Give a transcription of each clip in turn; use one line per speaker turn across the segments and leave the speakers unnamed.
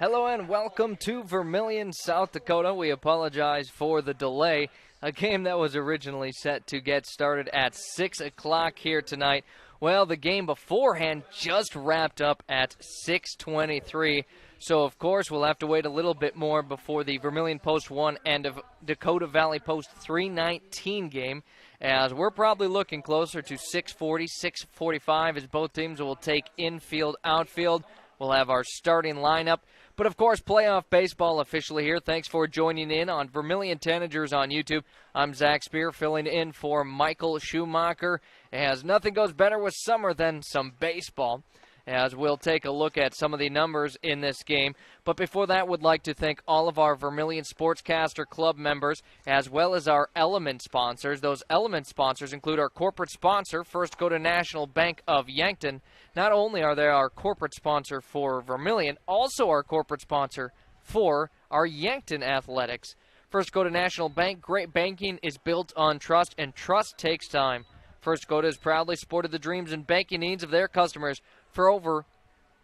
Hello and welcome to Vermillion, South Dakota. We apologize for the delay. A game that was originally set to get started at 6 o'clock here tonight. Well, the game beforehand just wrapped up at 6:23. So, of course, we'll have to wait a little bit more before the Vermillion Post 1 and Dakota Valley Post 319 game, as we're probably looking closer to 6:40, 6:45 as both teams will take infield, outfield. We'll have our starting lineup. But, of course, playoff baseball officially here. Thanks for joining in on Vermillion Tanagers on YouTube. I'm Zac Spear filling in for Michael Schumacher. As nothing goes better with summer than some baseball, as we'll take a look at some of the numbers in this game. But before that, would like to thank all of our Vermillion Sportscaster Club members, as well as our Element sponsors. Those Element sponsors include our corporate sponsor, First Dakota National Bank of Yankton. Not only are they our corporate sponsor for Vermillion, also our corporate sponsor for our Yankton Athletics. First Dakota National Bank, great banking is built on trust, and trust takes time. First Dakota has proudly supported the dreams and banking needs of their customers for over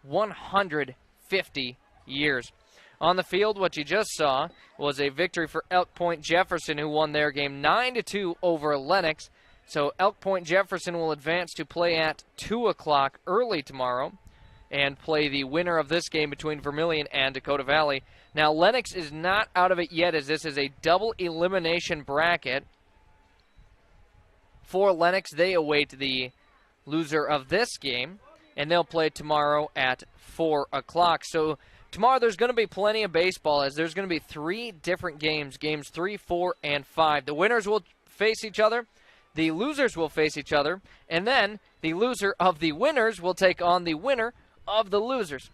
150 years. On the field, what you just saw was a victory for Elk Point Jefferson, who won their game 9-2 over Lennox. So Elk Point Jefferson will advance to play at 2 o'clock early tomorrow and play the winner of this game between Vermillion and Dakota Valley. Now, Lennox is not out of it yet, as this is a double elimination bracket. For Lennox, they await the loser of this game, and they'll play tomorrow at 4 o'clock. So tomorrow there's going to be plenty of baseball, as there's going to be 3 different games, games 3, 4, and 5. The winners will face each other, the losers will face each other, and then the loser of the winners will take on the winner of the losers.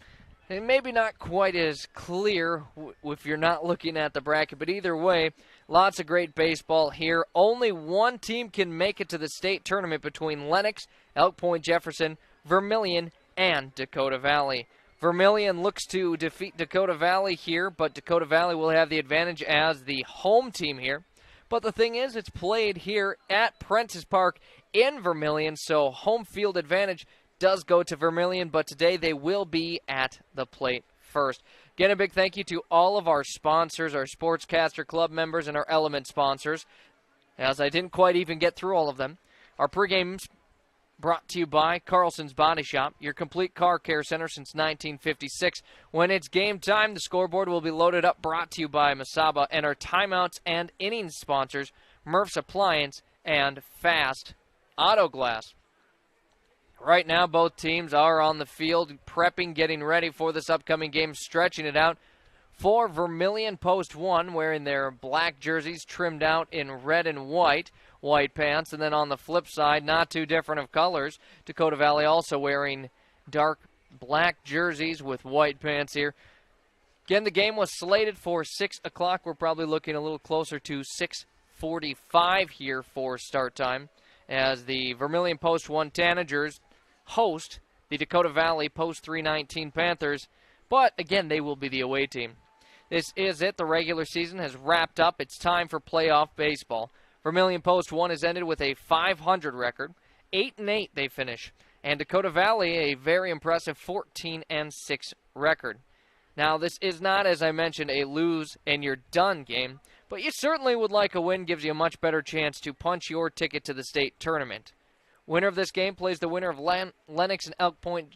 And maybe not quite as clear if you're not looking at the bracket, but either way, lots of great baseball here. Only one team can make it to the state tournament between Lennox, Elk Point Jefferson, Vermillion, and Dakota Valley. Vermillion looks to defeat Dakota Valley here, but Dakota Valley will have the advantage as the home team here. But the thing is, it's played here at Prentice Park in Vermillion, so home field advantage does go to Vermillion, but today they will be at the plate first. Again, a big thank you to all of our sponsors, our Sportscaster Club members, and our Element sponsors, as I didn't quite even get through all of them. Our pregame's brought to you by Carlson's Body Shop, your complete car care center since 1956. When it's game time, the scoreboard will be loaded up, brought to you by Masaba, and our timeouts and innings sponsors, Murph's Appliance and Fast Auto Glass. Right now, both teams are on the field, prepping, getting ready for this upcoming game, stretching it out. For Vermillion Post 1, wearing their black jerseys trimmed out in red and white pants. And then on the flip side, not too different of colors, Dakota Valley also wearing dark black jerseys with white pants here. Again, the game was slated for 6 o'clock. We're probably looking a little closer to 6:45 here for start time, as the Vermillion Post 1 Tanagers host the Dakota Valley Post 319 Panthers. But, again, they will be the away team. This is it. The regular season has wrapped up. It's time for playoff baseball. Vermillion Post 1 has ended with a .500 record. 8-8 they finish. And Dakota Valley, a very impressive 14-6 record. Now, this is not, as I mentioned, a lose-and-you're-done game, but you certainly would like a win. Gives you a much better chance to punch your ticket to the state tournament. Winner of this game plays the winner of Lennox and Elk Point.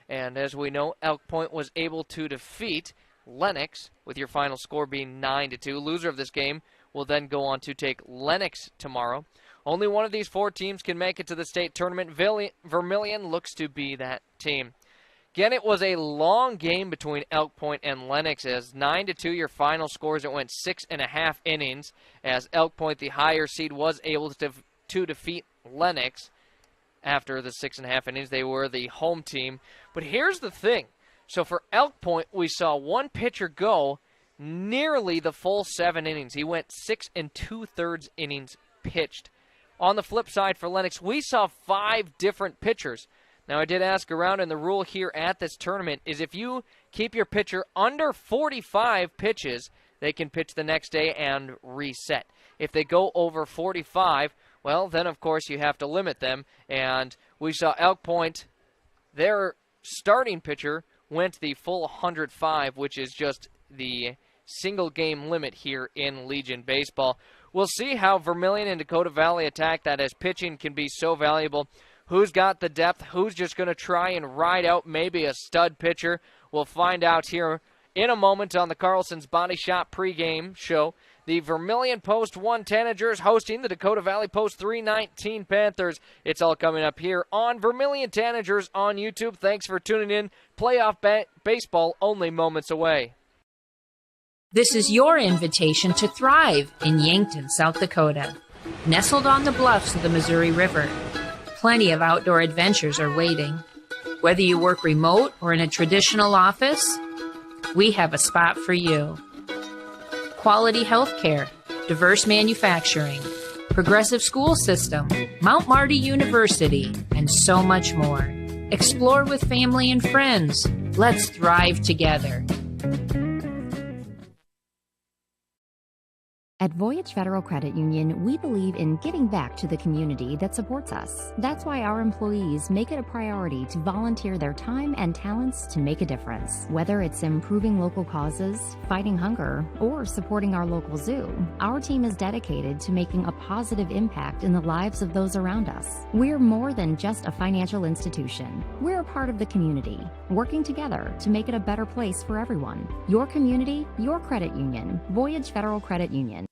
And as we know, Elk Point was able to defeat Lennox, with your final score being 9-2. Loser of this game will then go on to take Lennox tomorrow. Only one of these 4 teams can make it to the state tournament. Vermillion looks to be that team. Again, it was a long game between Elk Point and Lennox, as 9-2 your final scores. It went 6.5 innings, as Elk Point, the higher seed, was able to defeat Lennox. After the 6.5 innings, they were the home team. But here's the thing. So for Elk Point, we saw one pitcher go nearly the full 7 innings. He went 6 2/3 innings pitched. On the flip side for Lennox, we saw 5 different pitchers. Now, I did ask around, and the rule here at this tournament is if you keep your pitcher under 45 pitches, they can pitch the next day and reset. If they go over 45, well, then, of course, you have to limit them. And we saw Elk Point, their starting pitcher went the full 105, which is just the single game limit here in Legion Baseball. We'll see how Vermillion and Dakota Valley attack that, as pitching can be so valuable. Who's got the depth? Who's just going to try and ride out maybe a stud pitcher? We'll find out here in a moment on the Carlson's Body Shop pregame show. The Vermillion Post 1 Tanagers hosting the Dakota Valley Post 319 Panthers. It's all coming up here on Vermillion Tanagers on YouTube. Thanks for tuning in. Playoff baseball only moments away.
This is your invitation to thrive in Yankton, South Dakota. Nestled on the bluffs of the Missouri River, plenty of outdoor adventures are waiting. Whether you work remote or in a traditional office, we have a spot for you. Quality health care, diverse manufacturing, progressive school system, Mount Marty University, and so much more. Explore with family and friends. Let's thrive together.
At Voyage Federal Credit Union, we believe in giving back to the community that supports us. That's why our employees make it a priority to volunteer their time and talents to make a difference. Whether it's improving local causes, fighting hunger, or supporting our local zoo, our team is dedicated to making a positive impact in the lives of those around us. We're more than just a financial institution. We're a part of the community, working together to make it a better place for everyone. Your community, your credit union. Voyage Federal Credit Union.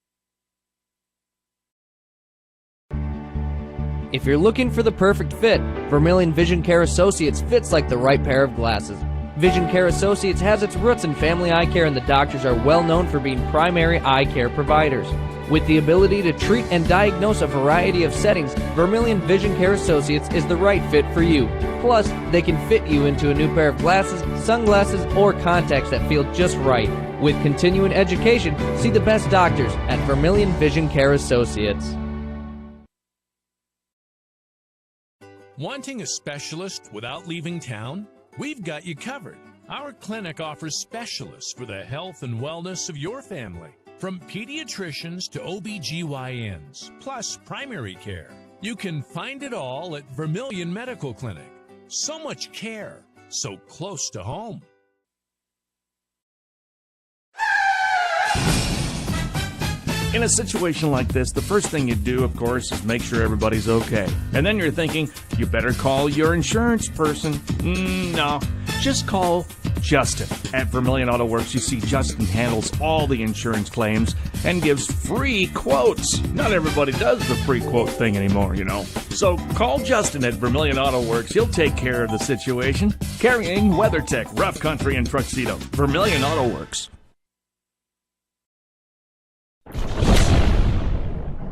If you're looking for the perfect fit, Vermillion Vision Care Associates fits like the right pair of glasses. Vision Care Associates has its roots in family eye care, and the doctors are well known for being primary eye care providers. With the ability to treat and diagnose a variety of settings, Vermillion Vision Care Associates is the right fit for you. Plus, they can fit you into a new pair of glasses, sunglasses, or contacts that feel just right. With continuing education, see the best doctors at Vermillion Vision Care Associates.
Wanting a specialist without leaving town? We've got you covered. Our clinic offers specialists for the health and wellness of your family, from pediatricians to OBGYNs, plus primary care. You can find it all at Vermillion Medical Clinic. So much care, so close to home.
In a situation like this, the first thing you do, of course, is make sure everybody's okay. And then you're thinking, you better call your insurance person. No, just call Justin. At Vermillion Auto Works, you see Justin handles all the insurance claims and gives free quotes. Not everybody does the free quote thing anymore, you know. So call Justin at Vermillion Auto Works. He'll take care of the situation. Carrying WeatherTech, Rough Country, and Tuxedo. Vermillion Auto Works.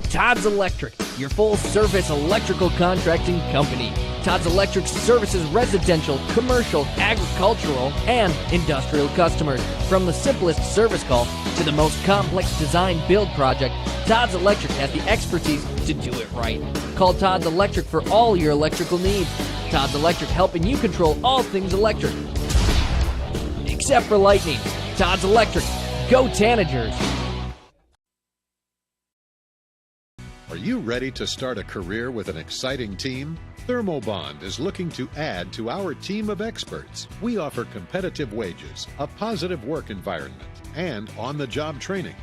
Todd's Electric, your full-service electrical contracting company. Todd's Electric services residential, commercial, agricultural, and industrial customers. From the simplest service call to the most complex design build project, Todd's Electric has the expertise to do it right. Call Todd's Electric for all your electrical needs. Todd's Electric, helping you control all things electric. Except for lightning. Todd's Electric. Go Tanagers.
Are you ready to start a career with an exciting team? Thermobond is looking to add to our team of experts. We offer competitive wages, a positive work environment, and on-the-job training.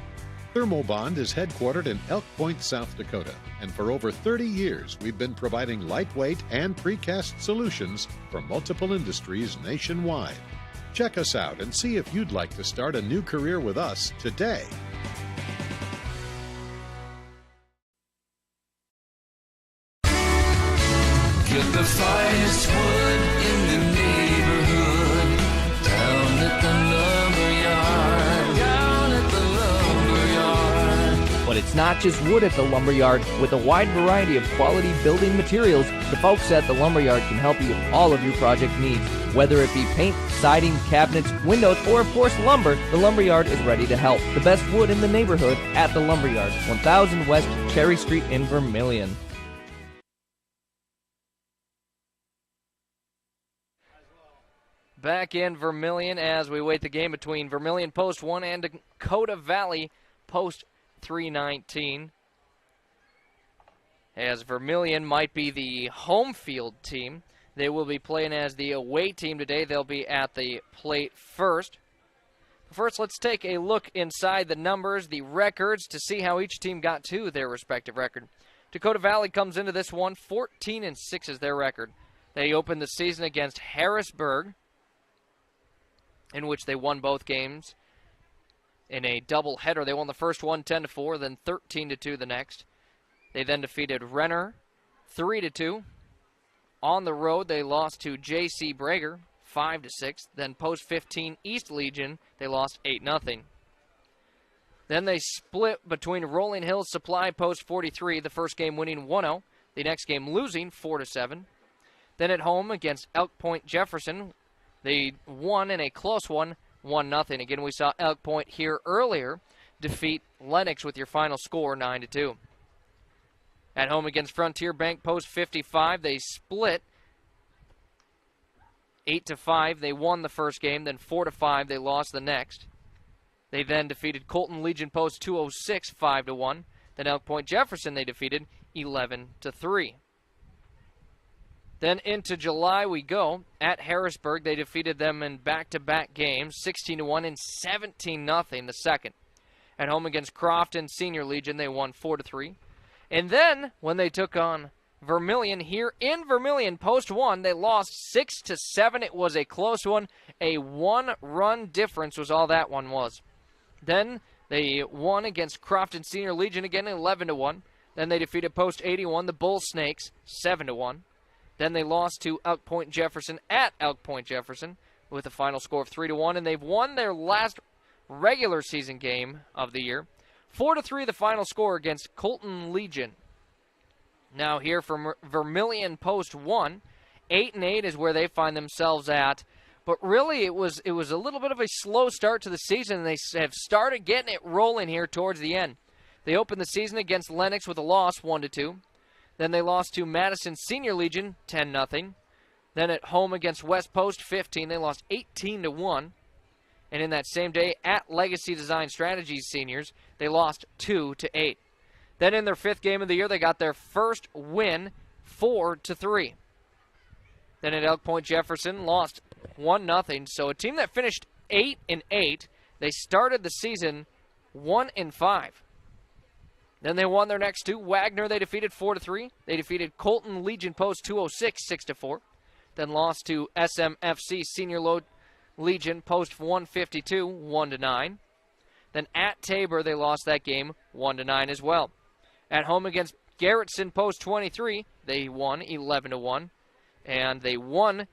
Thermobond is headquartered in Elk Point, South Dakota, and for over 30 years we've been providing lightweight and precast solutions for multiple industries nationwide. Check us out and see if you'd like to start a new career with us today.
Get the finest wood in the neighborhood, down at the lumberyard.
But it's not just wood at the lumberyard. With a wide variety of quality building materials, the folks at the lumberyard can help you with all of your project needs. Whether it be paint, siding, cabinets, windows, or of course lumber, the lumberyard is ready to help. The best wood in the neighborhood at the lumberyard, 1000 West Cherry Street in Vermillion. Back in Vermillion as we wait the game between Vermillion Post 1 and Dakota Valley Post 319. As Vermillion might be the home field team. They will be playing as the away team today. They'll be at the plate first. First, let's take a look inside the numbers, the records, to see how each team got to their respective record. Dakota Valley comes into this one 14-6 is their record. They opened the season against Harrisburg, in which they won both games in a doubleheader. They won the first one 10-4, then 13-2 the next. They then defeated Renner 3-2. On the road, they lost to J.C. Brager 5-6. Then post 15 East Legion, they lost 8-0. Then they split between Rolling Hills Supply post 43, the first game winning 1-0, the next game losing 4-7. Then at home against Elk Point Jefferson, they won in a close one, 1-0. Again, we saw Elk Point here earlier defeat Lennox with your final score 9-2. At home against Frontier Bank post 55, they split 8-5. They won the first game, then 4-5. They lost the next. They then defeated Colton Legion post 206, 5-1. Then Elk Point Jefferson they defeated 11-3. Then into July we go. At Harrisburg, they defeated them in back-to-back games, 16-1 and 17-0 the second. At home against Crofton Senior Legion, they won 4-3. And then, when they took on Vermillion here in Vermillion, post one, they lost 6-7. It was a close one. A one-run difference was all that one was. Then they won against Crofton Senior Legion again, 11-1. Then they defeated post 81, the Bull Snakes, 7-1. Then they lost to Elk Point Jefferson at Elk Point Jefferson with a final score of 3-1, and they've won their last regular season game of the year. 4-3 the final score against Colton Legion. Now here from Vermillion post 1, 8-8 is where they find themselves at. But really it was a little bit of a slow start to the season, and they have started getting it rolling here towards the end. They opened the season against Lennox with a loss, 1-2. Then they lost to Madison Senior Legion, 10-0. Then at home against West Post, 15, they lost 18-1. And in that same day, at Legacy Design Strategies Seniors, they lost 2-8. Then in their fifth game of the year, they got their first win, 4-3. Then at Elk Point Jefferson, lost 1-0. So a team that finished 8-8, they started the season 1-5. Then they won their next two. Wagner, they defeated 4-3. They defeated Colton Legion Post 206, 6-4. Then lost to SMFC Senior Legion Post 152, 1-9. Then at Tabor, they lost that game 1-9 as well. At home against Garrettson Post 23, they won 11-1. And they won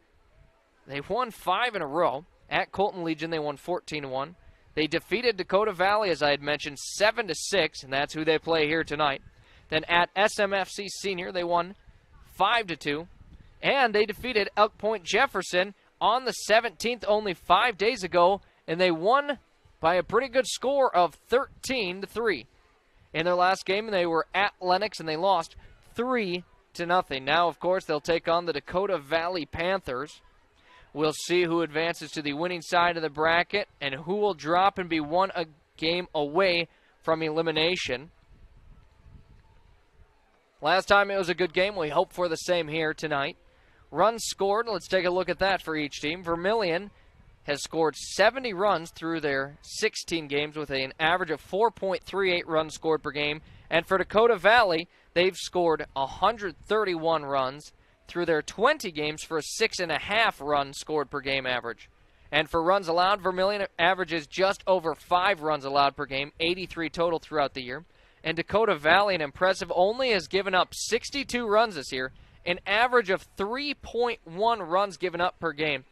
5 in a row. At Colton Legion, they won 14-1. They defeated Dakota Valley, as I had mentioned, 7-6, and that's who they play here tonight. Then at SMFC Senior, they won 5-2. And they defeated Elk Point Jefferson on the 17th, only 5 days ago, and they won by a pretty good score of 13-3. In their last game, they were at Lennox, and they lost 3-0. Now, of course, they'll take on the Dakota Valley Panthers. We'll see who advances to the winning side of the bracket and who will drop and be one a game away from elimination. Last time it was a good game. We hope for the same here tonight. Runs scored, let's take a look at that for each team. Vermillion has scored 70 runs through their 16 games with an average of 4.38 runs scored per game. And for Dakota Valley, they've scored 131 runs through their 20 games for a 6.5 runs scored per game average. And for runs allowed, Vermillion averages just over 5 runs allowed per game, 83 total throughout the year. And Dakota Valley, an impressive, only has given up 62 runs this year, an average of 3.1 runs given up per game.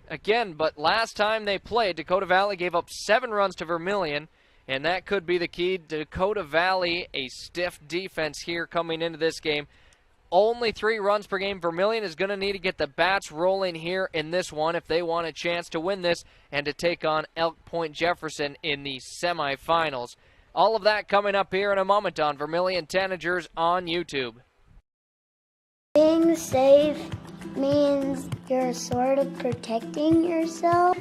Again, but last time they played, Dakota Valley gave up 7 runs to Vermillion, and that could be the key. Dakota Valley, a stiff defense here coming into this game. Only 3 runs per game. Vermillion is going to need to get the bats rolling here in this one if they want a chance to win this and to take on Elk Point Jefferson in the semifinals. All of that coming up here in a moment on Vermillion Tanagers on YouTube.
Being safe means you're sort of protecting yourself.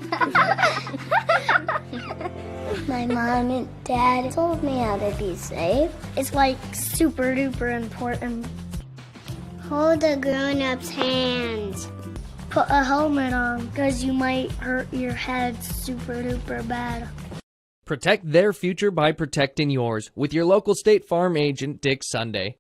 My mom and dad told me how to be safe. It's like super duper important. Hold a grown-up's hands. Put a helmet on, because you might hurt your head super duper bad.
Protect their future by protecting yours with your local State Farm agent, Dick Sunday.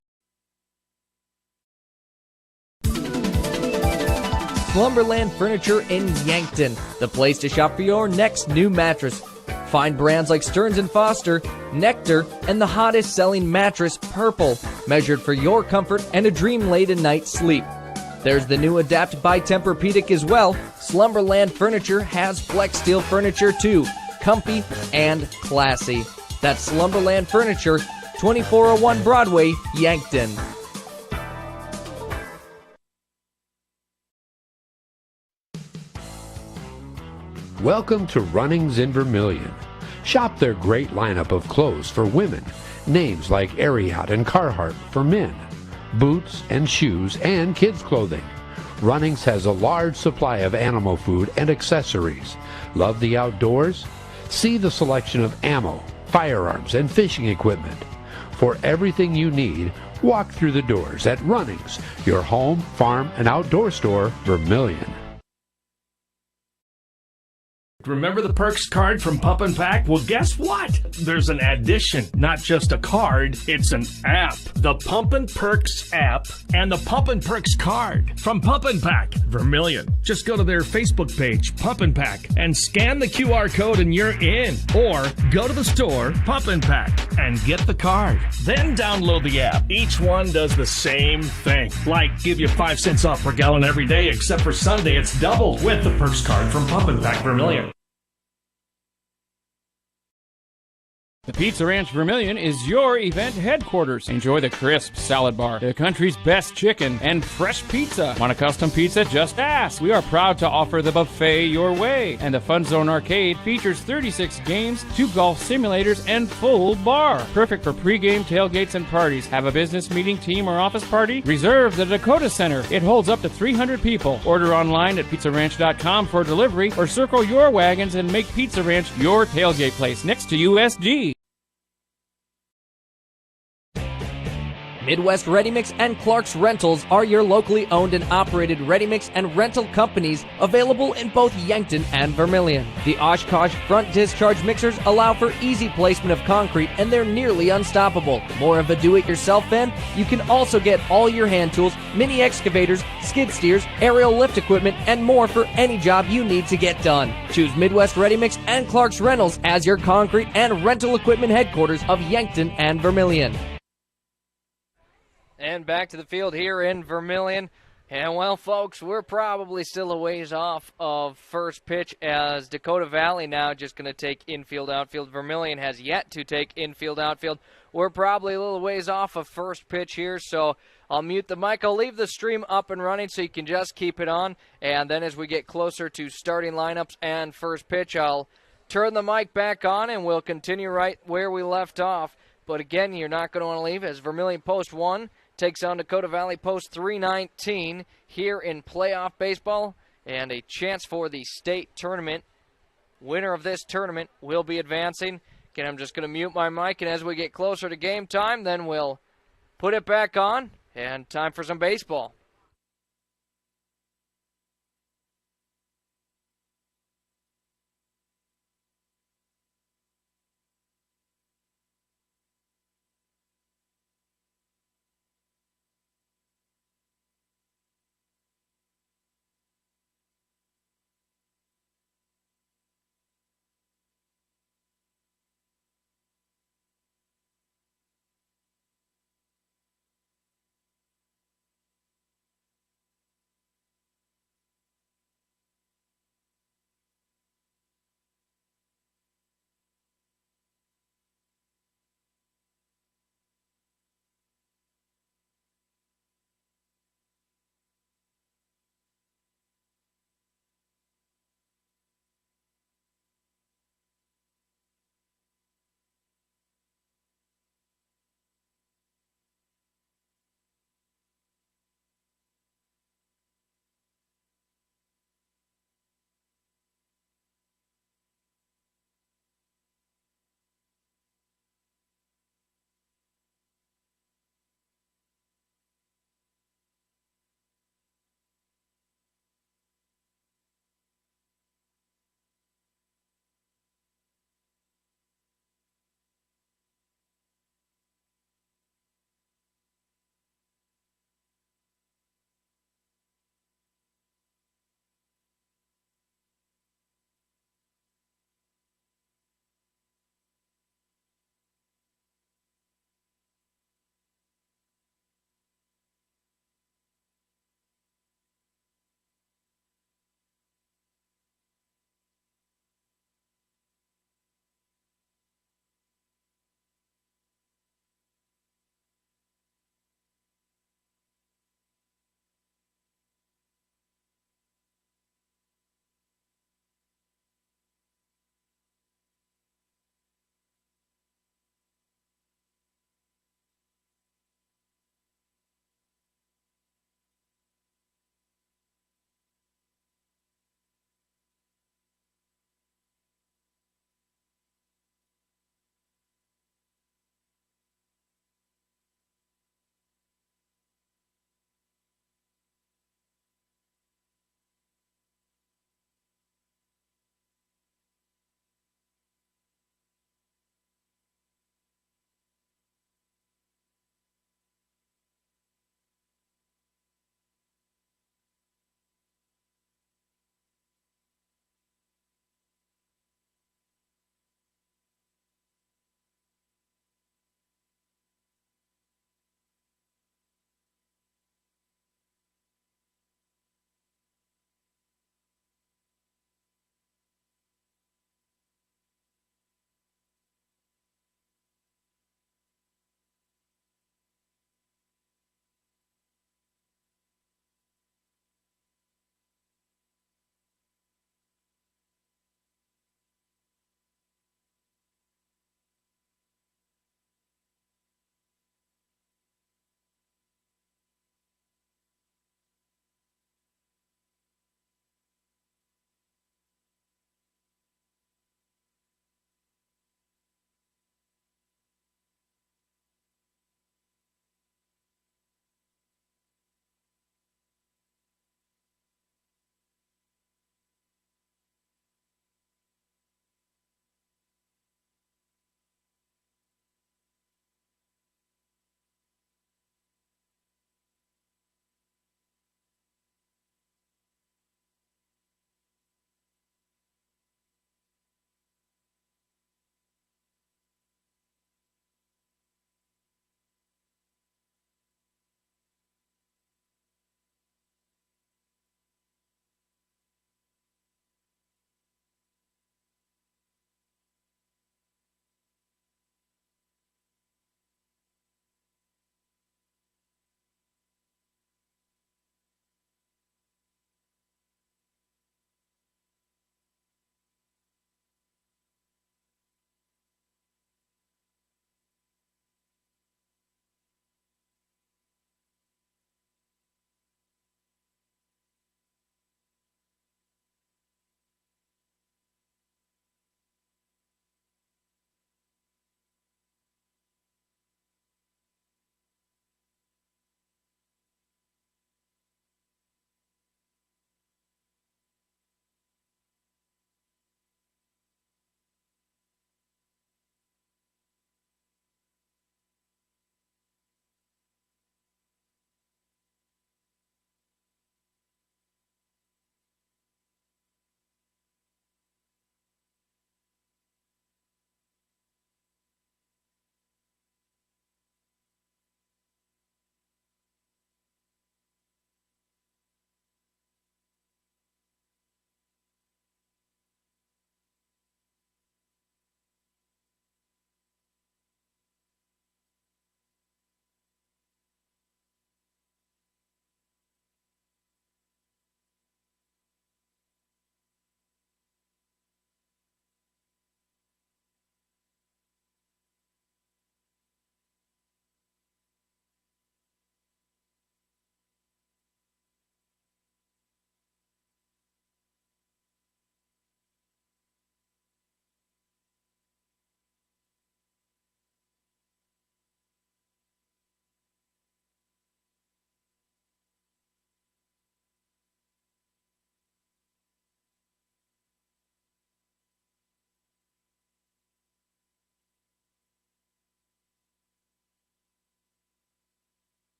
Slumberland Furniture in Yankton, the place to shop for your next new mattress. Find brands like Stearns & Foster, Nectar, and the hottest selling mattress, Purple, measured for your comfort and a dream-laden night's sleep. There's the new Adapt by Tempur-Pedic as well. Slumberland Furniture has Flex Steel furniture too, comfy and classy. That's Slumberland Furniture, 2401 Broadway, Yankton.
Welcome to Runnings in Vermillion. Shop their great lineup of clothes for women, names like Ariat and Carhartt for men, boots and shoes and kids' clothing. Runnings has a large supply of animal food and accessories. Love the outdoors? See the selection of ammo, firearms, and fishing equipment. For everything you need, walk through the doors at Runnings, your home, farm, and outdoor store, Vermillion.
Remember the Perks card from Pump and Pack? Well, guess what? There's an addition, not just a card, it's an app. The Pump and Perks app and the Pump and Perks card from Pump and Pack, Vermillion. Just go to their Facebook page, Pump and Pack, and scan the QR code and you're in. Or go to the store, Pump and Pack, and get the card. Then download the app. Each one does the same thing. Like give you 5 cents off per gallon every day, except for Sunday, it's doubled with the Perks card from Pump and Pack, Vermillion.
The Pizza Ranch Vermillion is your event headquarters. Enjoy the crisp salad bar, the country's best chicken, and fresh pizza. Want a custom pizza? Just ask. We are proud to offer the buffet your way. And the Fun Zone Arcade features 36 games, 2 golf simulators, and full bar. Perfect for pregame tailgates and parties. Have a business meeting, team, or office party? Reserve the Dakota Center. It holds up to 300 people. Order online at pizzaranch.com for delivery, or circle your wagons and make Pizza Ranch your tailgate place next to USG.
Midwest Ready Mix and Clark's Rentals are your locally owned and operated ready mix and rental companies available in both Yankton and Vermillion. The Oshkosh front discharge mixers allow for easy placement of concrete and they're nearly unstoppable. More of a do-it-yourself fan? You can also get all your hand tools, mini excavators, skid steers, aerial lift equipment, and more for any job you need to get done. Choose Midwest Ready Mix and Clark's Rentals as your concrete and rental equipment headquarters of Yankton and Vermillion. And back to the field here in Vermillion. And, well, folks, we're probably still a ways off of first pitch as Dakota Valley now just going to take infield, outfield. Vermillion has yet to take infield, outfield. We're probably a little ways off of first pitch here, so I'll mute the mic. I'll leave the stream up and running so you can just keep it on. And then as we get closer to starting lineups and first pitch, I'll turn the mic back on and we'll continue right where we left off. But, again, you're not going to want to leave as Vermillion Post 1 takes on Dakota Valley Post 319 here in playoff baseball, and a chance for the state tournament. Winner of this tournament will be advancing. Again, I'm just going to mute my mic, and as we get closer to game time, then we'll put it back on, and time for some baseball.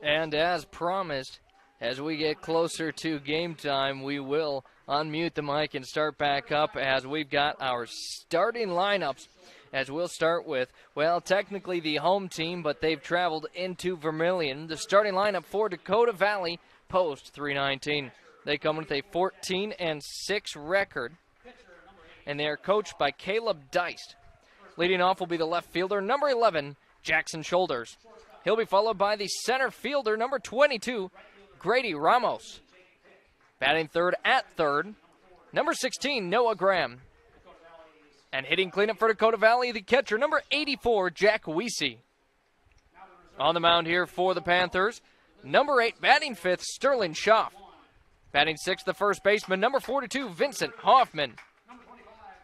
And as promised, as we get closer to game time, we will unmute the mic and start back up as we've got our starting lineups. As we'll start with, well, technically the home team, but they've traveled into Vermillion. The starting lineup for Dakota Valley Post 319. They come with a 14-6 record, and they are coached by Caleb Deist. Leading off will be the left fielder, number 11, Jackson Shoulders. He'll be followed by the center fielder, number 22, Grady Ramos. Batting third at third, number 16, Noah Graham. And hitting cleanup for Dakota Valley, the catcher, number 84, Jack Weesey. On the mound here for the Panthers, number 8, batting fifth, Sterling Schaff. Batting sixth, the first baseman, number 42, Vincent Hoffman.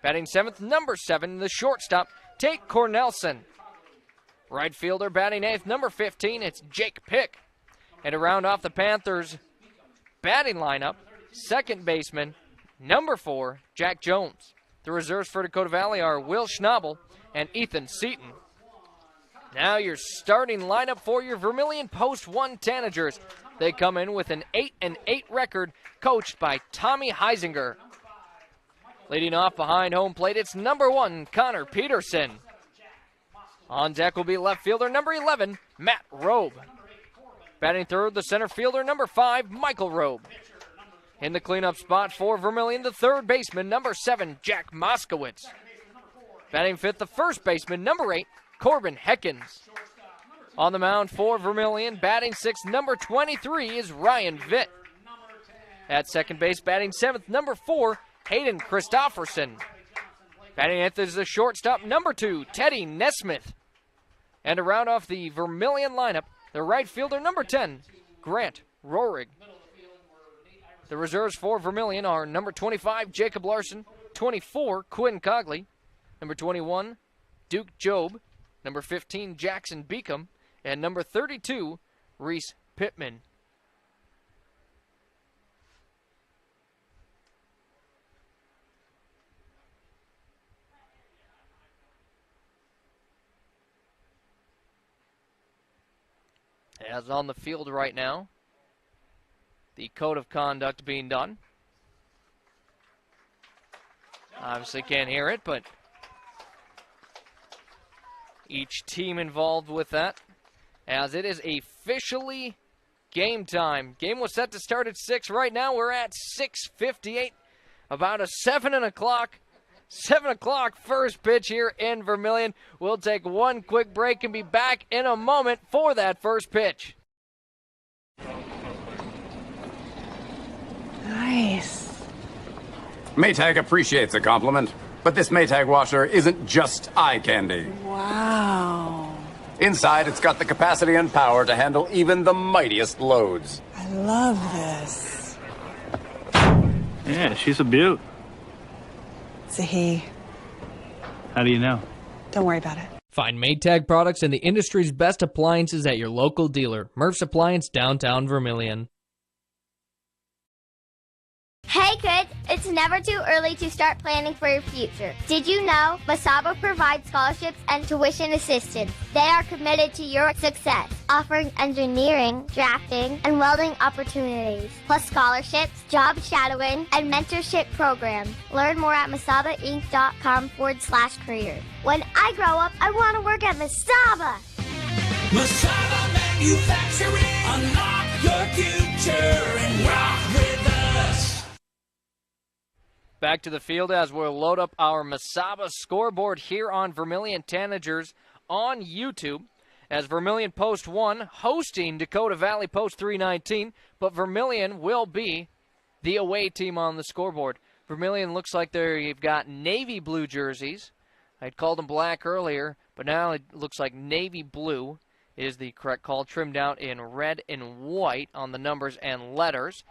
Batting seventh, number 7, the shortstop, Tate Cornelson. Right fielder batting eighth, number 15, it's Jake Pick. And to round off the Panthers' batting lineup, second baseman, number 4, Jack Jones. The reserves for Dakota Valley are Will Schnabel and Ethan Seaton. Now your starting lineup for your Vermillion Post 1 Tanagers. They come in with an 8-8 record, coached by Tommy Heisinger. Leading off behind home plate, it's number 1, Connor Peterson. On deck will be left fielder number 11, Matt Robe. Batting third, the center fielder number 5, Michael Robe. In the cleanup spot for Vermillion, the third baseman, number 7, Jack Moskowitz. Batting fifth, the first baseman, number 8, Corbin Heckens. On the mound for Vermillion, batting sixth, number 23 is Ryan Vitt. At second base, batting seventh, number 4, Hayden Christofferson. Batting eighth is the shortstop, number 2, Teddy Nesmith. And to round off the Vermillion lineup, the right fielder, number 10, Grant Rohrig. The reserves for Vermillion are number 25, Jacob Larson, 24, Quinn Cogley, number 21, Duke Job, number 15, Jackson Beacom, and number 32, Reese Pittman. As on the field right now, the code of conduct being done. Obviously can't hear it, but each team involved with that, as it is officially game time. Game was set to start at 6. Right now we're at 6:58, about a 7 o'clock first pitch here in Vermillion. We'll take one quick break and be back in a moment for that first pitch.
Nice.
Maytag appreciates a compliment, but this Maytag washer isn't just eye candy.
Wow.
Inside, it's got the capacity and power to handle even the mightiest loads.
I love this.
Yeah, she's a beaut.
It's a he.
How do you know?
Don't worry about it.
Find Maytag products and the industry's best appliances at your local dealer. Murph's Appliance, downtown Vermillion.
Hey kids, it's never too early to start planning for your future. Did you know Masaba provides scholarships and tuition assistance? They are committed to your success, offering engineering, drafting, and welding opportunities, plus scholarships, job shadowing, and mentorship programs. Learn more at masabainc.com/career. When I grow up, I want to work at Masaba.
Masaba Manufacturing. Unlock your future and rock with us.
Back to the field as we'll load up our Masaba scoreboard here on Vermillion Tanagers on YouTube. As Vermillion Post 1 hosting Dakota Valley Post 319, but Vermillion will be the away team on the scoreboard. Vermillion looks like they've got navy blue jerseys. I'd called them black earlier, but now it looks like navy blue is the correct call, trimmed out in red and white on the numbers and letters.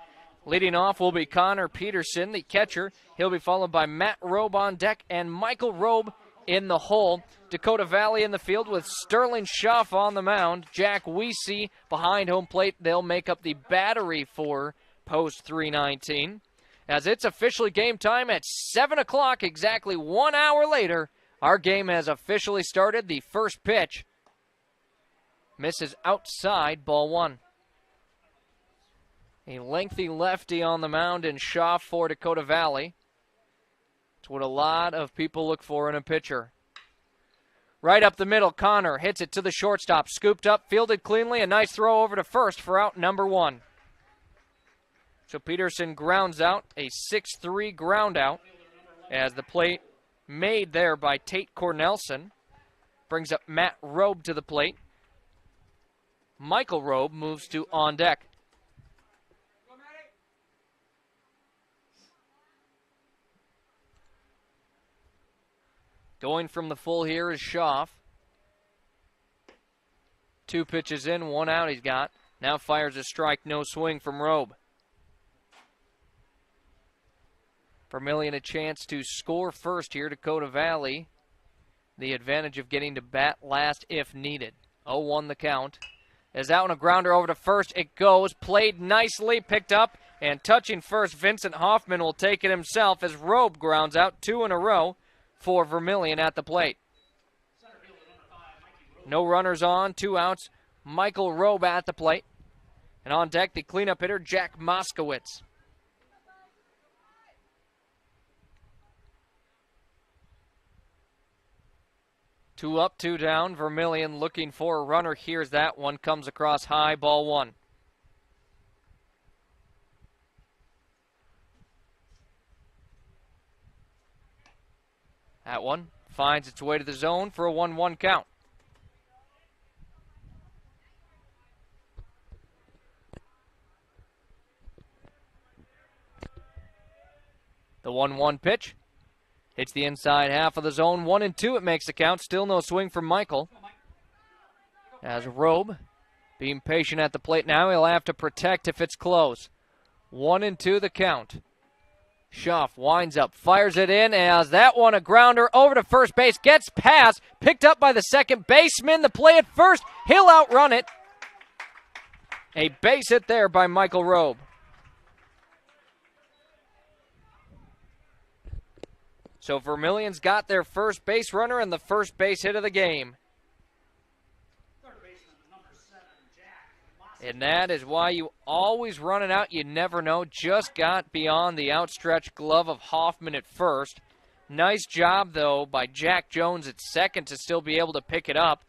Leading off will be Connor Peterson, the catcher. He'll be followed by Matt Robe on deck and Michael Robe in the hole. Dakota Valley in the field with Sterling Schaff on the mound. Jack Weesey behind home plate. They'll make up the battery for Post 319. As it's officially game time at 7 o'clock, exactly 1 hour later, our game has officially started. The first pitch misses outside, ball 1. A lengthy lefty on the mound in Schaff for Dakota Valley. It's what a lot of people look for in a pitcher. Right up the middle, Connor hits it to the shortstop. Scooped up, fielded cleanly, a nice throw over to first for out number 1. So Peterson grounds out, a 6-3 ground out, as the plate made there by Tate Cornelson. Brings up Matt Robe to the plate. Michael Robe moves to on deck. Going from the full here is Schaff. 2 pitches in, 1 out he's got. Now fires a strike, no swing from Robe. Vermillion a chance to score first here. Dakota Valley, the advantage of getting to bat last if needed. 0-1 the count. As that one a grounder over to first, it goes. Played nicely, picked up, and touching first, Vincent Hoffman will take it himself as Robe grounds out 2 in a row for Vermillion at the plate. No runners on, 2 outs. Michael Robe at the plate. And on deck, the cleanup hitter, Jack Moskowitz. Two up, 2 down. Vermillion looking for a runner. Here's that one. Comes across high, ball 1. That one finds its way to the zone for a 1-1 count. The 1-1 pitch. Hits the inside half of the zone. 1-2 it makes the count. Still no swing from Michael. As Robe being patient at the plate now. He'll have to protect if it's close. 1-2 the count. Schaff winds up, fires it in as that one a grounder over to first base. Gets past, picked up by the second baseman. The play at first, he'll outrun it. A base hit there by Michael Robe. So Vermillion's got their first base runner and the first base hit of the game. And that is why you always run it out. You never know. Just got beyond the outstretched glove of Hoffman at first. Nice job, though, by Jack Jones at second to still be able to pick it up.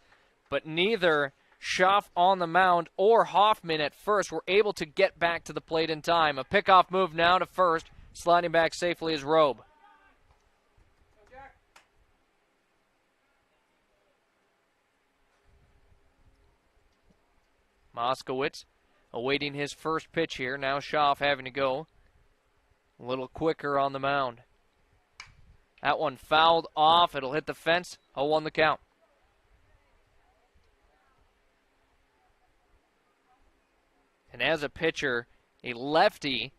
But neither Schaff on the mound or Hoffman at first were able to get back to the plate in time. A pickoff move now to first. Sliding back safely is Robe. Moskowitz awaiting his first pitch here. Now Schaff having to go a little quicker on the mound. That one fouled off. It'll hit the fence. 0-1 the count. And as a pitcher, a lefty,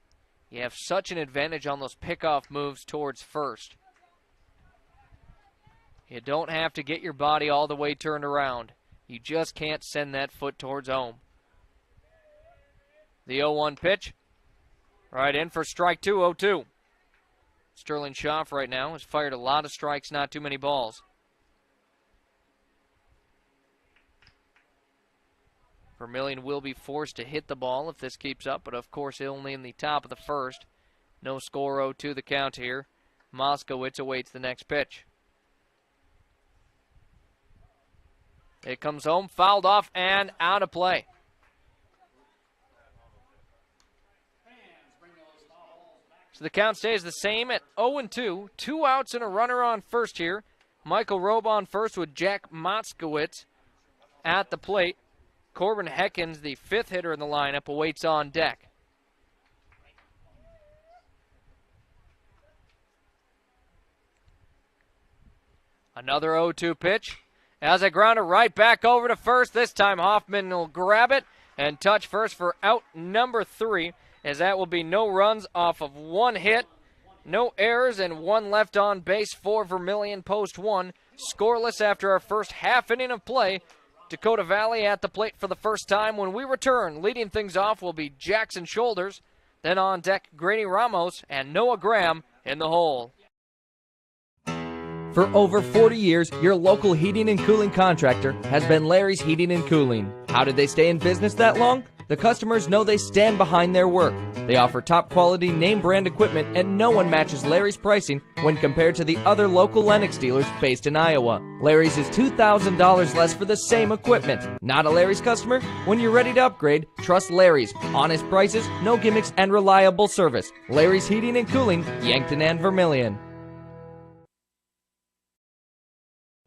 you have such an advantage on those pickoff moves towards first. You don't have to get your body all the way turned around. You just can't send that foot towards home. The 0-1 pitch. Right in for strike 2, 0-2. Sterling Schaff right now has fired a lot of strikes, not too many balls. Vermillion will be forced to hit the ball if this keeps up, but of course only in the top of the first. No score, 0-2 the count here. Moskowitz awaits the next pitch. It comes home, fouled off, and out of play. So the count stays the same at 0-2. 2 outs and a runner on first here. Michael Robe on first with Jack Moskowitz at the plate. Corbin Heckens, the 5th hitter in the lineup, awaits on deck. Another 0-2 pitch. As a grounder right back over to first. This time Hoffman will grab it and touch first for out number 3, as that will be no runs off of 1 hit, no errors, and 1 left on base for Vermillion post 1. Scoreless after our first half inning of play. Dakota Valley at the plate for the first time. When we return, leading things off will be Jackson Shoulders. Then on deck, Grady Ramos and Noah Graham in the hole.
For over 40 years, your local heating and cooling contractor has been Larry's Heating and Cooling. How did they stay in business that long? The customers know they stand behind their work. They offer top quality name brand equipment, and no one matches Larry's pricing when compared to the other local Lennox dealers based in Iowa. Larry's is $2,000 less for the same equipment. Not a Larry's customer? When you're ready to upgrade, trust Larry's. Honest prices, no gimmicks, and reliable service. Larry's Heating and Cooling, Yankton and Vermillion.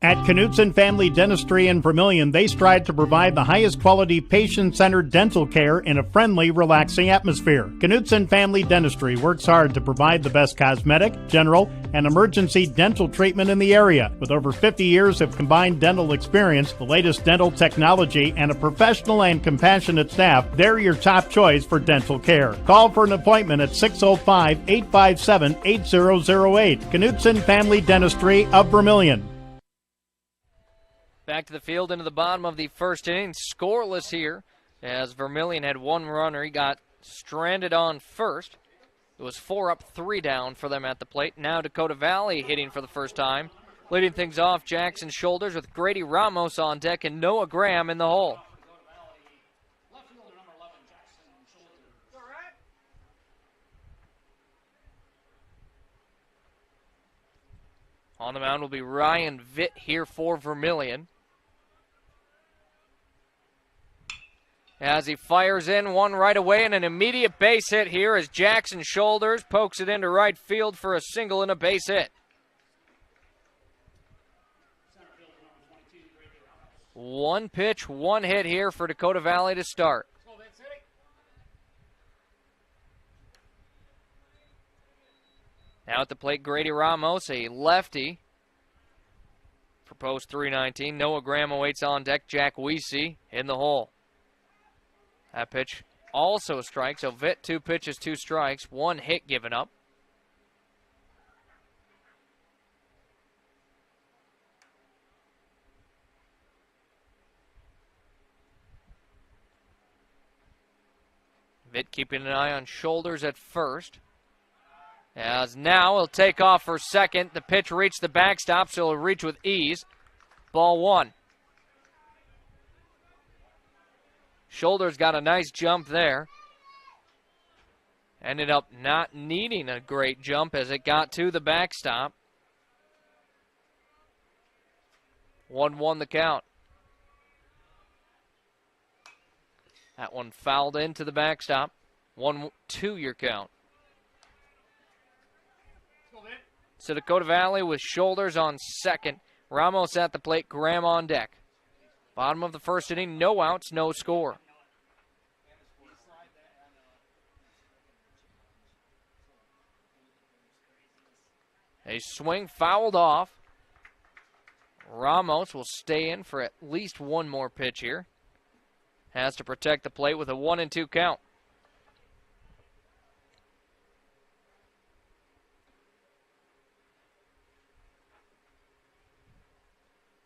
At Knutson Family Dentistry in Vermillion, they strive to provide the highest quality patient-centered dental care in a friendly, relaxing atmosphere. Knutson Family Dentistry works hard to provide the best cosmetic, general, and emergency dental treatment in the area. With over 50 years of combined dental experience, the latest dental technology, and a professional and compassionate staff, they're your top choice for dental care. Call for an appointment at 605-857-8008. Knutson Family Dentistry of Vermillion.
Back to the field into the bottom of the first inning. Scoreless here as Vermillion had one runner. He got stranded on first. It was 4 up, 3 down for them at the plate. Now Dakota Valley hitting for the first time. Leading things off, Jackson Shoulders with Grady Ramos on deck and Noah Graham in the hole. On the mound will be Ryan Vitt here for Vermillion. As he fires in one right away and an immediate base hit here as Jackson Shoulders pokes it into right field for a single and a base hit. One pitch, one hit here for Dakota Valley to start. Now at the plate, Grady Ramos, a lefty for post 319. Noah Graham awaits on deck. Jack Weesey in the hole. That pitch also a strike, so Vitt 2 pitches, 2 strikes, 1 hit given up. Vitt keeping an eye on Shoulders at first. As now he'll take off for second. The pitch reached the backstop, so he'll reach with ease. Ball 1. Shoulders got a nice jump there. Ended up not needing a great jump as it got to the backstop. 1-1 the count. That one fouled into the backstop. 1-2 your count. So Dakota Valley with Shoulders on second. Ramos at the plate, Graham on deck. Bottom of the first inning, no outs, no score. A swing fouled off. Ramos will stay in for at least one more pitch here. Has to protect the plate with a 1-2 count.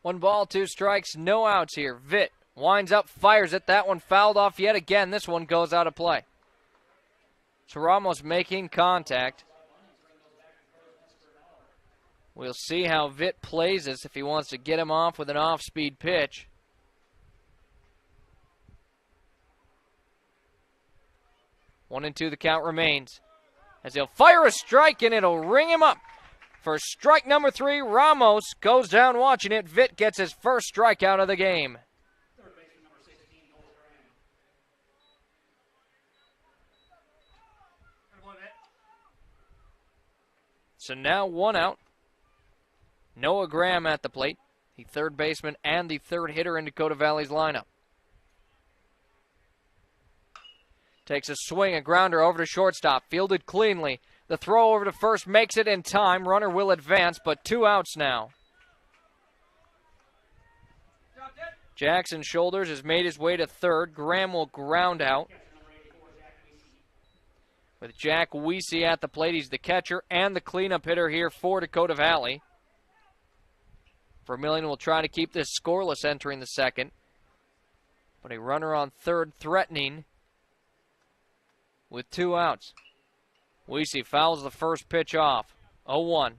One ball, 2 strikes, no outs here. Vitt winds up, fires it. That one fouled off yet again. This one goes out of play. So Ramos making contact. We'll see how Vitt plays this if he wants to get him off with an off-speed pitch. One and two the count remains. As he'll fire a strike and it'll ring him up. For strike number 3, Ramos goes down watching it. Vitt gets his first strikeout of the game. So now 1 out. Noah Graham at the plate, the third baseman and the third hitter in Dakota Valley's lineup. Takes a swing, a grounder over to shortstop, fielded cleanly. The throw over to first makes it in time. Runner will advance, but 2 outs now. Jackson Shoulders has made his way to third. Graham will ground out. With Jack Weesey at the plate, he's the catcher and the cleanup hitter here for Dakota Valley. Vermillion will try to keep this scoreless entering the second. But a runner on third threatening with 2 outs. Weesey fouls the first pitch off. 0-1.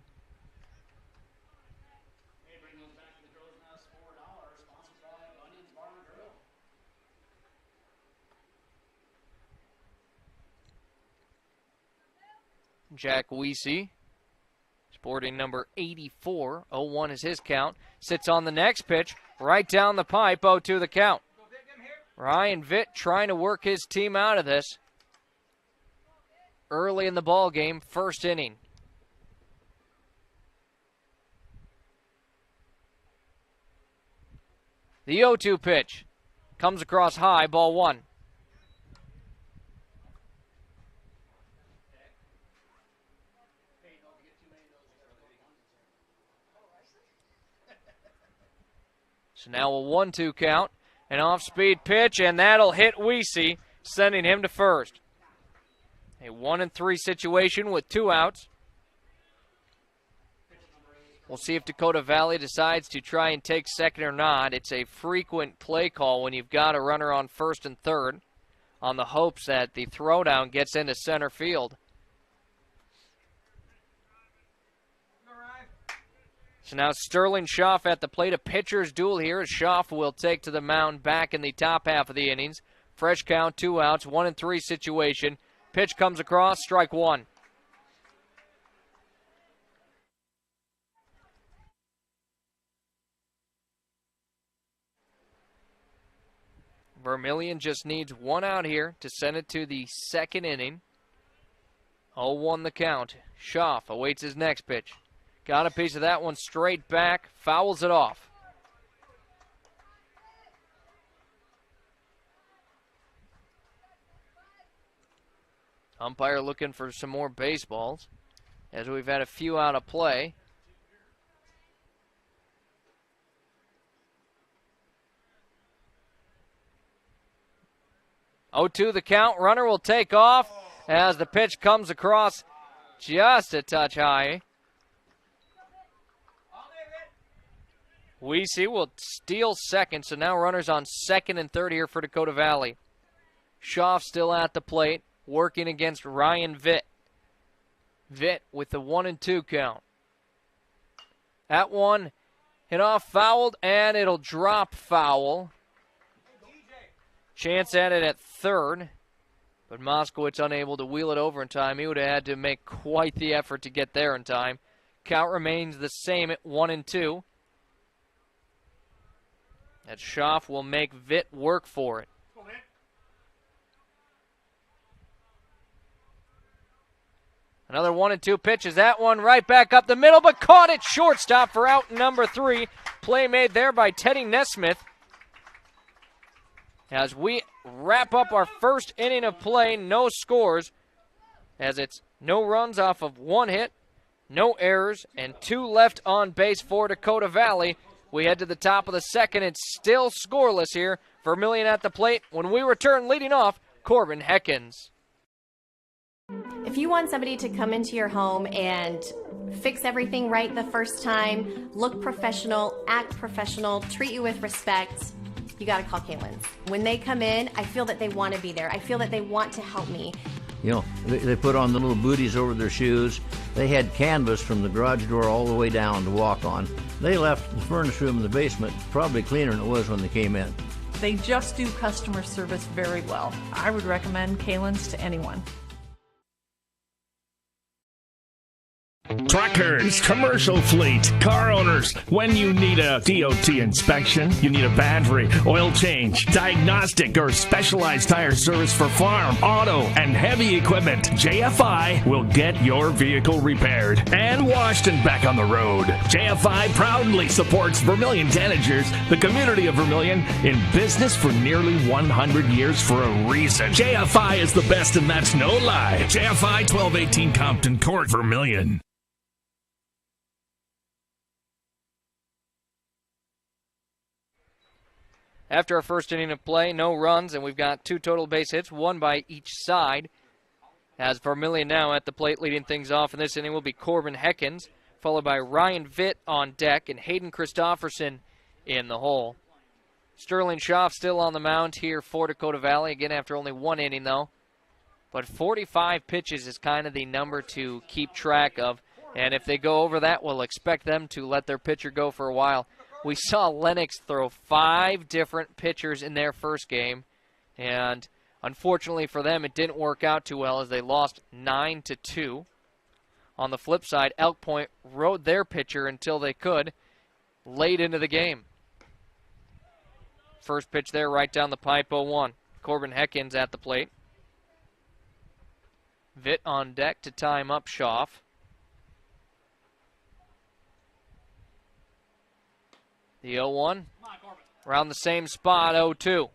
Jack Weesey, sporting number 84. 0-1 is his count. Sits on the next pitch, right down the pipe, 0-2 the count. Ryan Vitt trying to work his team out of this early in the ball game, first inning. The 0-2 pitch comes across high, ball one. So now a 1-2 count, an off-speed pitch, and that'll hit Weesey, sending him to first. A 1-3 situation with 2 outs. We'll see if Dakota Valley decides to try and take second or not. It's a frequent play call when you've got a runner on first and third on the hopes that the throwdown gets into center field. So now Sterling Schaff at the plate. A pitcher's duel here as Schaff will take to the mound back in the top half of the innings. Fresh count, 2 outs, 1-3 situation. Pitch comes across, strike one. Vermillion just needs 1 out here to send it to the second inning. 0-1 the count. Schaff awaits his next pitch. Got a piece of that one straight back, fouls it off. Umpire looking for some more baseballs as we've had a few out of play. Oh, 2 the count. Runner will take off as the pitch comes across just a touch high. Weesey will steal second, so now runners on second and third here for Dakota Valley. Schaff still at the plate, working against Ryan Vitt. Vitt with the 1-2 count. That one hit off, fouled, and it'll drop foul. Chance at it at third, but Moskowitz unable to wheel it over in time. He would have had to make quite the effort to get there in time. Count remains the same at 1-2. That Schaff will make Vitt work for it. Another 1-2 pitches. That one right back up the middle, but caught at shortstop for out number 3. Play made there by Teddy Nesmith. As we wrap up our first inning of play, no scores, as it's no runs off of 1 hit, no errors, and 2 left on base for Dakota Valley. We head to the top of the second. It's still scoreless here. Vermillion at the plate. When we return, leading off, Corbin Heckens.
If you want somebody to come into your home and fix everything right the first time, look professional, act professional, treat you with respect, you got to call Kalen's. When they come in, I feel that they want to be there. I feel that they want to help me.
You know, they put on the little booties over their shoes. They had canvas from the garage door all the way down to walk on. They left the furnace room in the basement probably cleaner than it was when they came in.
They just do customer service very well. I would recommend Kalen's to anyone.
Truckers, commercial fleet, car owners, when you need a DOT inspection, you need a battery, oil change, diagnostic, or specialized tire service for farm, auto, and heavy equipment, JFI will get your vehicle repaired and washed and back on the road. JFI proudly supports Vermillion Tanagers, the community of Vermillion, in business for nearly 100 years for a reason. JFI is the best, and that's no lie. JFI 1218 Compton Court, Vermillion.
After our first inning of play, no runs, and we've got 2 total base hits, 1 by each side. As Vermillion now at the plate leading things off in this inning will be Corbin Heckens, followed by Ryan Vitt on deck and Hayden Christofferson in the hole. Sterling Schaff still on the mound here for Dakota Valley, again after only 1 inning though. But 45 pitches is kind of the number to keep track of, and if they go over that, we'll expect them to let their pitcher go for a while. We saw Lennox throw 5 different pitchers in their first game, and unfortunately for them, it didn't work out too well as they lost 9-2. On the flip side, Elk Point rode their pitcher until they could late into the game. First pitch there right down the pipe, 0-1. Corbin Heckins at the plate. Vitt on deck to time up Schaff. The 0-1. Around the same spot, 0-2.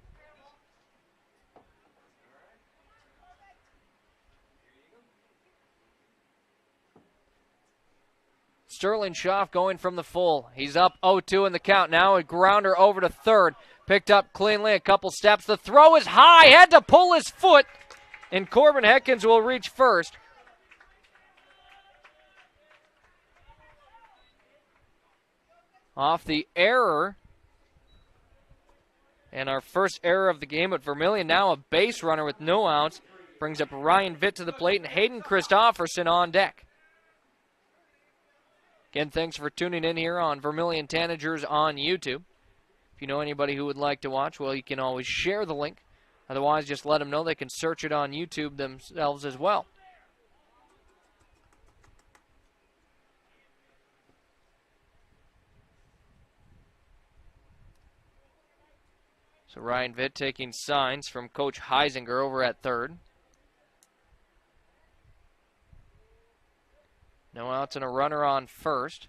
Sterling Schaff going from the full. He's up 0-2 in the count. Now a grounder over to third. Picked up cleanly, a couple steps. The throw is high. Had to pull his foot. And Corbin Heckins will reach first. Off the error. And our first error of the game at Vermillion. Now a base runner with no outs. Brings up Ryan Vitt to the plate and Hayden Christofferson on deck. Again, thanks for tuning in here on Vermillion Tanagers on YouTube. If you know anybody who would like to watch, well, you can always share the link. Otherwise, just let them know they can search it on YouTube themselves as well. So Ryan Vitt taking signs from Coach Heisinger over at third. No outs and a runner on first.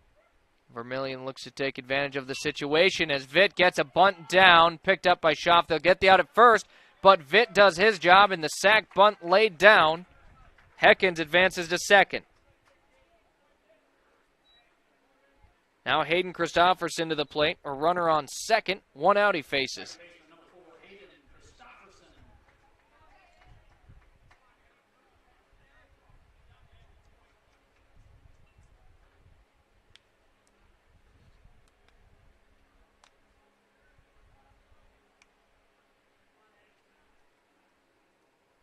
Vermillion looks to take advantage of the situation as Vitt gets a bunt down, picked up by Schaff. They'll get the out at first, but Vitt does his job in the sac bunt laid down. Heckins advances to second. Now Hayden Christofferson to the plate. A runner on second. One out he faces.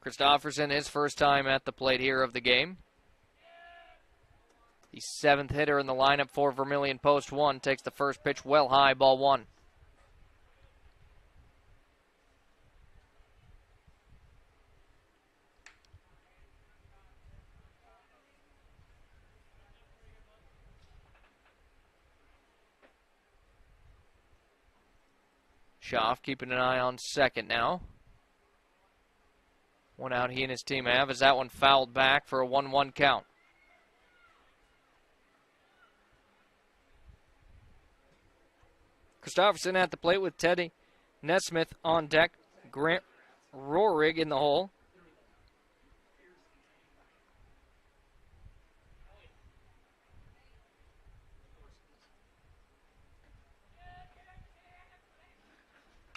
Christofferson, his first time at the plate here of the game. The seventh hitter in the lineup for Vermillion post one. Takes the first pitch well high, ball one. Schaff keeping an eye on second now. One out he and his team have as that one fouled back for a 1-1 count. Christofferson at the plate with Teddy Nesmith on deck. Grant Rohrig in the hole.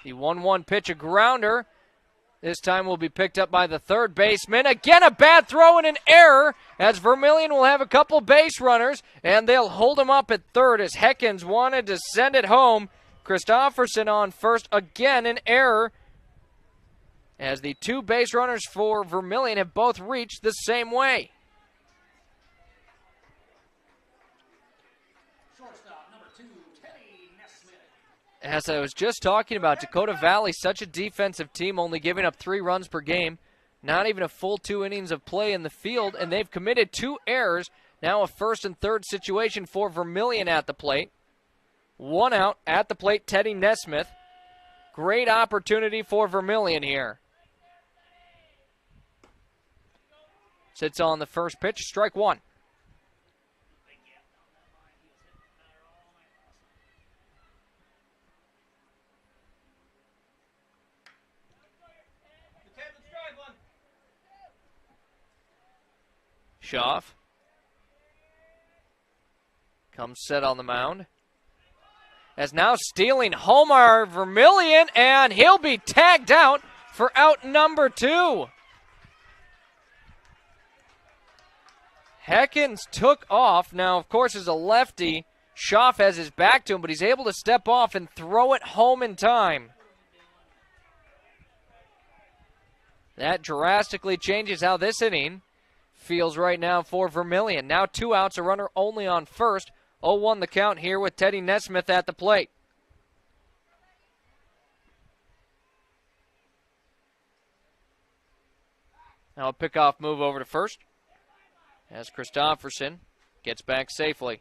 The 1-1 pitch, a grounder. This time will be picked up by the third baseman. Again, a bad throw and an error as Vermillion will have a couple base runners, and they'll hold him up at third as Heckins wanted to send it home. Christofferson on first. Again, an error as the two base runners for Vermillion have both reached the same way. As I was just talking about, Dakota Valley, such a defensive team, only giving up 3 runs per game. Not even a full 2 innings of play in the field, and they've committed 2 errors. Now a first and third situation for Vermillion at the plate. 1 out at the plate, Teddy Nesmith. Great opportunity for Vermillion here. Sits on the first pitch, strike 1. Schaff comes set on the mound. As now stealing Homar Vermillion, and he'll be tagged out for out number 2. Heckins took off. Now, of course, as a lefty, Schaff has his back to him, but he's able to step off and throw it home in time. That drastically changes how this inning feels right now for Vermillion. Now 2 outs, a runner only on first. 0-1 the count here with Teddy Nesmith at the plate. Now a pickoff move over to first. as Christofferson gets back safely.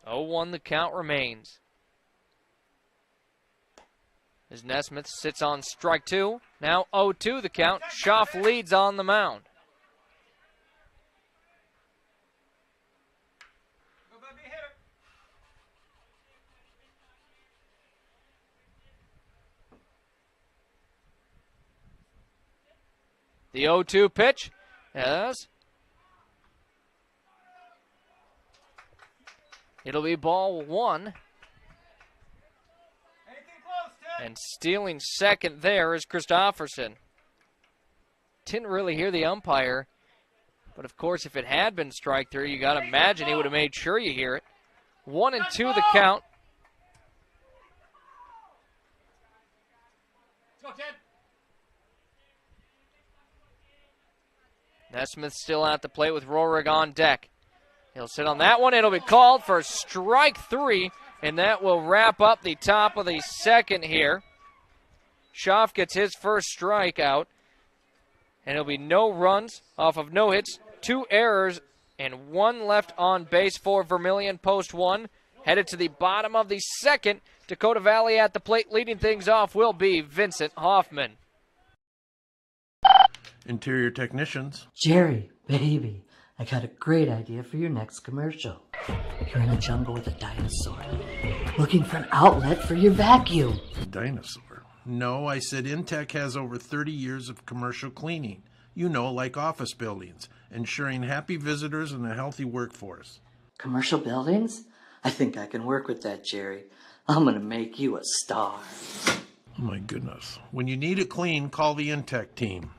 Oh, 1 the count remains. As Nesmith sits on strike 2. Now 0-2 the count. Schaff leads on the mound. The 0-2 pitch. Yes. It'll be ball 1. And stealing second there is Christofferson. Didn't really hear the umpire. But, of course, if it had been strike 3, you got to imagine he would have made sure you hear it. 1-2 the count. Nesmith still at the plate with Rohrig on deck. He'll sit on that one. It'll be called for strike 3, and that will wrap up the top of the second here. Schaff gets his first strikeout, and it'll be no runs off of no hits, 2 errors, and 1 left on base for Vermillion. Post 1, headed to the bottom of the second. Dakota Valley at the plate, leading things off will be Vincent Hoffman.
Interior technicians.
Jerry, baby, I got a great idea for your next commercial. You're in a jungle with a dinosaur, looking for an outlet for your vacuum.
A dinosaur? No, I said Intech has over 30 years of commercial cleaning. You know, like office buildings, ensuring happy visitors and a healthy workforce.
Commercial buildings? I think I can work with that, Jerry. I'm going to make you a star.
Oh my goodness. When you need it clean, call the Intech team.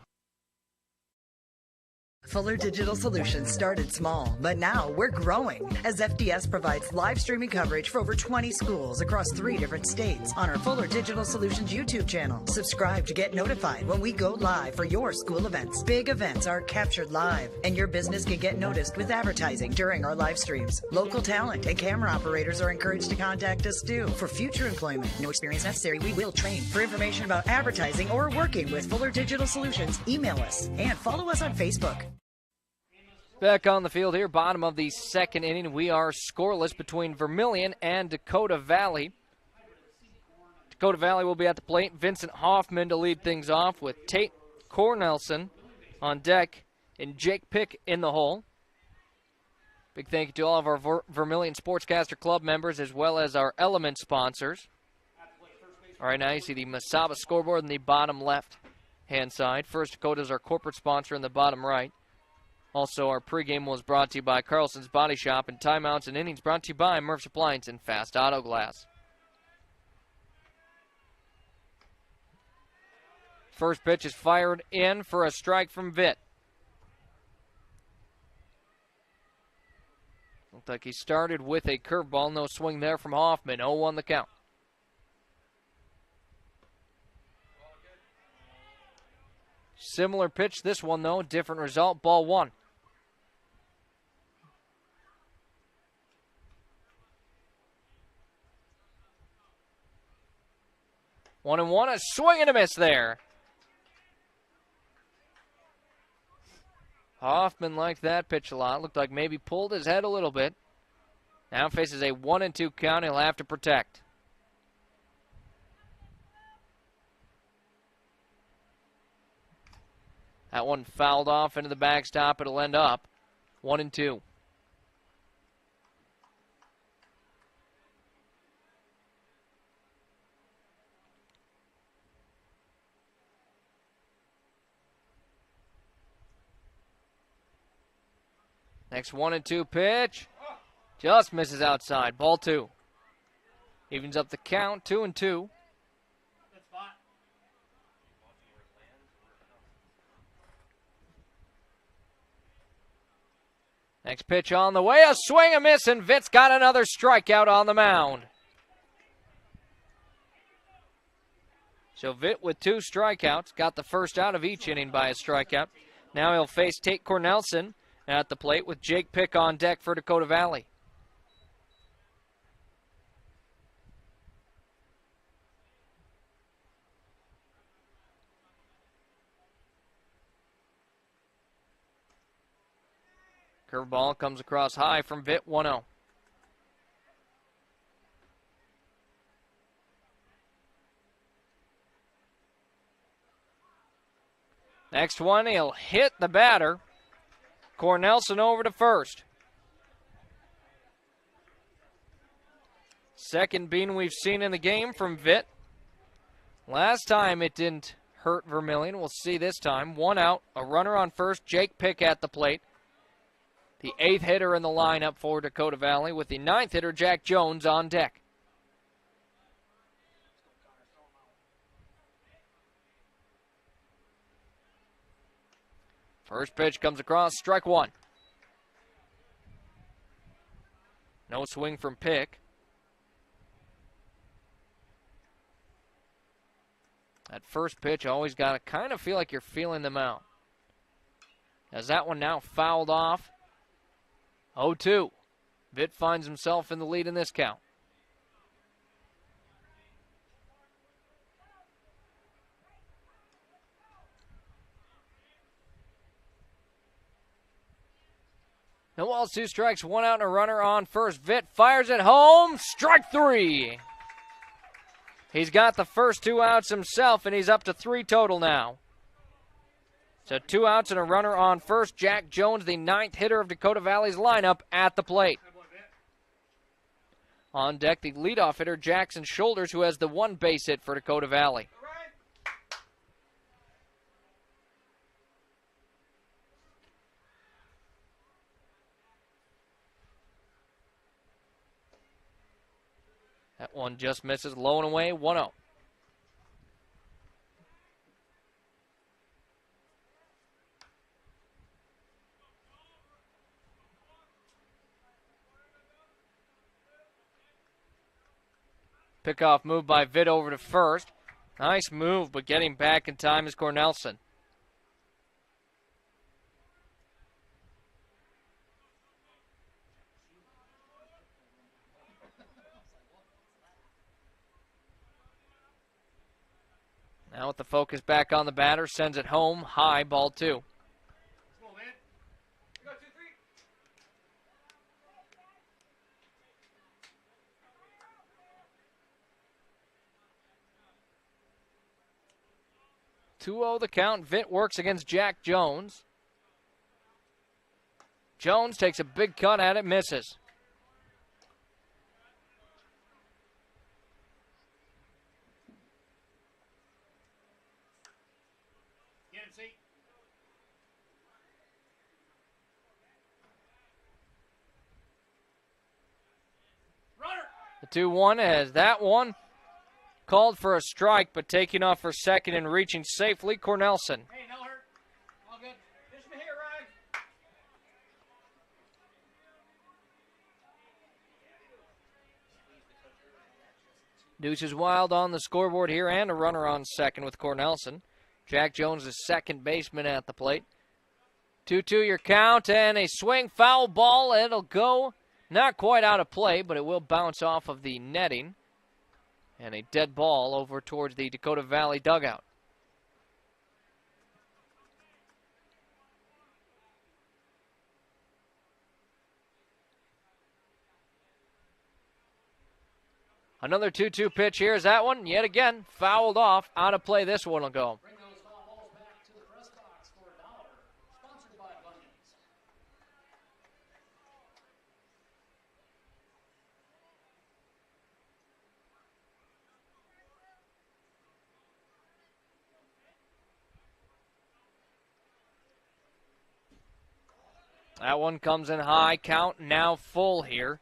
Fuller Digital Solutions started small, but now we're growing as FDS provides live streaming coverage for over 20 schools across 3 different states on our Fuller Digital Solutions YouTube channel. Subscribe to get notified when we go live for your school events. Big events are captured live, and your business can get noticed with advertising during our live streams. Local talent and camera operators are encouraged to contact us too. For future employment, no experience necessary, we will train. For information about advertising or working with Fuller Digital Solutions, email us and follow us on Facebook.
Back on the field here, bottom of the second inning. We are scoreless between Vermillion and Dakota Valley. Dakota Valley will be at the plate. Vincent Hoffman to lead things off with Tate Cornelson on deck and Jake Pick in the hole. Big thank you to all of our Vermillion Sportscaster Club members as well as our Element sponsors. All right, now you see the Masaba scoreboard in the bottom left-hand side. First Dakota is our corporate sponsor in the bottom right. Also, our pregame was brought to you by Carlson's Body Shop, and timeouts and innings brought to you by Murph's Appliance and Fast Auto Glass. First pitch is fired in for a strike from Vitt. Looked like he started with a curveball. No swing there from Hoffman. 0-1 the count. Similar pitch, this one though, different result, ball 1. One and one, a swing and a miss there. Hoffman liked that pitch a lot. Looked like maybe pulled his head a little bit. Now faces a 1-2 count. He'll have to protect. That one fouled off into the backstop. It'll end up 1-2. Next 1-2 pitch. Just misses outside. Ball 2. Evens up the count. 2-2. Next pitch on the way. A swing, a miss, and Vitt's got another strikeout on the mound. So Vitt with 2 strikeouts. Got the first out of each inning by a strikeout. Now he'll face Tate Cornelson at the plate with Jake Pick on deck for Dakota Valley. Curveball comes across high from Vitt, 1-0. Next one, he'll hit the batter. Cornelson over to first. Second bean we've seen in the game from Vitt. Last time it didn't hurt Vermillion. We'll see this time. 1 out, a runner on first. Jake Pick at the plate. The 8th hitter in the lineup for Dakota Valley with the 9th hitter, Jack Jones, on deck. First pitch comes across, strike one. No swing from Pick. That first pitch, always got to kind of feel like you're feeling them out. As that one now fouled off. 0-2. Vitt finds himself in the lead in this count. No balls, 2 strikes, 1 out and a runner on first. Vitt fires it home. Strike 3. He's got the first 2 outs himself, and he's up to 3 total now. So 2 outs and a runner on first. Jack Jones, the 9th hitter of Dakota Valley's lineup, at the plate. On deck, the leadoff hitter, Jackson Shoulders, who has the 1 base hit for Dakota Valley. That one just misses, low and away, 1-0. Pickoff move by Vitt over to first. Nice move, but getting back in time is Cornelson. Now with the focus back on the batter, sends it home, high, ball 2. The count. Vitt works against Jack Jones. Jones takes a big cut at it, misses. The 2-1 as that one called for a strike, but taking off for second and reaching safely, Cornelson.
Hey, no hurt. All good. Pitch me here, Ryan.
Deuce is wild on the scoreboard here, and a runner on second with Cornelson. Jack Jones, is second baseman at the plate. 2-2 your count, and a swing, foul ball. It'll go not quite out of play, but it will bounce off of the netting. And a dead ball over towards the Dakota Valley dugout. Another 2-2 pitch here is that one. Yet again, fouled off. Out of play, this one will go. That one comes in high. Count now full here.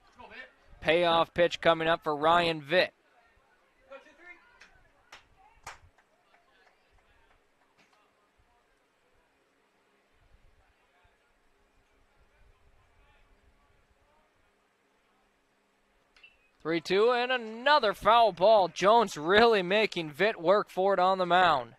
Payoff pitch coming up for Ryan Vitt. Three-two and another foul ball. Jones really making Vitt work for it on the mound.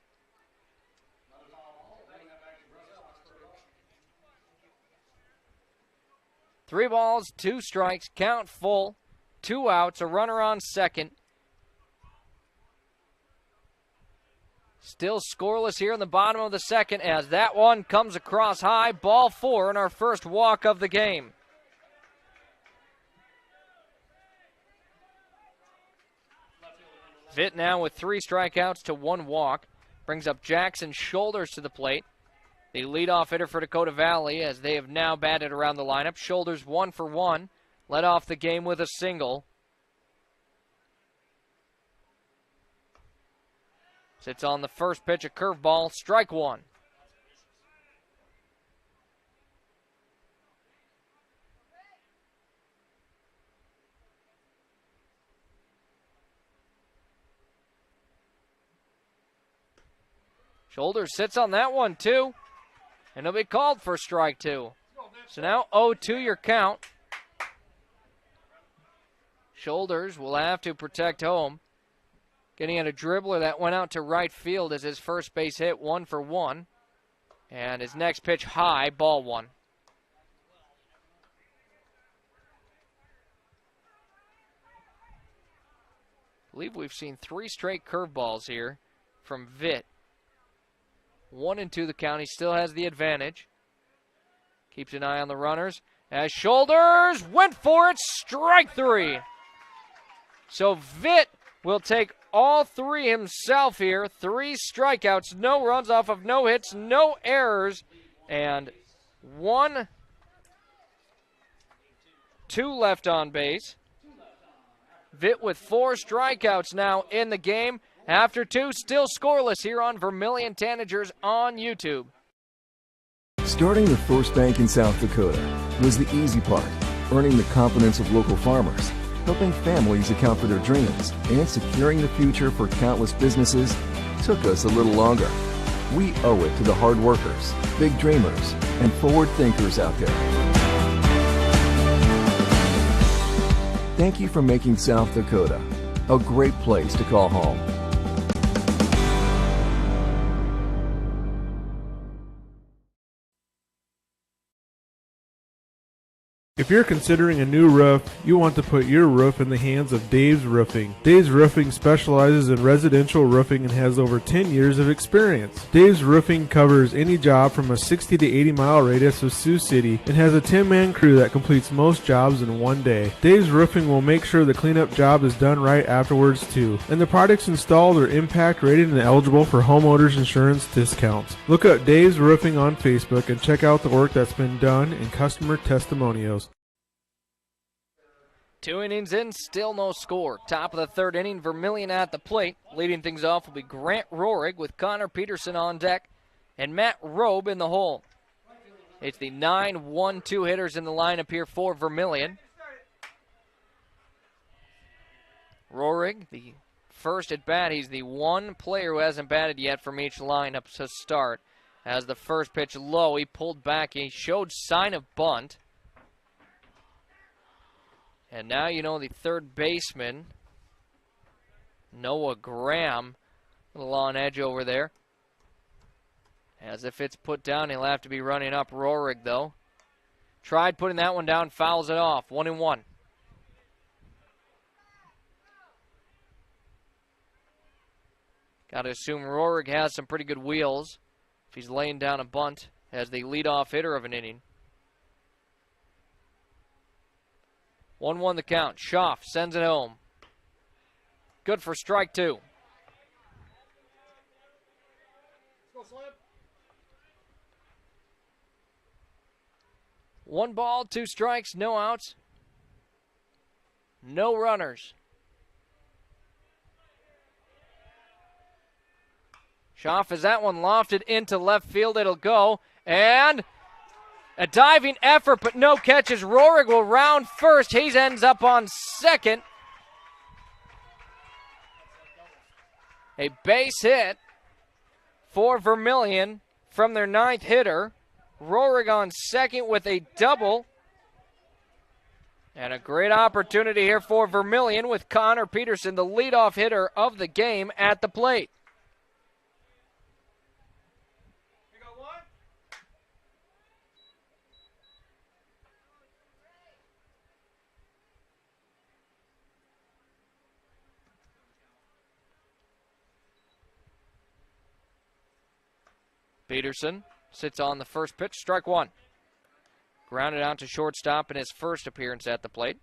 Three balls, 2 strikes, count full, 2 outs, a runner on second. Still scoreless here in the bottom of the second as that one comes across high. Ball 4 in our first walk of the game. Vitt now with 3 strikeouts to 1 walk. Brings up Jackson Shoulders to the plate. The leadoff hitter for Dakota Valley as they have now batted around the lineup. Shoulders 1 for 1. Led off the game with a single. Sits on the first pitch, a curveball, strike 1. Shoulders sits on that one too. And it'll be called for strike 2. So now 0-2 your count. Shoulders will have to protect home. Getting at a dribbler that went out to right field as his first base hit, 1 for 1. And his next pitch high, ball 1. I believe we've seen 3 straight curveballs here from Vitt. 1-2 the count. He still has the advantage. Keeps an eye on the runners. As Shoulders went for it, strike 3. So Vitt will take all 3 himself here. 3 strikeouts, no runs off of no hits, no errors, and 2 left on base. Vitt with 4 strikeouts now in the game. After 2, still scoreless here on Vermillion Tanagers on YouTube.
Starting the first bank in South Dakota was the easy part, earning the confidence of local farmers, helping families account for their dreams, and securing the future for countless businesses took us a little longer. We owe it to the hard workers, big dreamers, and forward thinkers out there. Thank you for making South Dakota a great place to call home.
If you're considering a new roof, you want to put your roof in the hands of Dave's Roofing. Dave's Roofing specializes in residential roofing and has over 10 years of experience. Dave's Roofing covers any job from a 60 to 80 mile radius of Sioux City and has a 10-man crew that completes most jobs in one day. Dave's Roofing will make sure the cleanup job is done right afterwards too. And the products installed are impact rated and eligible for homeowners insurance discounts. Look up Dave's Roofing on Facebook and check out the work that's been done and customer testimonials.
2 innings in, still no score. Top of the 3rd inning, Vermillion at the plate. Leading things off will be Grant Rohrig with Connor Peterson on deck and Matt Robe in the hole. It's the 9-1-2 hitters in the lineup here for Vermillion. Rohrig, the first at bat. He's the one player who hasn't batted yet from each lineup to start. As the first pitch low, he pulled back. He showed sign of bunt. And now you know the third baseman, Noah Graham, a little on edge over there. As if it's put down, he'll have to be running up. Rohrig, though. Tried putting that one down, fouls it off. 1-1. Got to assume Rohrig has some pretty good wheels if he's laying down a bunt as the leadoff hitter of an inning. 1-1 the count. Schaff sends it home. Good for strike 2. One ball, 2 strikes, no outs, no runners. Schaff has that one lofted into left field. It'll go. And a diving effort, but no catches. Rohrig will round first. He ends up on second. A base hit for Vermillion from their 9th hitter. Rohrig on second with a double. And a great opportunity here for Vermillion with Connor Peterson, the leadoff hitter of the game, at the plate. Peterson sits on the first pitch, strike one. Grounded out to shortstop in his first appearance at the plate.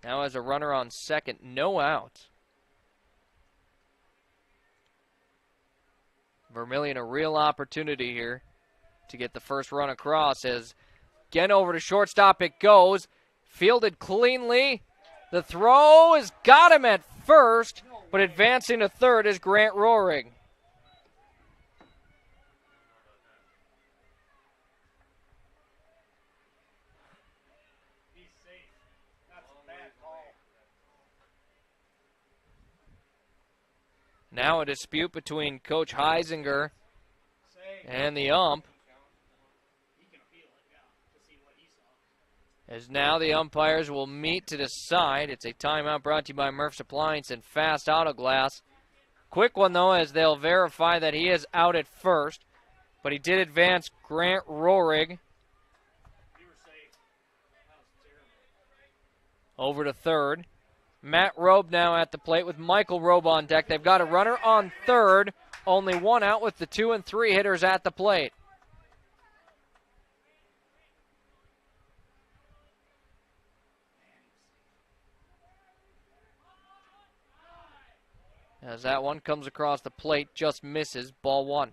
Now has a runner on second, no outs. Vermillion a real opportunity here to get the first run across as again over to shortstop it goes. Fielded cleanly. The throw has got him at first, but advancing to third is Grant Rohrig. Now a dispute between Coach Heisinger and the ump. As now the umpires will meet to decide. It's a timeout brought to you by Murph's Appliance and Fast Auto Glass. Quick one, though, as they'll verify that he is out at first. But he did advance Grant Rohrig over to third. Matt Robe now at the plate with Michael Robe on deck. They've got a runner on third. Only one out with the 2 and 3 hitters at the plate. As that one comes across the plate, just misses, ball one.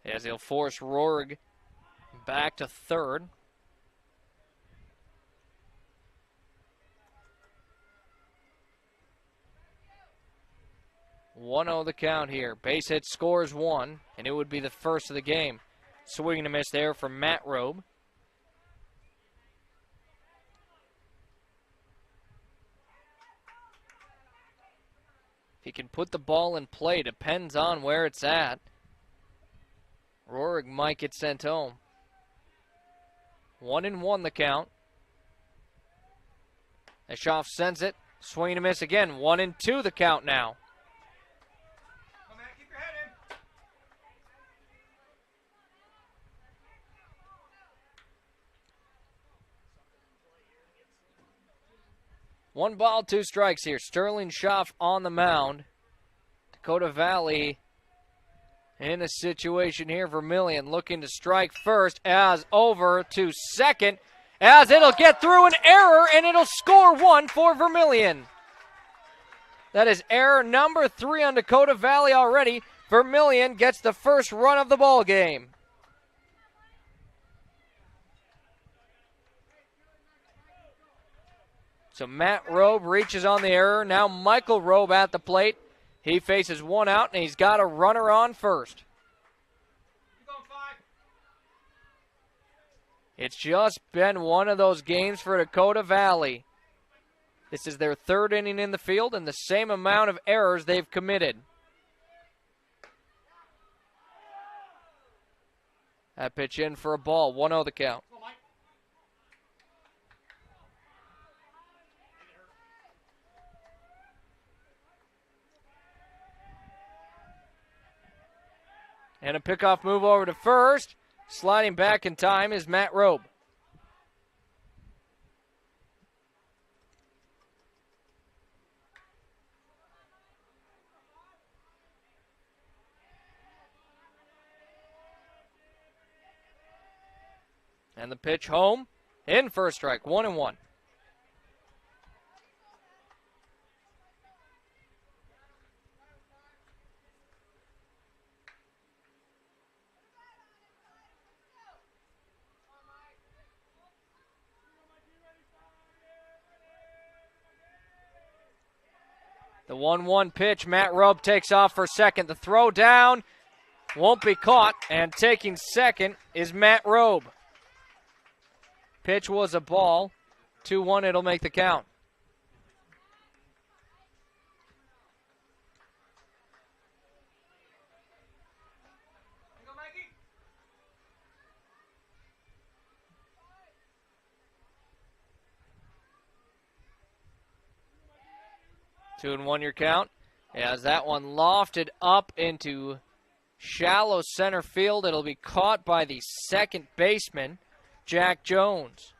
As he'll force Rohrig back to third. 1-0 the count here. Base hit scores one, and it would be the first of the game. Swing and a miss there from Matt Robe. If he can put the ball in play, depends on where it's at. Rohrig might get sent home. 1-1 the count. Ashoff sends it. Swing and a miss again. 1-2 the count now. One ball, two strikes here. Sterling Schaff on the mound. Dakota Valley in a situation here. Vermillion looking to strike first as over to second. As it'll get through an error and it'll score one for Vermillion. That is error number 3 on Dakota Valley already. Vermillion gets the first run of the ball game. So Matt Robe reaches on the error. Now Michael Robe at the plate. He faces one out, and he's got a runner on first. It's just been one of those games for Dakota Valley. This is their third inning in the field and the same amount of errors they've committed. That pitch in for a ball. 1-0 the count. And a pickoff move over to first. Sliding back in time is Matt Robe. And the pitch home. In for a strike. 1-1. The 1-1 pitch, Matt Robe takes off for second. The throw down won't be caught, and taking second is Matt Robe. Pitch was a ball. 2-1, it'll make the count. 2-1 your count. As that one lofted up into shallow center field. It'll be caught by the second baseman, Jack Jones.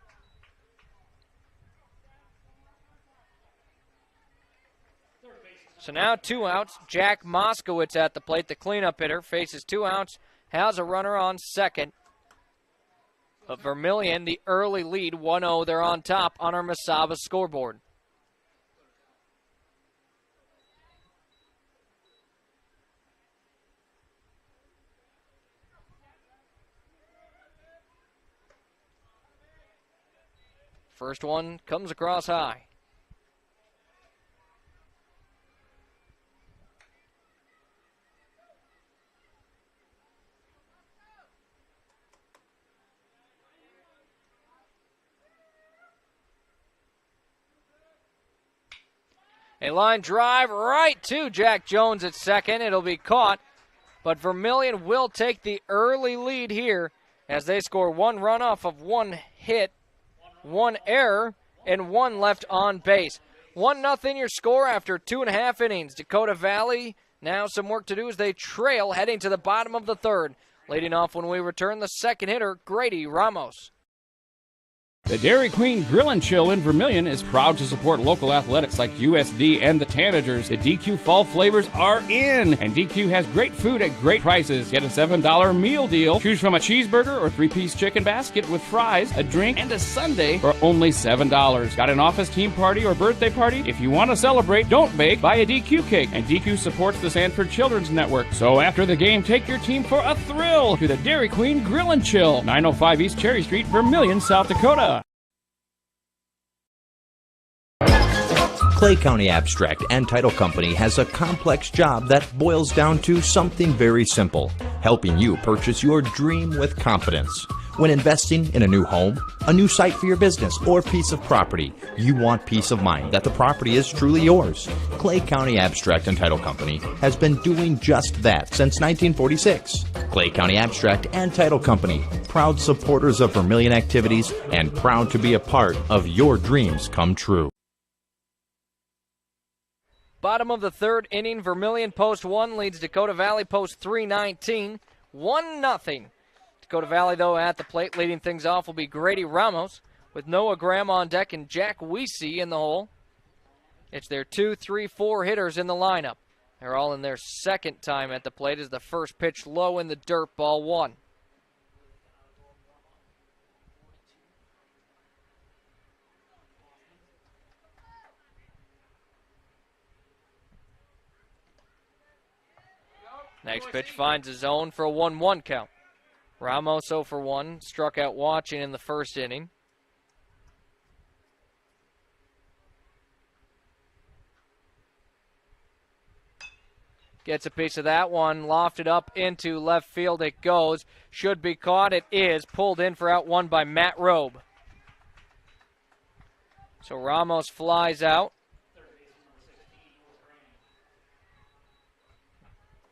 So now 2 outs. Jack Moskowitz at the plate. The cleanup hitter faces 2 outs. Has a runner on second. But Vermillion, the early lead, 1-0. They're on top on our Mesaba scoreboard. First one comes across high. A line drive right to Jack Jones at second. It'll be caught, but Vermillion will take the early lead here as they score 1 run off of 1 hit, 1 error, and 1 left on base. 1-0 your score after 2.5 innings. Dakota Valley now some work to do as they trail heading to the bottom of the third. Leading off when we return, the second hitter, Grady Ramos.
The Dairy Queen Grill and Chill in Vermillion is proud to support local athletics like USD and the Tanagers. The DQ fall flavors are in, and DQ has great food at great prices. Get a $7 meal deal. Choose from a cheeseburger or 3-piece chicken basket with fries, a drink, and a sundae for only $7. Got an office team party or birthday party? If you want to celebrate, don't bake, buy a DQ cake. And DQ supports the Sanford Children's Network. So after the game, take your team for a thrill to the Dairy Queen Grill and Chill, 905 East Cherry Street, Vermillion, South Dakota.
Clay County Abstract and Title Company has a complex job that boils down to something very simple: helping you purchase your dream with confidence. When investing in a new home, a new site for your business, or piece of property, you want peace of mind that the property is truly yours. Clay County Abstract and Title Company has been doing just that since 1946. Clay County Abstract and Title Company, proud supporters of Vermillion activities and proud to be a part of your dreams come true.
Bottom of the third inning, Vermillion post 1 leads Dakota Valley post 3-19. 1-0. Dakota Valley, though, at the plate. Leading things off will be Grady Ramos with Noah Graham on deck and Jack Weesey in the hole. It's their 2, 3, 4 hitters in the lineup. They're all in their second time at the plate as the first pitch low in the dirt, ball 1. Next pitch finds a zone for a 1-1 count. Ramos 0 for 1, struck out watching in the first inning. Gets a piece of that one, lofted up into left field it goes. Should be caught, it is. Pulled in for out 1 by Matt Robe. So Ramos flies out.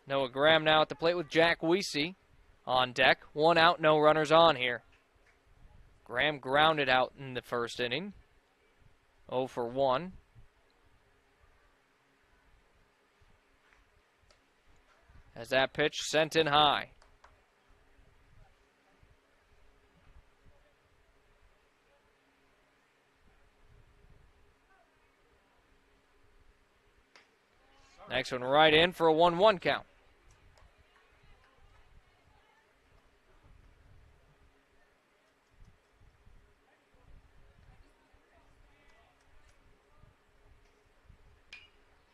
Noah Graham now at the plate with Jack Weesey on deck. 1 out, no runners on here. Graham grounded out in the first inning. 0 for 1. As that pitch sent in high. Next one right in for a 1-1 count.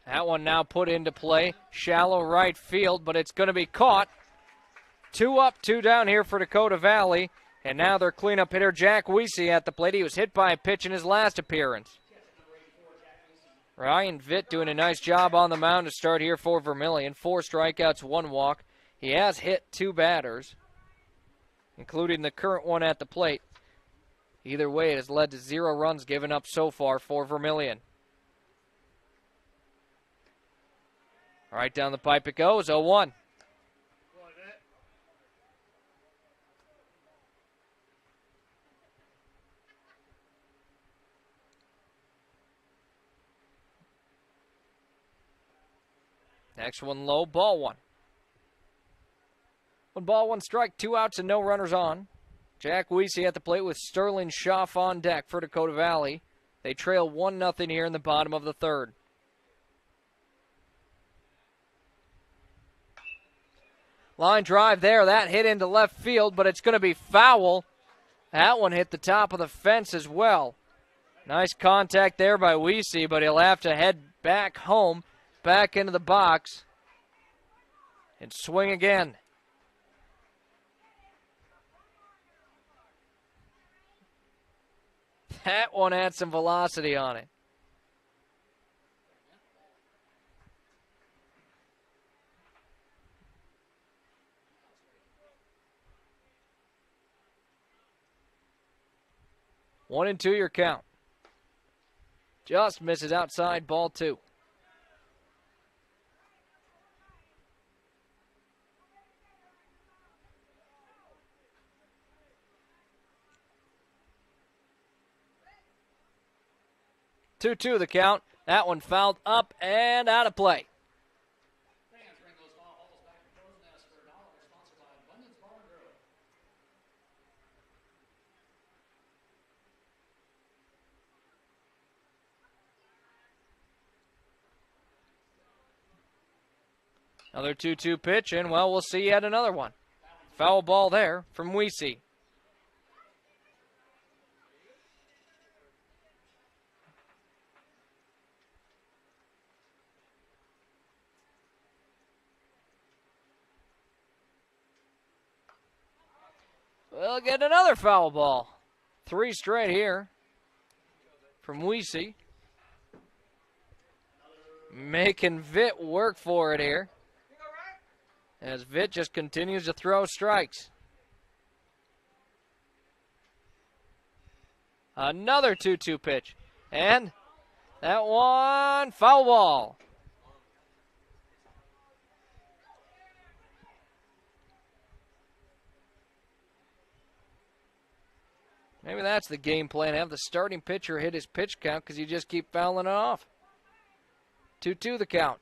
That one now put into play. Shallow right field, but it's going to be caught. 2 up, 2 down here for Dakota Valley. And now their cleanup hitter, Jack Weesey, at the plate. He was hit by a pitch in his last appearance. Ryan Vitt doing a nice job on the mound to start here for Vermillion. 4 strikeouts, 1 walk. He has hit 2 batters, including the current one at the plate. Either way, it has led to 0 runs given up so far for Vermillion. Right down the pipe it goes, 0-1. Next one low, ball one. 1 ball, 1 strike, 2 outs, and no runners on. Jack Weesey at the plate with Sterling Schaff on deck for Dakota Valley. They trail 1-0 here in the bottom of the third. Line drive there. That hit into left field, but it's going to be foul. That one hit the top of the fence as well. Nice contact there by Weesey, but he'll have to head back home, back into the box, and swing again. That one had some velocity on it. One and two your count. Just misses outside, ball two. Two the count. That one fouled up and out of play. Another 2-2 pitch, and, well, we'll see yet another one. Foul ball there from Weesey. We'll get another foul ball. 3 straight here from Weesey. Making Vitt work for it here, as Vitt just continues to throw strikes. Another 2-2 pitch. And that one, foul ball. Maybe that's the game plan. Have the starting pitcher hit his pitch count because you just keep fouling it off. 2-2 the count.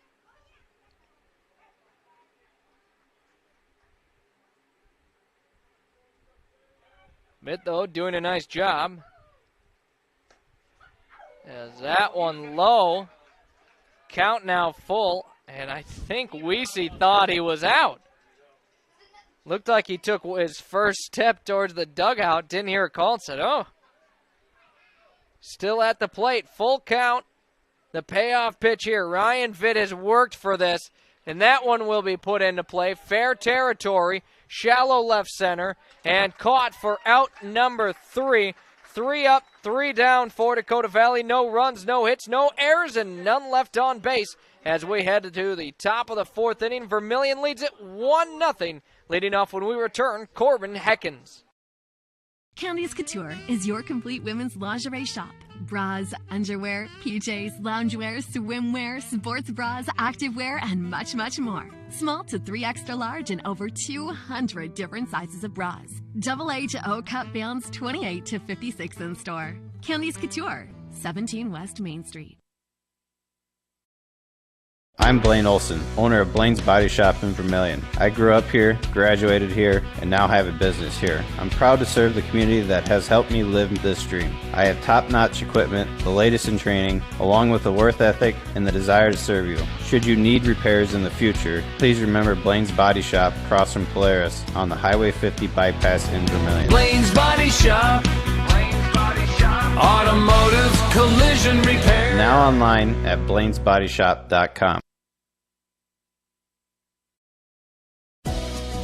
Vitt, though, doing a nice job. As that one low. Count now full. And I think Weesey thought he was out. Looked like he took his first step towards the dugout. Didn't hear a call and said, oh. Still at the plate. Full count. The payoff pitch here. Ryan Vitt has worked for this. And that one will be put into play. Fair territory. Shallow left center. And caught for out number 3. 3 up, 3 down for Dakota Valley. No runs, no hits, no errors, and none left on base as we head to the top of the 4th inning. Vermillion leads it 1-0. Leading off when we return, Corbin Heckens.
Candice Couture is your complete women's lingerie shop. Bras, underwear, PJs, loungewear, swimwear, sports bras, activewear, and much, much more. Small to 3 extra large and over 200 different sizes of bras. AA to O cup bands 28 to 56 in store. Candice Couture, 17 West Main Street.
I'm Blaine Olson, owner of Blaine's Body Shop in Vermillion. I grew up here, graduated here, and now have a business here. I'm proud to serve the community that has helped me live this dream. I have top-notch equipment, the latest in training, along with a work ethic and the desire to serve you. Should you need repairs in the future, please remember Blaine's Body Shop across from Polaris on the Highway 50 bypass in Vermillion.
Blaine's Body Shop. Blaine's Body Shop. Automotive collision repair.
Now online at blainesbodyshop.com.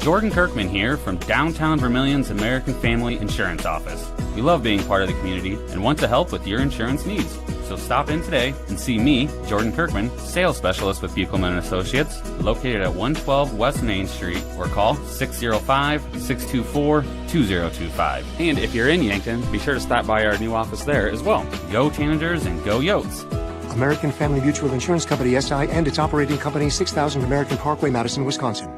Jordan Kirkman here from downtown Vermillion's American Family Insurance Office. We love being part of the community and want to help with your insurance needs. So stop in today and see me, Jordan Kirkman, sales specialist with Buchelman & Associates, located at 112 West Main Street, or call 605-624-2025.
And if you're in Yankton, be sure to stop by our new office there as well. Go Tanagers and go Yotes.
American Family Mutual Insurance Company, SI, and its operating company, 6000 American Parkway, Madison, Wisconsin.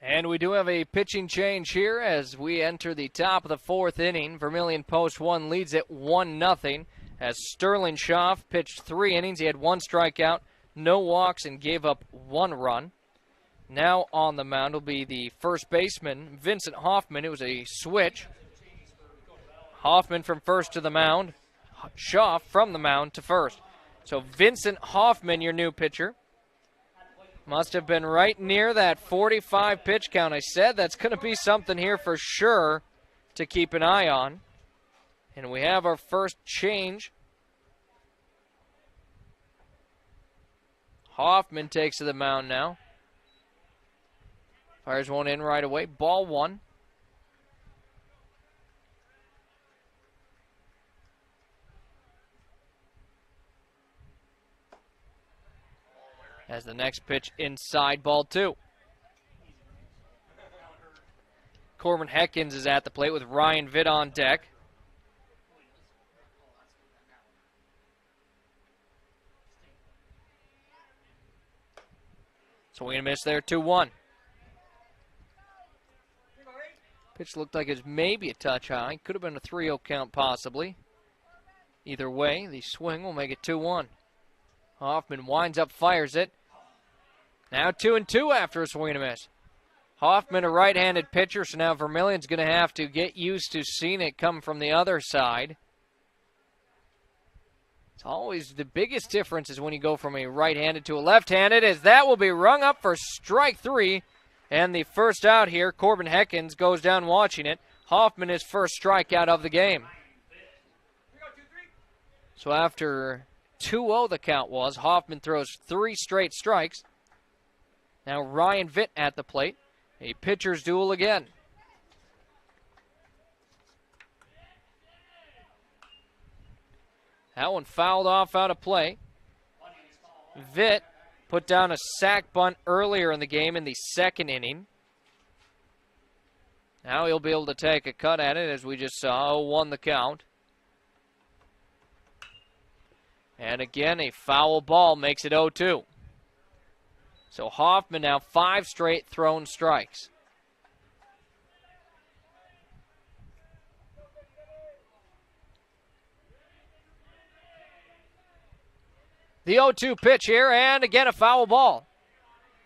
And we do have a pitching change here as we enter the top of the 4th inning. Vermillion Post 1 leads it 1-0 as Sterling Schaff pitched 3 innings. He had 1 strikeout, no walks, and gave up 1 run. Now on the mound will be the first baseman, Vincent Hoffman. It was a switch. Hoffman from first to the mound. Shaw from the mound to first. So Vincent Hoffman, your new pitcher. Must have been right near that 45 pitch count. I said that's going to be something here for sure to keep an eye on. And we have our first change. Hoffman takes to the mound now. Fires one in right away. Ball 1. As the next pitch inside, ball 2. Corbin Heckins is at the plate with Ryan Vitt on deck. Swing and a miss there, 2-1. Pitch looked like it was maybe a touch high. Could have been a 3-0 count possibly. Either way, the swing will make it 2-1. Hoffman winds up, fires it. Now 2-2 after a swing and a miss. Hoffman, a right-handed pitcher, so now Vermillion's going to have to get used to seeing it come from the other side. It's always the biggest difference is when you go from a right-handed to a left-handed, as that will be rung up for strike 3. And the first out here, Corbin Heckins goes down watching it. Hoffman, his first strikeout of the game. So after 2-0 the count was, Hoffman throws 3 straight strikes. Now Ryan Vitt at the plate. A pitcher's duel again. That one fouled off out of play. Vitt put down a sac bunt earlier in the game in the 2nd inning. Now he'll be able to take a cut at it, as we just saw. 0-1 the count. And again, a foul ball makes it 0-2. So Hoffman now 5 straight thrown strikes. The 0-2 pitch here, and again a foul ball.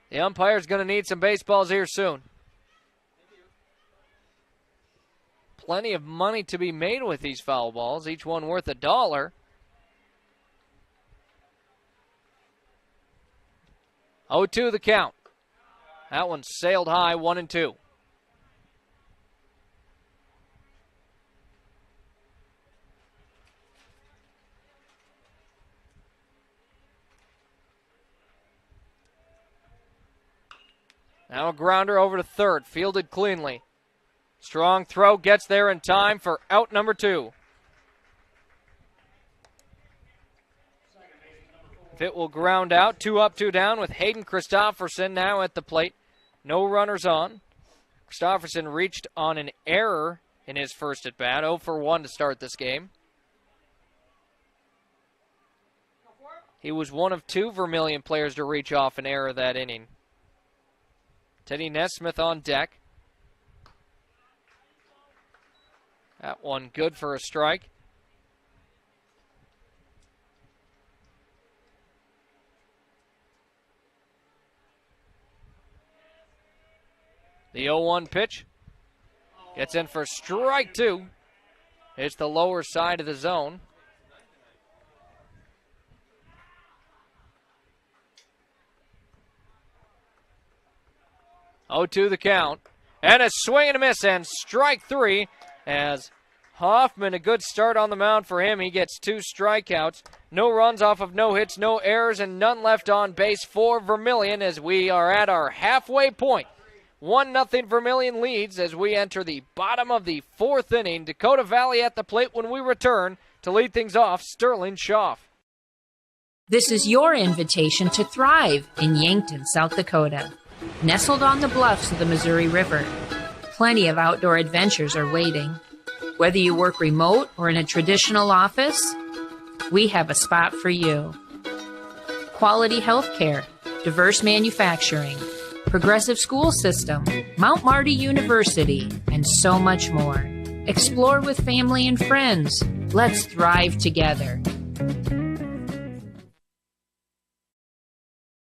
The umpire's going to need some baseballs here soon. Plenty of money to be made with these foul balls, each one worth $1. 0-2 the count. That one sailed high, 1-2. Now a grounder over to third, fielded cleanly. Strong throw, gets there in time for out number 2. It will ground out, 2 up, 2 down with Hayden Christofferson now at the plate. No runners on. Christofferson reached on an error in his first at bat, 0 for 1 to start this game. He was one of 2 Vermillion players to reach off an error that inning. Teddy Nesmith on deck. That one good for a strike. The 0-1 pitch gets in for strike 2. It's the lower side of the zone. Oh, 2 the count. And a swing and a miss, and strike 3 as Hoffman, a good start on the mound for him. He gets 2 strikeouts. No runs off of no hits, no errors, and none left on base for Vermillion as we are at our halfway point. 1-0 Vermillion leads as we enter the bottom of the 4th inning. Dakota Valley at the plate when we return to lead things off, Sterling Schaff.
This is your invitation to thrive in Yankton, South Dakota. Nestled on the bluffs of the Missouri River, plenty of outdoor adventures are waiting. Whether you work remote or in a traditional office, we have a spot for you. Quality health care, diverse manufacturing, progressive school system, Mount Marty University, and so much more. Explore with family and friends. Let's thrive together.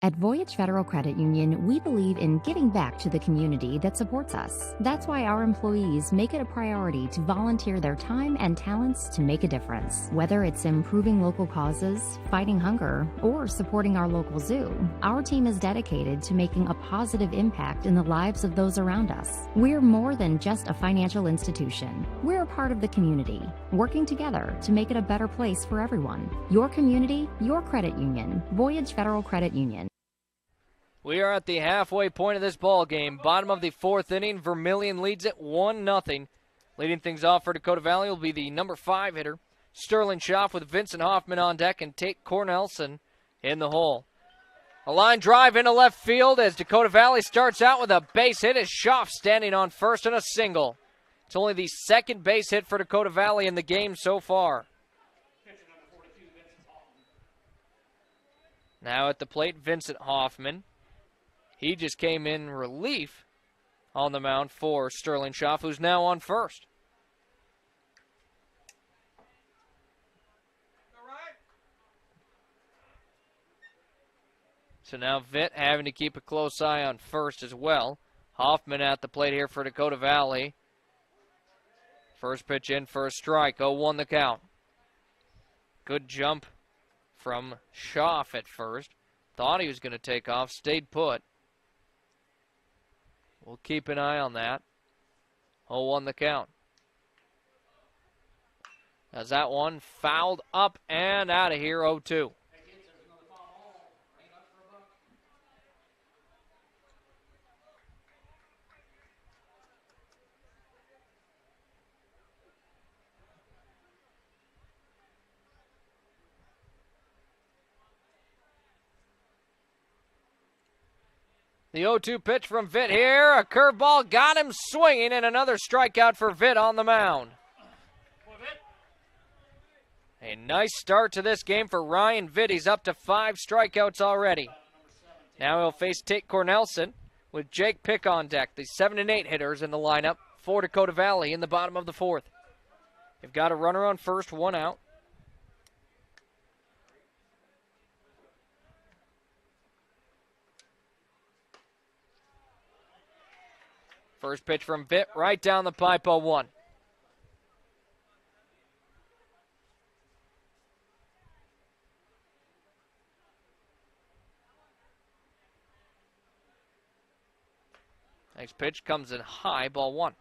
At Voyage Federal Credit Union, we believe in giving back to the community that supports us. That's why our employees make it a priority to volunteer their time and talents to make a difference. Whether it's improving local causes, fighting hunger, or supporting our local zoo, our team is dedicated to making a positive impact in the lives of those around us. We're more than just a financial institution. We're a part of the community, working together to make it a better place for everyone. Your community, your credit union. Voyage Federal Credit Union.
We are at the halfway point of this ball game. Bottom of the fourth inning, Vermillion leads it 1-0. Leading things off for Dakota Valley will be the number 5 hitter, Sterling Schaff, with Vincent Hoffman on deck and Tate Cornelson in the hole. A line drive into left field as Dakota Valley starts out with a base hit as Schaff standing on first and a single. It's only the second base hit for Dakota Valley in the game so far. Now at the plate, Vincent Hoffman. He just came in relief on the mound for Sterling Schaff, who's now on first. So now Vitt having to keep a close eye on first as well. Hoffman at the plate here for Dakota Valley. First pitch in for a strike. 0-1 the count. Good jump from Schaff at first. Thought he was going to take off. Stayed put. We'll keep an eye on that. 0-1 the count. As that one fouled up and out of here, 0-2. The 0-2 pitch from Vitt here. A curveball got him swinging, and another strikeout for Vitt on the mound. A nice start to this game for Ryan Vitt. He's up to 5 strikeouts already. Now he'll face Tate Cornelson with Jake Pick on deck. The 7 and 8 hitters in the lineup for Dakota Valley in the bottom of the fourth. They've got a runner on first, 1 out. First pitch from Vitt, right down the pipe, 0-1. Next pitch comes in high, ball 1.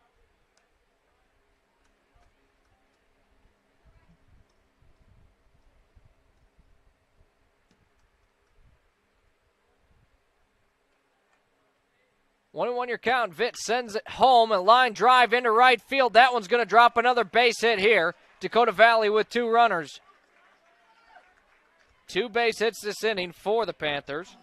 One and 1 your count. Vitt sends it home. A line drive into right field. That one's going to drop another base hit here. Dakota Valley with 2 runners. 2 base hits this inning for the Panthers.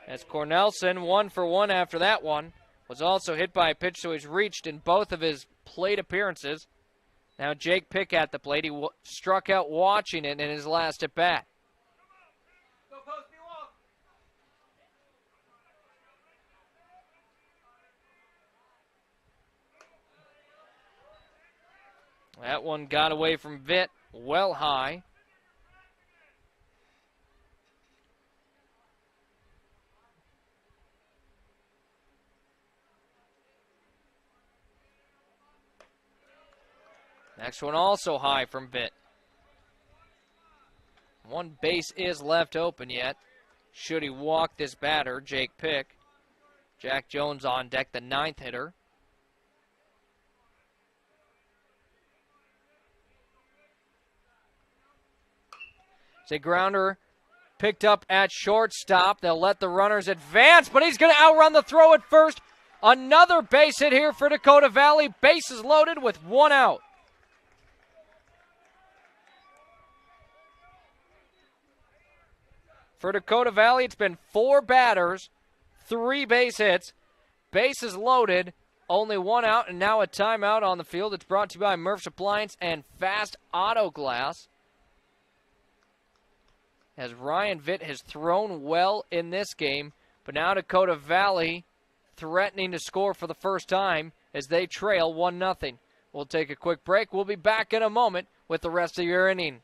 As Cornelson, 1 for 1 after that one, was also hit by a pitch, so he's reached in both of his plate appearances. Now Jake Pick at the plate. He struck out watching it in his last at bat. That one got away from Vitt well high. Next one also high from Vitt. 1 base is left open yet. Should he walk this batter, Jake Pick. Jack Jones on deck, the 9th hitter. It's a grounder picked up at shortstop. They'll let the runners advance, but he's going to outrun the throw at first. Another base hit here for Dakota Valley. Bases loaded with 1 out. For Dakota Valley, it's been 4 batters, 3 base hits, bases loaded, only 1 out, and now a timeout on the field. It's brought to you by Murph's Appliance and Fast Auto Glass. As Ryan Vitt has thrown well in this game, but now Dakota Valley threatening to score for the first time as they trail 1-0. We'll take a quick break. We'll be back in a moment with the rest of your inning.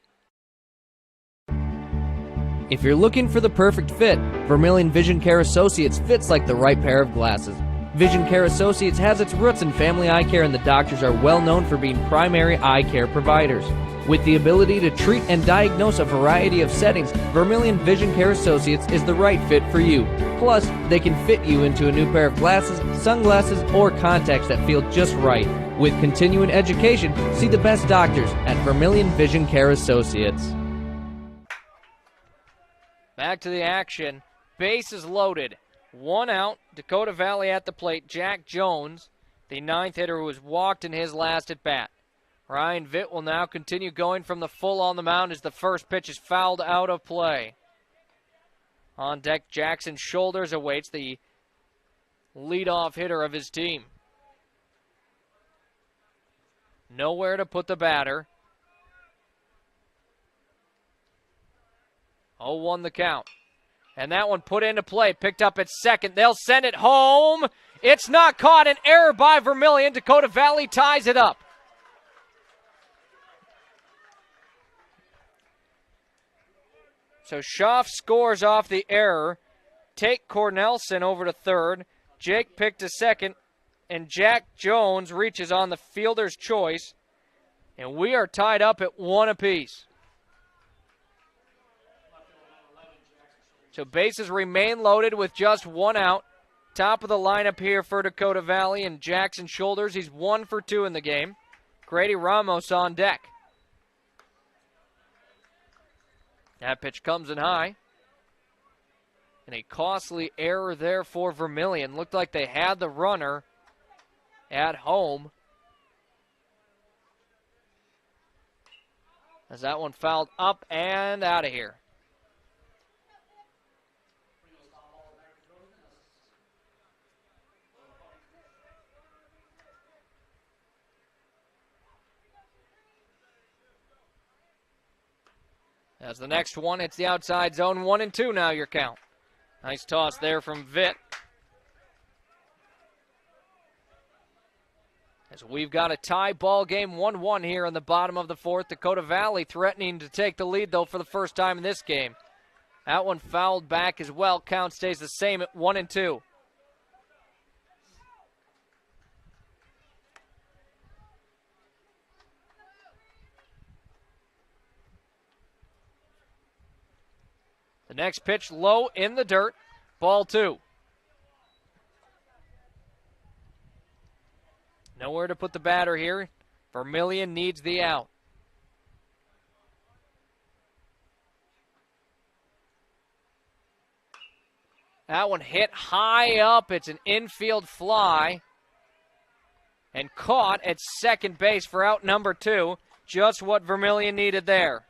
If you're looking for the perfect fit, Vermillion Vision Care Associates fits like the right pair of glasses. Vision Care Associates has its roots in family eye care, and the doctors are well known for being primary eye care providers. With the ability to treat and diagnose a variety of settings, Vermillion Vision Care Associates is the right fit for you. Plus, they can fit you into a new pair of glasses, sunglasses, or contacts that feel just right. With continuing education, see the best doctors at Vermillion Vision Care Associates. Back to the action. Bases loaded. 1 out. Dakota Valley at the plate. Jack Jones, the 9th hitter who was walked in his last at bat. Ryan Vitt will now continue going from the full on the mound as the first pitch is fouled out of play. On deck, Jackson Shoulders awaits, the leadoff hitter of his team. Nowhere to put the batter. 0-1 the count. And that one put into play, picked up at second. They'll send it home. It's not caught. An error by Vermillion. Dakota Valley ties it up. So Schaff scores off the error. Take Cornelson over to third. Jake picked to second. And Jack Jones reaches on the fielder's choice. And we are tied up at 1 apiece. So bases remain loaded with just 1 out. Top of the lineup here for Dakota Valley, and Jackson Shoulders. He's 1 for 2 in the game. Grady Ramos on deck. That pitch comes in high. And a costly error there for Vermillion. Looked like they had the runner at home. As that one fouled up and out of here. As the next one hits the outside zone, 1-2 now your count. Nice toss there from Vitt. As we've got a tie ball game, 1-1 here in the bottom of the 4th. Dakota Valley threatening to take the lead, though, for the first time in this game. That one fouled back as well. Count stays the same at 1-2. The next pitch low in the dirt. Ball 2. Nowhere to put the batter here. Vermillion needs the out. That one hit high up. It's an infield fly. And caught at second base for out number 2. Just what Vermillion needed there.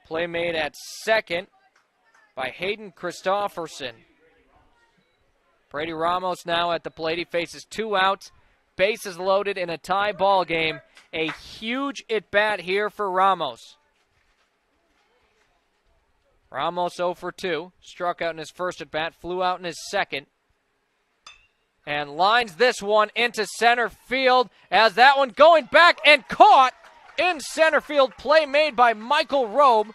Play made at second by Hayden Christofferson. Brady Ramos now at the plate. He faces 2 outs. Bases loaded in a tie ball game. A huge at-bat here for Ramos. Ramos 0 for 2. Struck out in his first at-bat. Flew out in his second. And lines this one into center field as that one going back and caught in center field. Play made by Michael Robe.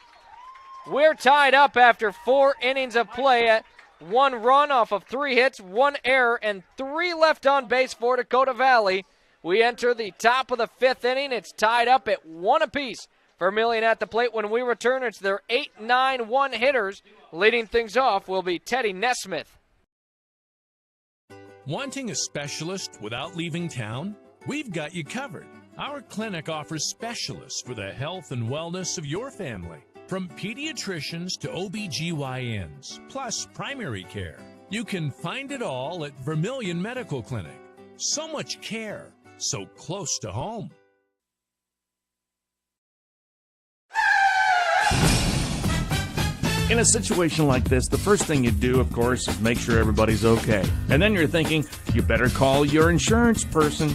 We're tied up after 4 innings of play at 1 run off of 3 hits, 1 error, and 3 left on base for Dakota Valley. We enter the top of the 5th inning. It's tied up at 1 apiece. Vermillion at the plate. When we return, it's their 8-9-1 hitters. Leading things off will be Teddy Nesmith.
Wanting a specialist without leaving town? We've got you covered. Our clinic offers specialists for the health and wellness of your family. From pediatricians to OBGYNs, plus primary care. You can find it all at Vermillion Medical Clinic. So much care, so close to home.
In a situation like this, the first thing you do, of course, is make sure everybody's okay. And then you're thinking, you better call your insurance person.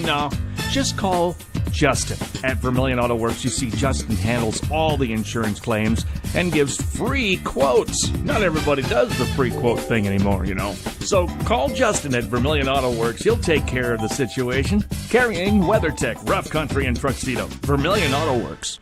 No, just call Justin. At Vermillion Auto Works, you see Justin handles all the insurance claims and gives free quotes. Not everybody does the free quote thing anymore, you know. So call Justin at Vermillion Auto Works. He'll take care of the situation. Carrying WeatherTech, Rough Country, and Tuxedo. Vermillion Auto Works.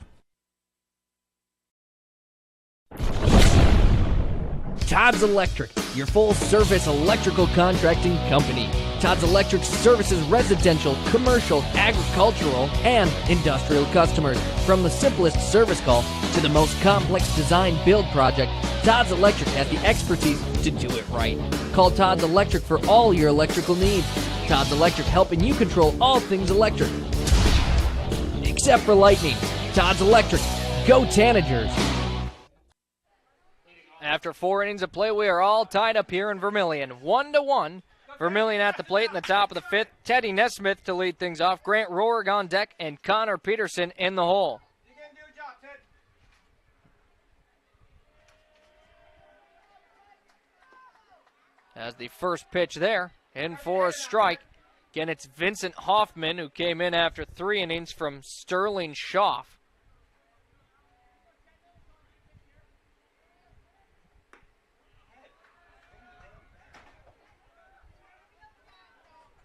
Todd's Electric, your full-service electrical contracting company. Todd's Electric services residential, commercial, agricultural, and industrial customers. From the simplest service call to the most complex design build project, Todd's Electric has the expertise to do it right. Call Todd's Electric for all your electrical needs. Todd's Electric, helping you control all things electric. Except for lightning. Todd's Electric. Go Tanagers. After 4 innings of play, we are all tied up here in Vermillion. 1-1. Vermillion at the plate in the top of the 5th. Teddy Nesmith to lead things off. Grant Rohrig on deck and Connor Peterson in the hole. As the first pitch there, in for a strike. Again, it's Vincent Hoffman who came in after 3 innings from Sterling Schaff.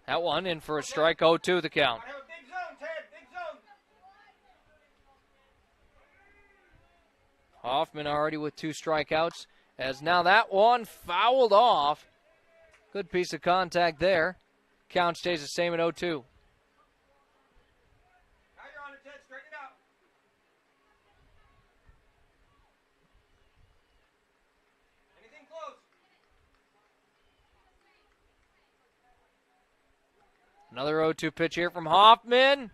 That one in for a strike, 0-2 the count. Hoffman already with 2 strikeouts, as now that one fouled off. Good piece of contact there. Count stays the same at 0-2. Another 0-2 pitch here from Hoffman.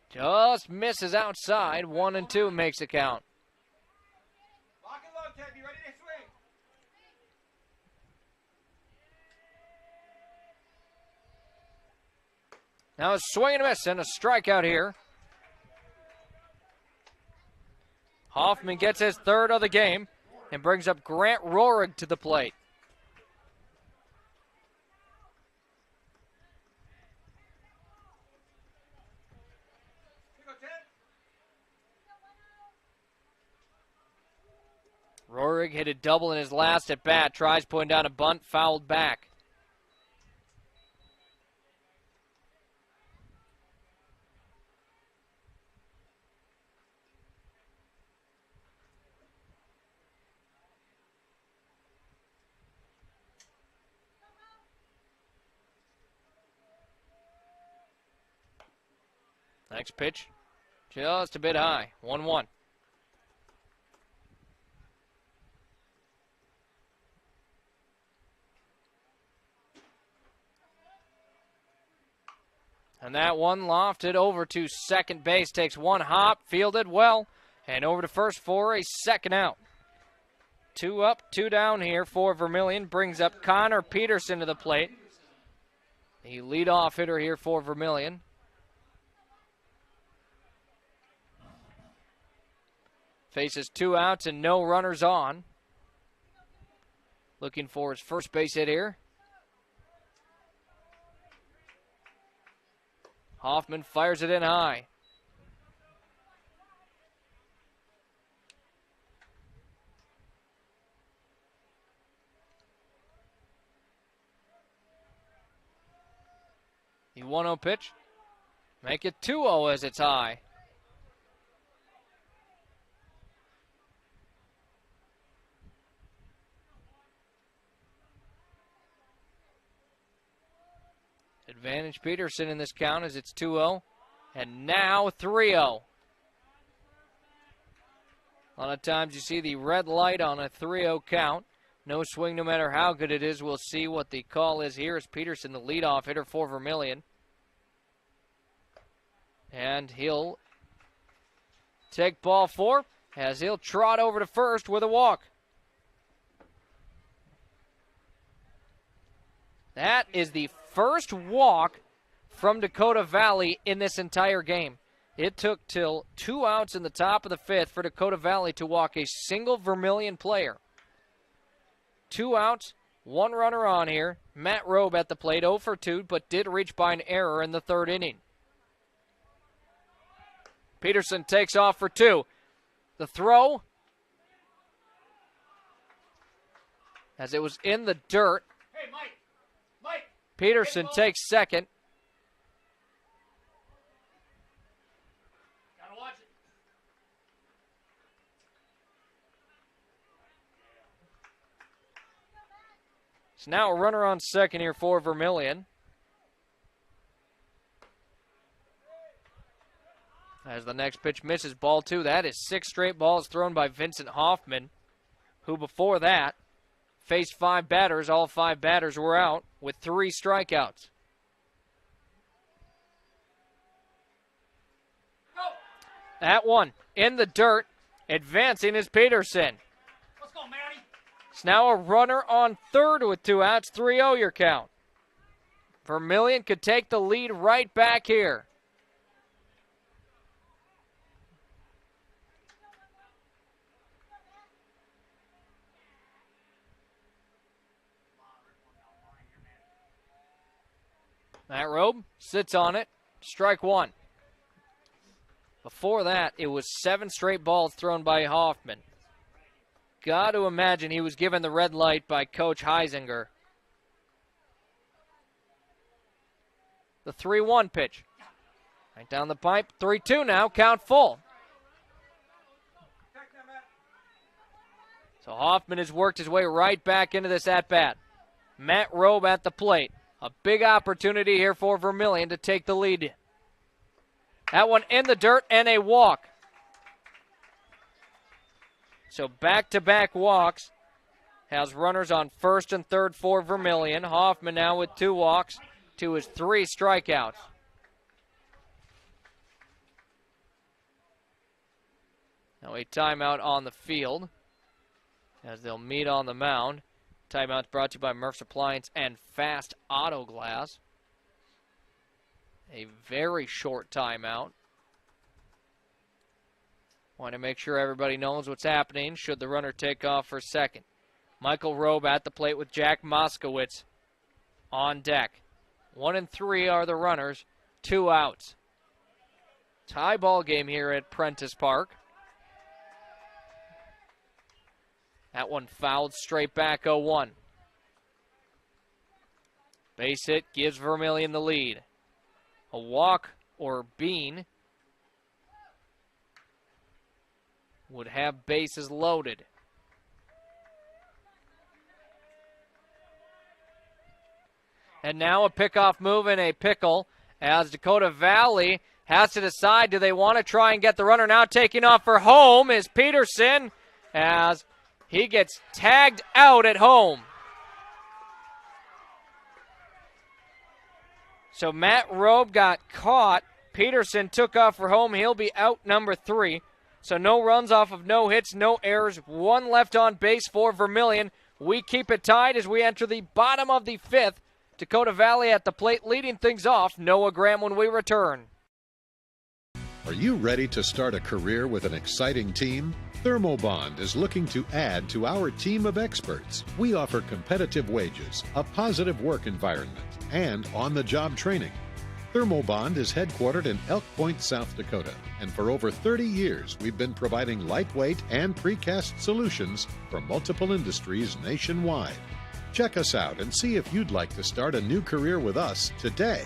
Just misses outside. 1-2 makes the count. Now a swing and a miss and a strikeout here. Hoffman gets his 3rd of the game and brings up Grant Rohrig to the plate. Rohrig hit a double in his last at bat. Tries putting down a bunt, fouled back. Next pitch, just a bit high. 1-1. And that one lofted over to second base. Takes one hop, fielded well, and over to first for a second out. 2 up, 2 down here for Vermillion. Brings up Connor Peterson to the plate. The leadoff hitter here for Vermillion. Faces 2 outs and no runners on. Looking for his first base hit here. Hoffman fires it in high. The 1-0 pitch. Make it 2-0 as it's high. Advantage Peterson in this count as it's 2-0. And now 3-0. A lot of times you see the red light on a 3-0 count. No swing no matter how good it is. We'll see what the call is here as Peterson, the leadoff hitter for Vermillion. And he'll take ball 4 as he'll trot over to first with a walk. That is the first walk from Dakota Valley in this entire game. It took till 2 outs in the top of the 5th for Dakota Valley to walk a single Vermillion player. 2 outs, 1 runner on here. Matt Robe at the plate, 0 for 2, but did reach by an error in the 3rd inning. Peterson takes off for 2. The throw, as it was in the dirt.
Hey, Mike.
Peterson takes second.
Gotta watch it.
So now a runner on second here for Vermillion. As the next pitch misses, ball 2. That is 6 straight balls thrown by Vincent Hoffman, who before that faced 5 batters. All 5 batters were out with 3 strikeouts. That one in the dirt. Advancing is Peterson.
Let's go, Matty.
It's now a runner on third with 2 outs. 3-0 your count. Vermillion could take the lead right back here. Matt Robe sits on it. Strike 1. Before that, it was 7 straight balls thrown by Hoffman. Got to imagine he was given the red light by Coach Heisinger. The 3-1 pitch. Right down the pipe. 3-2 now. Count full. So Hoffman has worked his way right back into this at-bat. Matt Robe at the plate. A big opportunity here for Vermillion to take the lead. That one in the dirt and a walk. So back-to-back walks. Has runners on first and third for Vermillion. Hoffman now with 2 walks to his 3 strikeouts. Now a timeout on the field as they'll meet on the mound. Timeout's brought to you by Murph's Appliance and Fast Auto Glass. A very short timeout. Want to make sure everybody knows what's happening should the runner take off for second. Michael Robe at the plate with Jack Moskowitz on deck. 1 and 3 are the runners, 2 outs. Tie ball game here at Prentice Park. That one fouled straight back 0-1. Base hit gives Vermillion the lead. A walk or Bean would have bases loaded. And now a pickoff move and a pickle as Dakota Valley has to decide, do they want to try and get the runner? Now taking off for home is Peterson as he gets tagged out at home. So Matt Robe got caught. Peterson took off for home. He'll be out number 3. So no runs off of no hits, no errors. 1 left on base for Vermillion. We keep it tied as we enter the bottom of the 5th. Dakota Valley at the plate leading things off. Noah Graham when we return.
Are you ready to start a career with an exciting team? Thermobond is looking to add to our team of experts. We offer competitive wages, a positive work environment, and on-the-job training. Thermobond is headquartered in Elk Point, South Dakota, and for over 30 years we've been providing lightweight and precast solutions for multiple industries nationwide. Check us out and see if you'd like to start a new career with us today.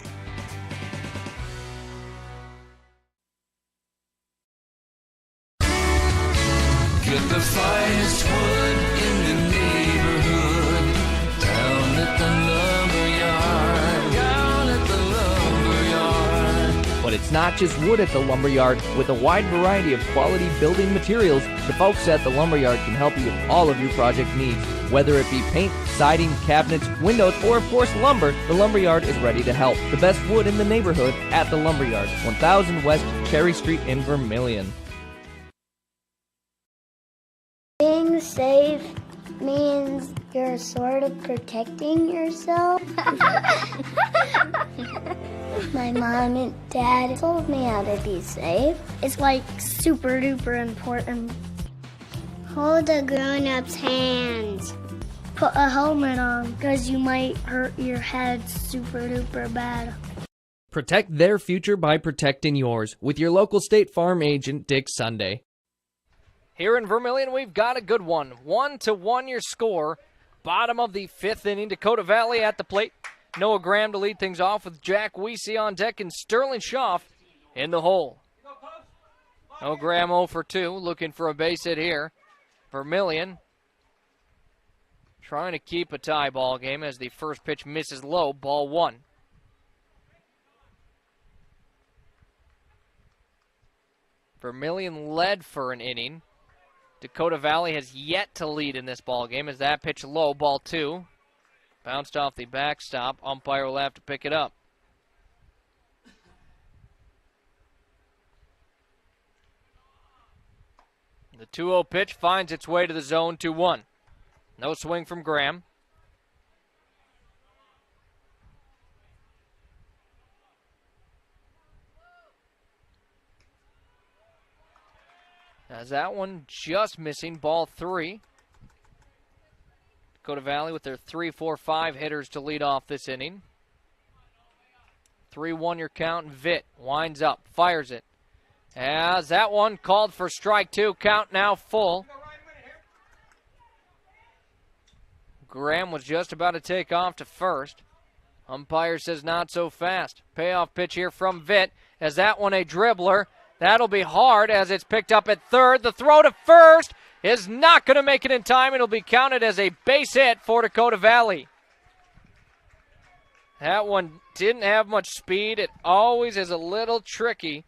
Get the finest wood in the neighborhood. Down at the lumberyard. Down at the lumberyard.
But it's not just wood at the lumberyard. With a wide variety of quality building materials, the folks at the lumberyard can help you with all of your project needs. Whether it be paint, siding, cabinets, windows, or of course lumber, the lumberyard is ready to help. The best wood in the neighborhood at the lumberyard, 1000 West Cherry Street in Vermillion.
Being safe means you're sort of protecting yourself. My mom and dad told me how to be safe. It's like super duper important. Hold a grown-up's hands. Put a helmet on because you might hurt your head super duper bad.
Protect their future by protecting yours with your local State Farm agent, Dick Sunday. Here in Vermillion, we've got a good one. 1-1 your score. Bottom of the 5th inning. Dakota Valley at the plate. Noah Graham to lead things off with Jack Weesey on deck and Sterling Schaff in the hole. Noah Graham 0 for 2, looking for a base hit here. Vermillion trying to keep a tie ball game as the first pitch misses low, ball 1. Vermillion led for an inning. Dakota Valley has yet to lead in this ball game as that pitch low, ball 2. Bounced off the backstop. Umpire will have to pick it up. The 2-0 pitch finds its way to the zone, 2-1. No swing from Graham. As that one just missing, ball 3. Dakota Valley with their 3-4-5 hitters to lead off this inning. 3-1 your count, and Vitt winds up, fires it. As that one called for strike 2, count now full. Graham was just about to take off to first. Umpire says not so fast. Payoff pitch here from Vitt. As that one a dribbler. That'll be hard as it's picked up at third. The throw to first is not going to make it in time. It'll be counted as a base hit for Dakota Valley. That one didn't have much speed. It always is a little tricky.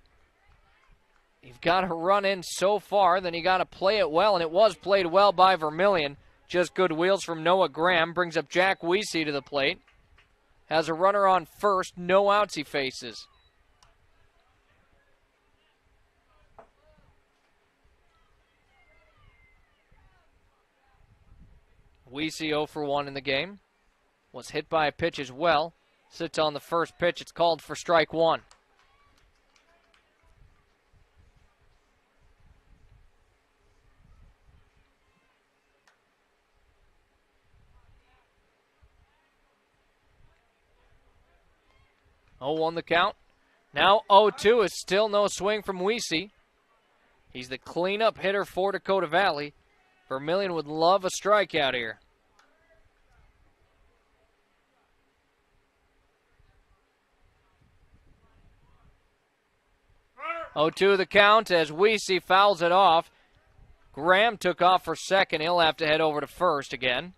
You've got to run in so far, then you got to play it well, and it was played well by Vermillion. Just good wheels from Noah Graham. Brings up Jack Weesey to the plate. Has a runner on first. No outs he faces. Weesey 0 for 1 in the game. Was hit by a pitch as well. Sits on the first pitch. It's called for strike 1. Oh, 1 the count. Now 0-2 is still no swing from Weesey. He's the cleanup hitter for Dakota Valley. Vermillion would love a strikeout here. 0-2 the count as Weesey fouls it off. Graham took off for second. He'll have to head over to first again.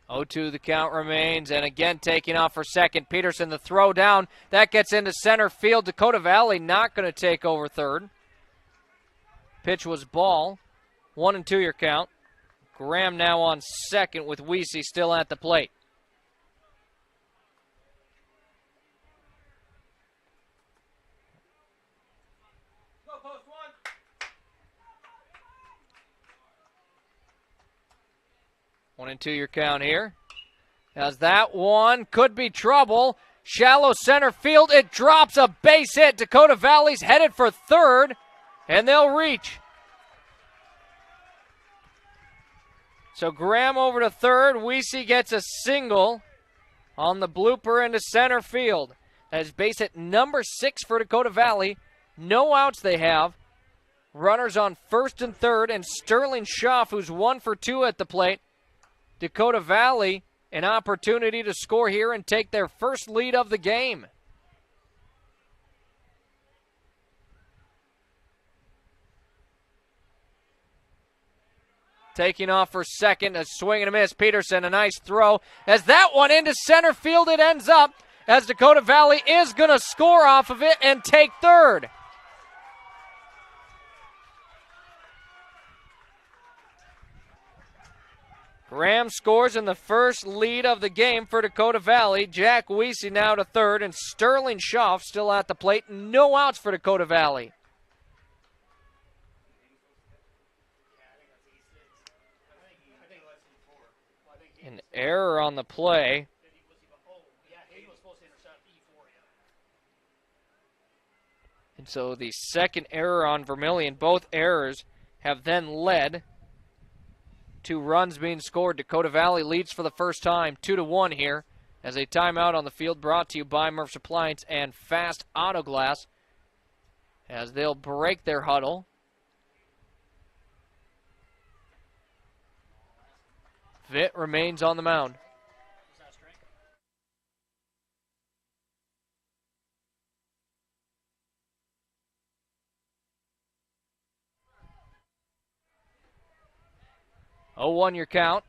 Oh, the count remains, and again taking off for second. Peterson, the throw down. That gets into center field. Dakota Valley not going to take over third. Pitch was ball. 1-2 your count. Graham now on second with Weesey still at the plate.
Go post
1. 1-2 your count here. As that one could be trouble. Shallow center field. It drops a base hit. Dakota Valley's headed for third, and they'll reach. So Graham over to third. Weesey gets a single on the blooper into center field. That is base hit number 6 for Dakota Valley. No outs they have. Runners on first and third, and Sterling Schaff, who's 1 for 2 at the plate. Dakota Valley, an opportunity to score here and take their first lead of the game. Taking off for second, a swing and a miss. Peterson, a nice throw. As that one into center field, it ends up as Dakota Valley is going to score off of it and take third. Graham scores in the first lead of the game for Dakota Valley. Jack Weesey now to third, and Sterling Schaff still at the plate. No outs for Dakota Valley. An error on the play. And so the second error on Vermillion, both errors have then led 2 runs being scored. Dakota Valley leads for the first time, 2-1 here, as a timeout on the field brought to you by Murph's Appliance and Fast Auto Glass, as they'll break their huddle. Vitt remains on the mound. Oh, 1 your count.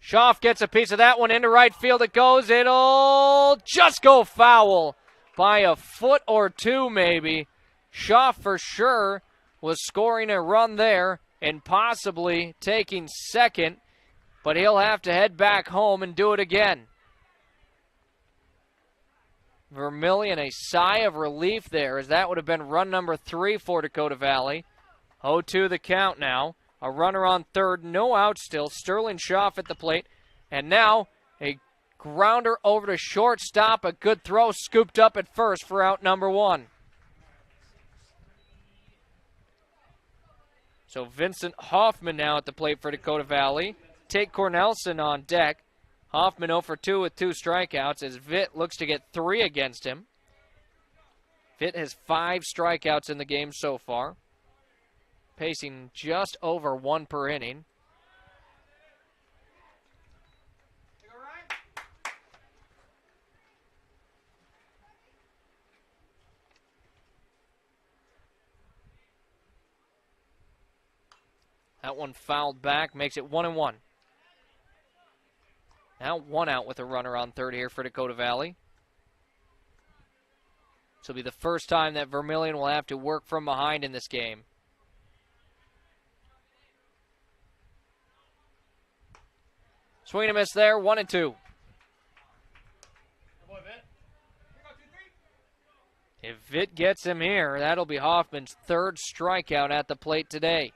Schaff gets a piece of that one into right field. It goes. It'll just go foul by a foot or two, maybe. Schaff for sure was scoring a run there and possibly taking second, but he'll have to head back home and do it again. Vermillion, a sigh of relief there, as that would have been run number 3 for Dakota Valley. 0-2 the count now. A runner on third, no out still. Sterling Schaff at the plate. And now a grounder over to shortstop. A good throw scooped up at first for out number 1. So Vincent Hoffman now at the plate for Dakota Valley. Tate Cornelson on deck. Hoffman 0 for 2 with 2 strikeouts as Vitt looks to get 3 against him. Vitt has 5 strikeouts in the game so far, pacing just over 1 per inning. That one fouled back, makes it 1-1. Now 1 out with a runner on third here for Dakota Valley. This will be the first time that Vermillion will have to work from behind in this game. Swing and a miss there, 1-2. If Vitt gets him here, that'll be Hoffman's 3rd strikeout at the plate today.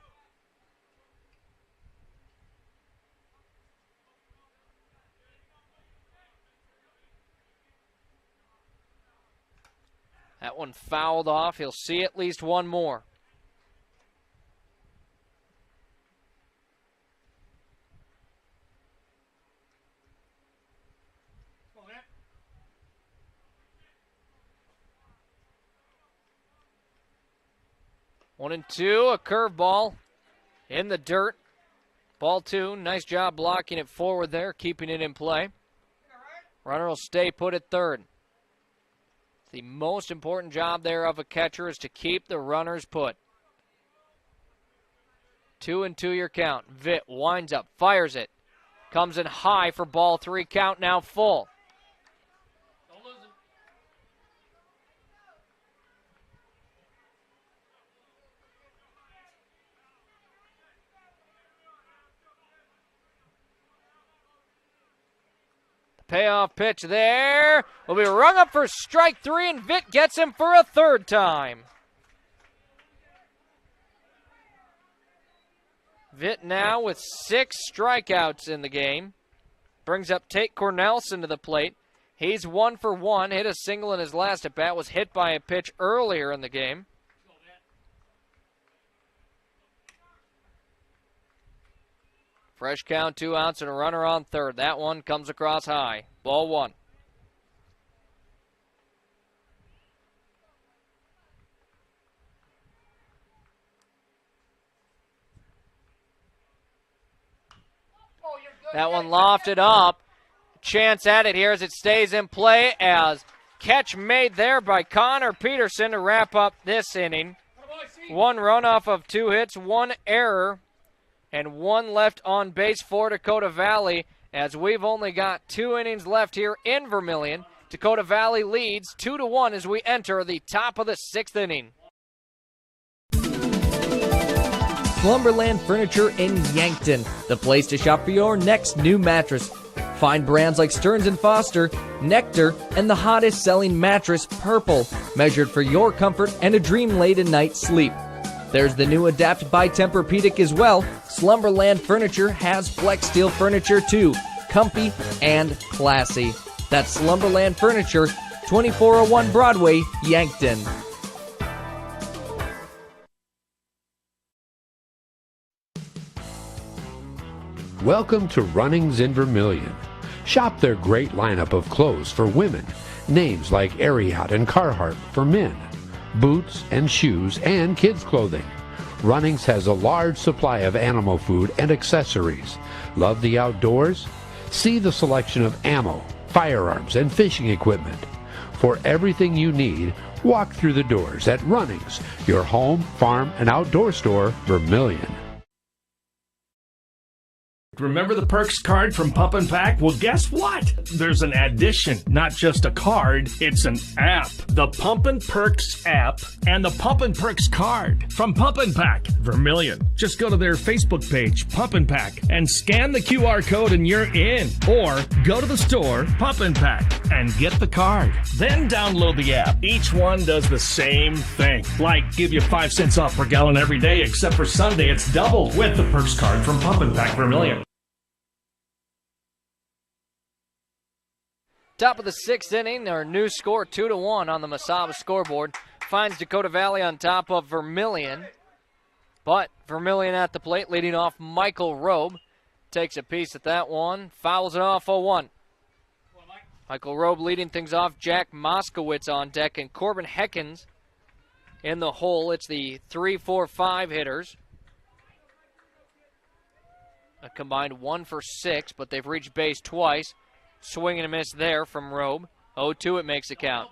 That one fouled off. He'll see at least 1 more. One and 2, a curveball in the dirt. Ball 2, nice job blocking it forward there, keeping it in play. Runner will stay put at third. The most important job there of a catcher is to keep the runners put. 2-2 your count. Vitt winds up, fires it. Comes in high for ball 3, count now full. Payoff pitch there will be rung up for strike 3, and Vitt gets him for a 3rd time. Vitt now with 6 strikeouts in the game. Brings up Tate Cornelson to the plate. He's 1 for 1, hit a single in his last at bat, was hit by a pitch earlier in the game. Fresh count, 2 outs, and a runner on third. That one comes across high. Ball 1. That one lofted up. Chance at it here as it stays in play, as catch made there by Connor Peterson to wrap up this inning. 1 run off of 2 hits, 1 error, and 1 left on base for Dakota Valley, as we've only got 2 innings left here in Vermillion. Dakota Valley leads 2-1 as we enter the top of the 6th inning.
Slumberland Furniture in Yankton, the place to shop for your next new mattress. Find brands like Stearns & Foster, Nectar, and the hottest selling mattress, Purple, measured for your comfort and a dream-laden night's sleep. There's the new Adapt by Tempur-Pedic as well. Slumberland Furniture has Flex Steel furniture too, comfy and classy. That's Slumberland Furniture, 2401 Broadway, Yankton.
Welcome to Runnings in Vermillion. Shop their great lineup of clothes for women, names like Ariat and Carhartt for men. boots and shoes, and kids' clothing. Runnings has a large supply of animal food and accessories. Love the outdoors? See the selection of ammo, firearms, and fishing equipment. For everything you need, walk through the doors at Runnings, your home, farm, and outdoor store, Vermillion.
Remember the Perks card from Pump and Pack? Well, guess what? There's an addition, not just a card, it's an app. The Pump and Perks app and the Pump and Perks card from Pump and Pack, Vermillion. Just go to their Facebook page, Pump and Pack, and scan the QR code and you're in. Or go to the store, Pump and Pack, and get the card. Then download the app. Each one does the same thing. Like give you 5 cents off per gallon every day, except for Sunday, it's doubled with the Perks card from Pump and Pack, Vermillion.
Top of the 6th inning, our new score 2-1 on the Mesaba scoreboard. Finds Dakota Valley on top of Vermillion. But Vermillion at the plate, leading off Michael Robe. Takes a piece at that one, fouls it off 0-1. Michael Robe leading things off, Jack Moskowitz on deck, and Corbin Heckens in the hole. It's the 3-4-5 hitters. A combined 1 for 6, but they've reached base twice. Swing and a miss there from Robe. 0-2 it makes a count.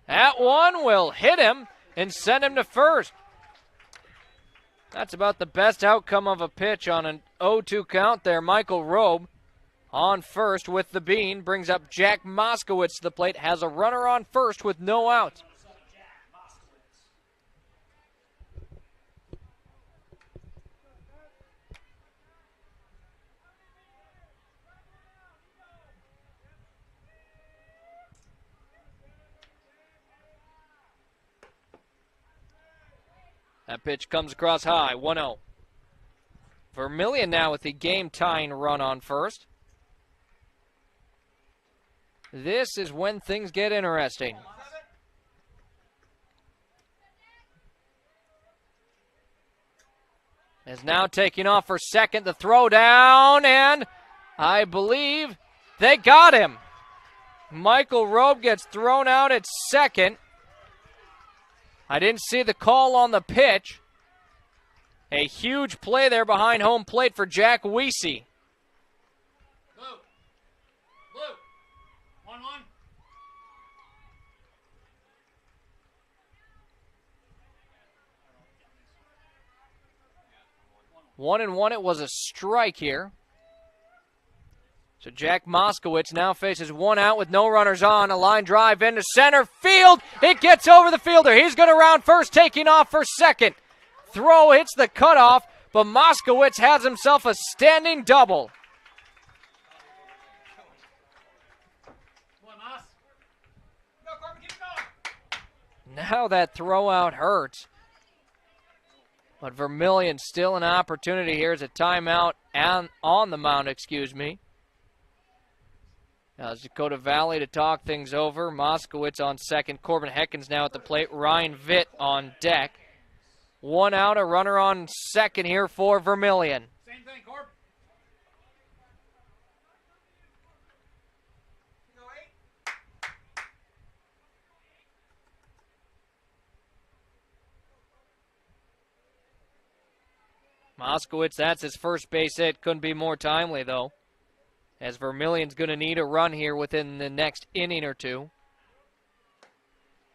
That one will hit him and send him to first. That's about the best outcome of a pitch on an 0-2 count there. Michael Robe on first with the bean. Brings up Jack Moskowitz to the plate. Has a runner on first with no outs. That pitch comes across high, 1-0. Vermillion now with the game-tying run on first. This is when things get interesting. Is now taking off for second, the throw down, and I believe they got him. Michael Robe gets thrown out at second. I didn't see the call on the pitch. A huge play there behind home plate for Jack Weesey.
Blue. 1-1.
1-1, it was a strike here. So Jack Moskowitz now faces one out with no runners on. A line drive into center field. It gets over the fielder. He's going to round first, taking off for second. Throw hits the cutoff, but Moskowitz has himself a standing double. Now that throw out hurts. But Vermillion still an opportunity. Here's a timeout on the mound, Now it's Dakota Valley to talk things over. Moskowitz on second. Corbin Heckens now at the plate. Ryan Vitt on deck. One out, a runner on second here for Vermillion.
Same thing, Corb.
Moskowitz, that's his first base hit. Couldn't be more timely, though, as Vermillion's going to need a run here within the next inning or two.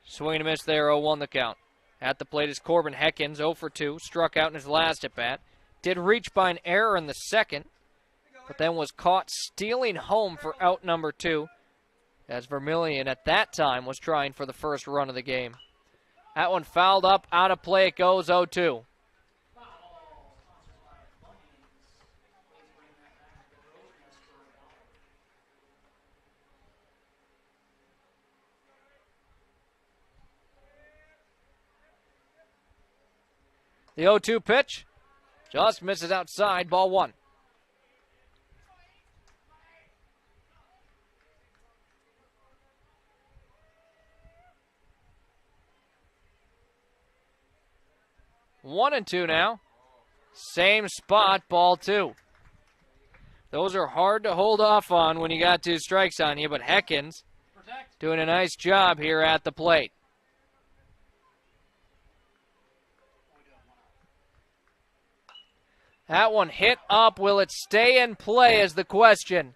Swing and a miss there, 0-1 the count. At the plate is Corbin Heckens, 0 for 2, struck out in his last at-bat. Did reach by an error in the second, but then was caught stealing home for out number 2, as Vermillion at that time was trying for the first run of the game. That one fouled up, out of play it goes, 0-2. The 0-2 pitch just misses outside, ball 1. One and 2 now. Same spot, ball 2. Those are hard to hold off on when you got 2 strikes on you, but Heckens doing a nice job here at the plate. That one hit up. Will it stay in play is the question.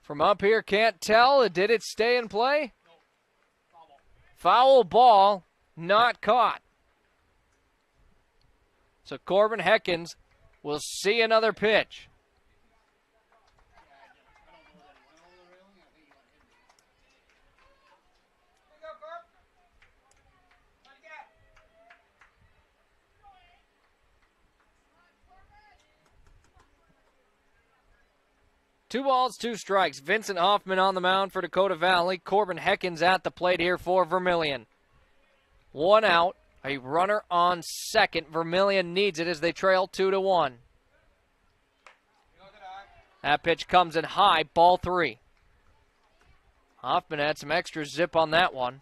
From up here, can't tell. Did it stay in play? Foul ball, not caught. So Corbin Heckens will see another pitch. Two balls, 2 strikes. Vincent Hoffman on the mound for Dakota Valley. Corbin Heckens at the plate here for Vermillion. 1 out. A runner on second. Vermillion needs it as they trail 2-1. That pitch comes in high. Ball 3. Hoffman had some extra zip on that one.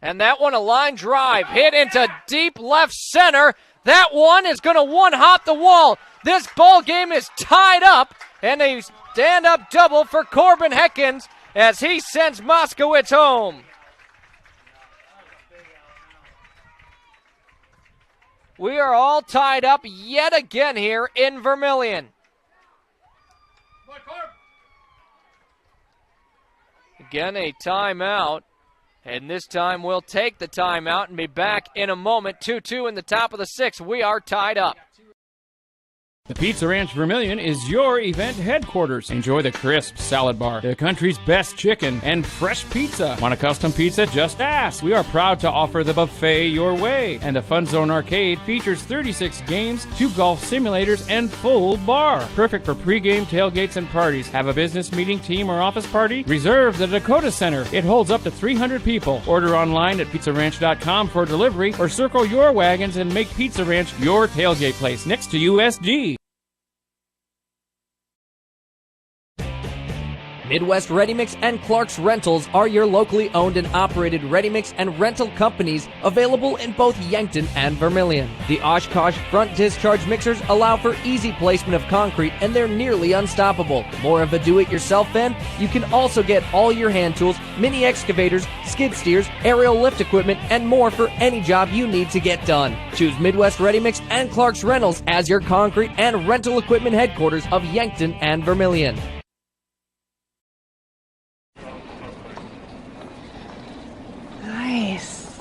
And that one, a line drive, hit into deep left center. That one is going to one-hop the wall. This ball game is tied up, and a stand-up double for Corbin Heckens as he sends Moskowitz home. We are all tied up yet again here in Vermillion. Again, a timeout. And this time we'll take the timeout and be back in a moment. 2-2 in the top of the 6th. We are tied up.
The Pizza Ranch Vermillion is your event headquarters. Enjoy the crisp salad bar, the country's best chicken, and fresh pizza. Want a custom pizza? Just ask. We are proud to offer the buffet your way. And the Fun Zone Arcade features 36 games, 2 golf simulators, and full bar. Perfect for pregame tailgates and parties. Have a business meeting, team, or office party? Reserve the Dakota Center. It holds up to 300 people. Order online at pizzaranch.com for delivery, or circle your wagons and make Pizza Ranch your tailgate place next to USG.
Midwest Ready Mix and Clark's Rentals are your locally owned and operated ready mix and rental companies available in both Yankton and Vermillion. The Oshkosh front discharge mixers allow for easy placement of concrete, and they're nearly unstoppable. More of a do-it-yourself fan? You can also get all your hand tools, mini excavators, skid steers, aerial lift equipment, and more for any job you need to get done. Choose Midwest Ready Mix and Clark's Rentals as your concrete and rental equipment headquarters of Yankton and Vermillion.
Nice.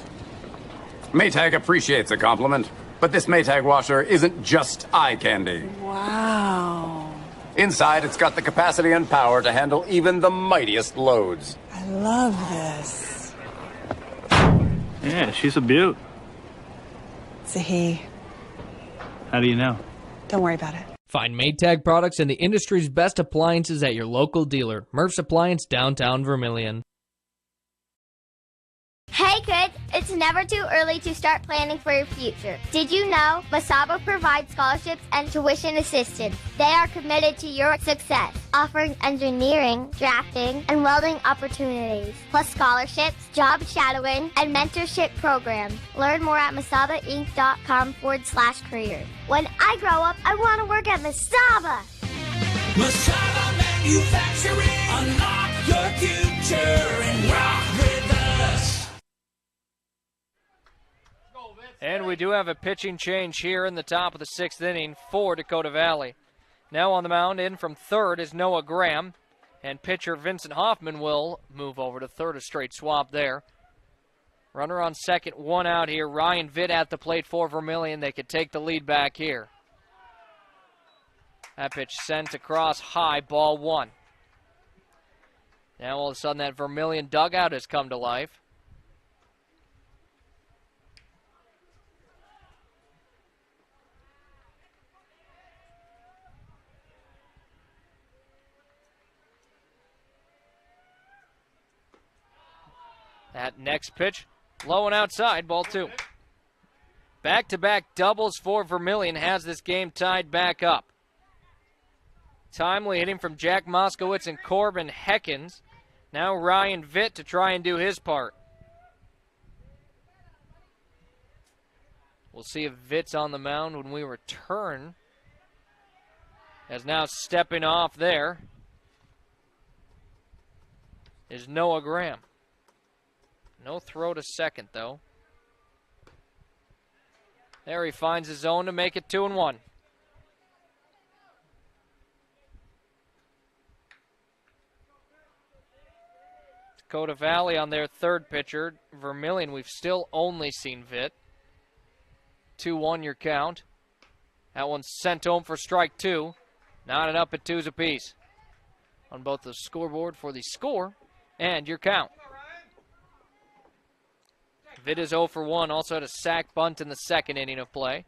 Maytag appreciates a compliment, but this Maytag washer isn't just eye candy.
Wow.
Inside, it's got the capacity and power to handle even the mightiest loads.
I love this.
Yeah, she's a beaut.
It's a he.
How do you know?
Don't worry about it.
Find Maytag products and the industry's best appliances at your local dealer. Murph's Appliance, downtown Vermillion.
Hey kids, it's never too early to start planning for your future. Did you know Masaba provides scholarships and tuition assistance? They are committed to your success, offering engineering, drafting, and welding opportunities, plus scholarships, job shadowing, and mentorship programs. Learn more at masabainc.com/careers. When I grow up, I want to work at Masaba.
Masaba Manufacturing. Unlock your future and rock with us.
And we do have a pitching change here in the top of the 6th inning for Dakota Valley. Now on the mound in from third is Noah Graham, and pitcher Vincent Hoffman will move over to third, a straight swap there. Runner on second, 1 out here. Ryan Vitt at the plate for Vermillion. They could take the lead back here. That pitch sent across high, ball 1. Now all of a sudden that Vermillion dugout has come to life. That next pitch, low and outside, ball 2. Back-to-back doubles for Vermillion has this game tied back up. Timely hitting from Jack Moskowitz and Corbin Heckens. Now Ryan Vitt to try and do his part. We'll see if Vitt's on the mound when we return. As now stepping off there is Noah Graham. No throw to second, though. There he finds his zone to make it 2-1. Dakota Valley on their third pitcher. Vermillion, we've still only seen Vitt. 2-1 your count. That one's sent home for strike two. Knotted up at 2s apiece. On both the scoreboard for the score and your count. Vitt is 0 for 1. Also had a sac bunt in the second inning of play.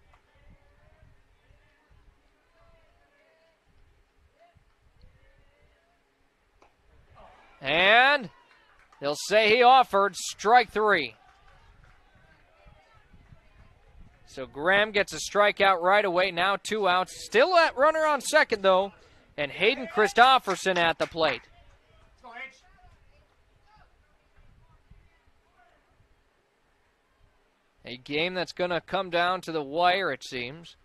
And they'll say he offered strike three. So Graham gets a strikeout right away. Now 2 outs. Still at runner on second, though. And Hayden Christofferson at the plate. A game that's going to come down to the wire, it seems.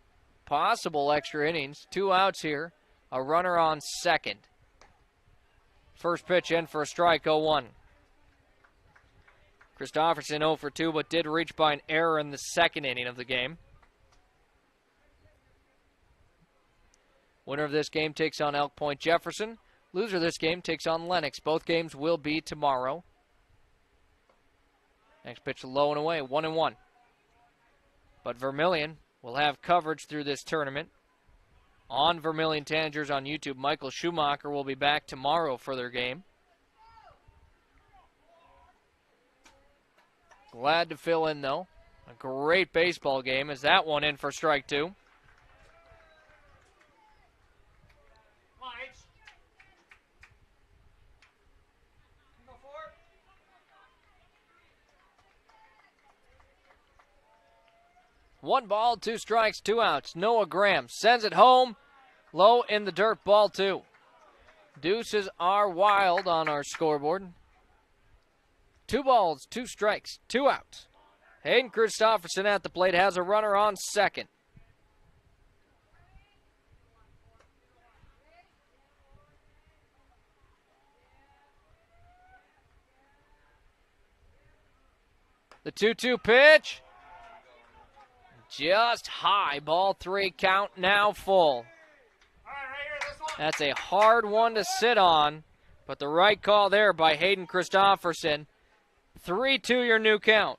Possible extra innings. 2 outs here. A runner on second. First pitch in for a strike, 0-1. Christofferson 0 for 2, but did reach by an error in the second inning of the game. Winner of this game takes on Elk Point Jefferson. Loser of this game takes on Lennox. Both games will be tomorrow. Next pitch low and away, 1-1. But Vermillion will have coverage through this tournament. On Vermillion Tanagers on YouTube, Michael Schumacher will be back tomorrow for their game. Glad to fill in, though. A great baseball game as that one in for strike two. One ball, 2 strikes, 2 outs. Noah Graham sends it home. Low in the dirt, ball 2. Deuces are wild on our scoreboard. 2 balls, 2 strikes, 2 outs. Hayden Christofferson at the plate has a runner on second. The 2-2 pitch. Just high. Ball 3, count now full. That's a hard one to sit on, but the right call there by Hayden Christofferson. 3-2 your new count.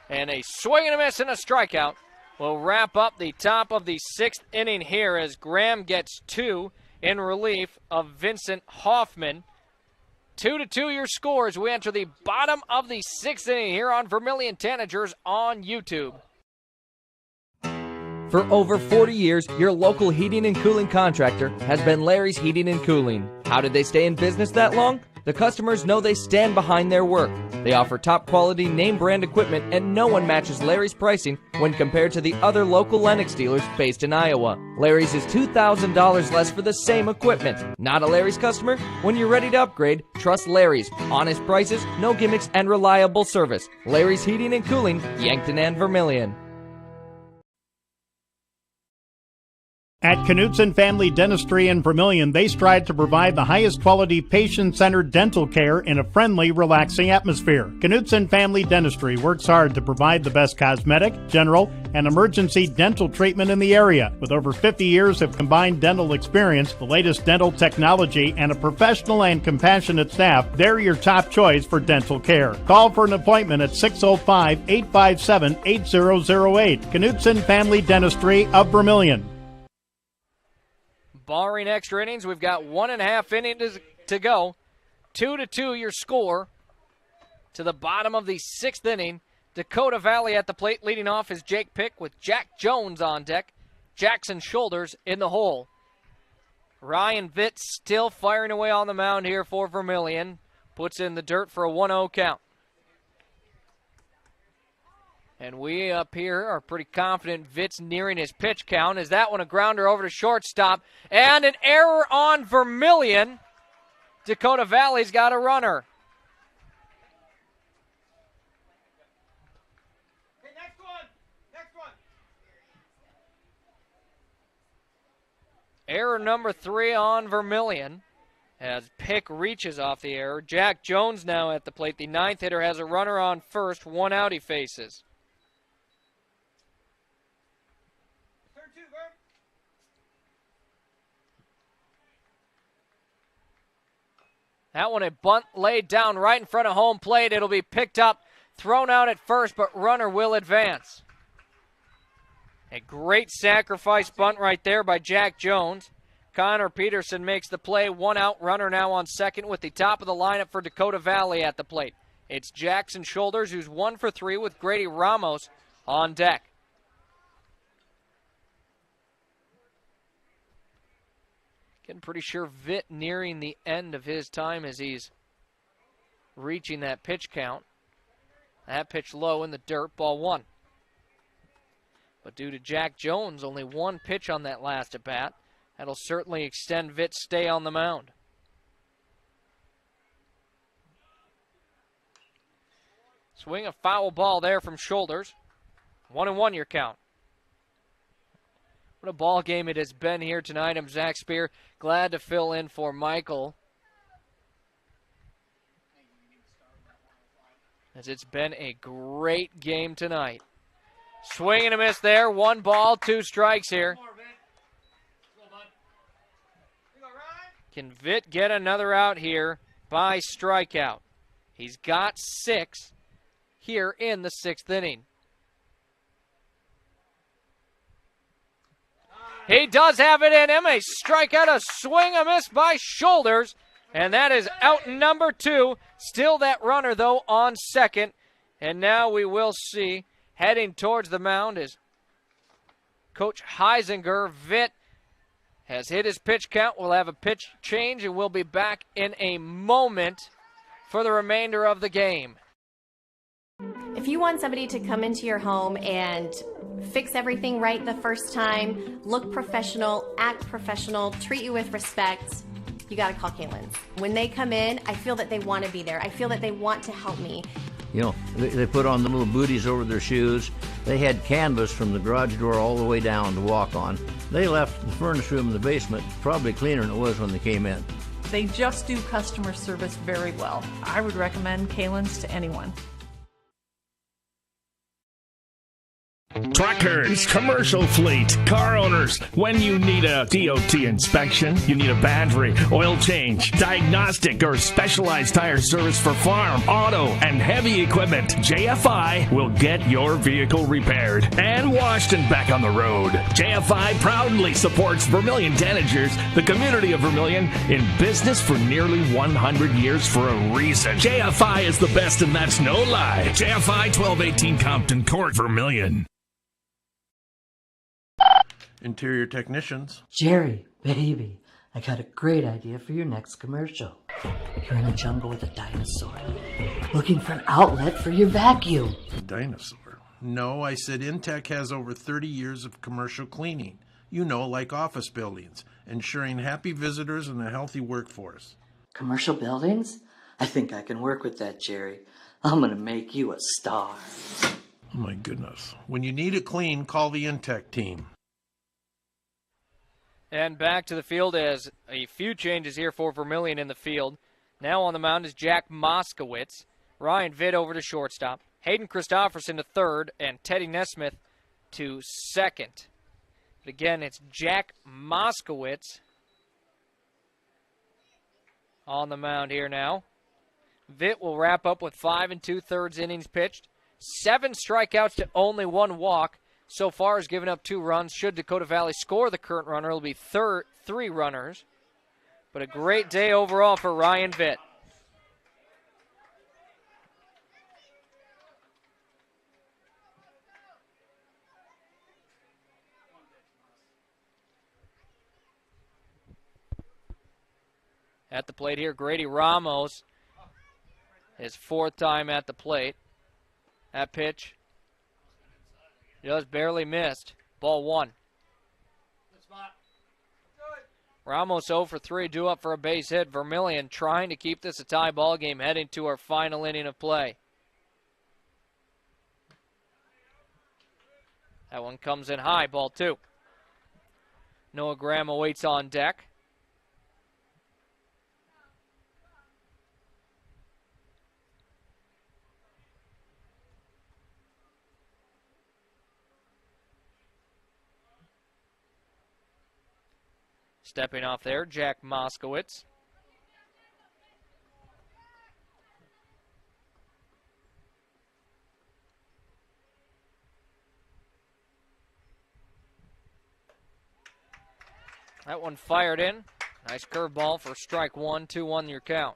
And a swing and a miss and a strikeout will wrap up the top of the 6th inning here as Graham gets 2 in relief of Vincent Hoffman. 2-2 your score as we enter the bottom of the 6th inning here on Vermillion Tanagers on YouTube.
For over 40 years, your local heating and cooling contractor has been Larry's Heating and Cooling. How did they stay in business that long? The customers know they stand behind their work. They offer top quality name brand equipment and no one matches Larry's pricing when compared to the other local Lennox dealers based in Iowa. Larry's is $2,000 less for the same equipment. Not a Larry's customer? When you're ready to upgrade, trust Larry's. Honest prices, no gimmicks, and reliable service. Larry's Heating and Cooling, Yankton and Vermillion.
At Knutson Family Dentistry in Vermillion, they strive to provide the highest quality patient-centered dental care in a friendly, relaxing atmosphere. Knutson Family Dentistry works hard to provide the best cosmetic, general, and emergency dental treatment in the area. With over 50 years of combined dental experience, the latest dental technology, and a professional and compassionate staff, they're your top choice for dental care. Call for an appointment at 605-857-8008. Knutson Family Dentistry of Vermillion.
Barring extra innings, we've got 1.5 innings to go. 2-2 your score to the bottom of the 6th inning. Dakota Valley at the plate. Leading off is Jake Pick with Jack Jones on deck. Jackson Shoulders in the hole. Ryan Vitt still firing away on the mound here for Vermillion. Puts in the dirt for a 1-0 count. And we up here are pretty confident Vitt's nearing his pitch count. Is that one a grounder over to shortstop? And an error on Vermillion. Dakota Valley's got a runner.
Hey, next one. Next one.
Error number 3 on Vermillion as Pick reaches off the error. Jack Jones now at the plate. The 9th hitter has a runner on first. 1 out he faces. That one, a bunt laid down right in front of home plate. It'll be picked up, thrown out at first, but runner will advance. A great sacrifice bunt right there by Jack Jones. Connor Peterson makes the play. 1 out, runner now on second with the top of the lineup for Dakota Valley at the plate. It's Jackson Shoulders, who's 1 for 3 with Grady Ramos on deck. Getting pretty sure Vitt nearing the end of his time as he's reaching that pitch count. That pitch low in the dirt, ball 1. But due to Jack Jones, only 1 pitch on that last at bat. That'll certainly extend Vitt's stay on the mound. Swing a foul ball there from Shoulders. 1-1 your count. What a ball game it has been here tonight. I'm Zac Spear. Glad to fill in for Michael, as it's been a great game tonight. Swing and a miss there. 1 ball, 2 strikes here. Can Vitt get another out here by strikeout? He's got 6 here in the 6th inning. He does have it in him. A strikeout, a swing, a miss by Shoulders. And that is out number 2. Still that runner, though, on second. And now we will see, heading towards the mound, is Coach Heisinger. Vitt has hit his pitch count. We'll have a pitch change, and we'll be back in a moment for the remainder of the game.
If you want somebody to come into your home and fix everything right the first time, look professional, act professional, treat you with respect, you gotta call Kalen's. When they come in, I feel that they want to be there. I feel that they want to help me.
You know, they put on the little booties over their shoes. They had canvas from the garage door all the way down to walk on. They left the furnace room in the basement probably cleaner than it was when they came in.
They just do customer service very well. I would recommend Kalen's to anyone.
Truckers, commercial fleet, car owners, when you need a DOT inspection, you need a battery, oil change, diagnostic, or specialized tire service for farm, auto, and heavy equipment, JFI will get your vehicle repaired and washed and back on the road. JFI proudly supports Vermillion Tanagers, the community of Vermillion, in business for nearly 100 years for a reason. JFI is the best, and that's no lie. JFI 1218 Compton Court, Vermillion.
Interior technicians.
Jerry, baby, I got a great idea for your next commercial. You're in a jungle with a dinosaur, looking for an outlet for your vacuum.
A dinosaur? No, I said Intech has over 30 years of commercial cleaning. You know, like office buildings, ensuring happy visitors and a healthy workforce.
Commercial buildings? I think I can work with that, Jerry. I'm gonna make you a star.
Oh my goodness. When you need it clean, call the Intech team.
And back to the field as a few changes here for Vermillion in the field. Now on the mound is Jack Moskowitz. Ryan Vitt over to shortstop. Hayden Christofferson to third, and Teddy Nesmith to second. But again, it's Jack Moskowitz on the mound here now. Vitt will wrap up with 5 2/3 innings pitched. 7 strikeouts to only 1 walk. So far has given up 2 runs. Should Dakota Valley score the current runner, it'll be 3 runners. But a great day overall for Ryan Vitt. At the plate here, Grady Ramos, his 4th time at the plate. That pitch Just barely missed. Ball 1. Ramos 0 for 3, due up for a base hit. Vermillion trying to keep this a tie ball game, heading to our final inning of play. That one comes in high, ball 2. Noah Graham awaits on deck. Stepping off there, Jack Moskowitz. That one fired in. Nice curveball for strike 1, 2-1 your count.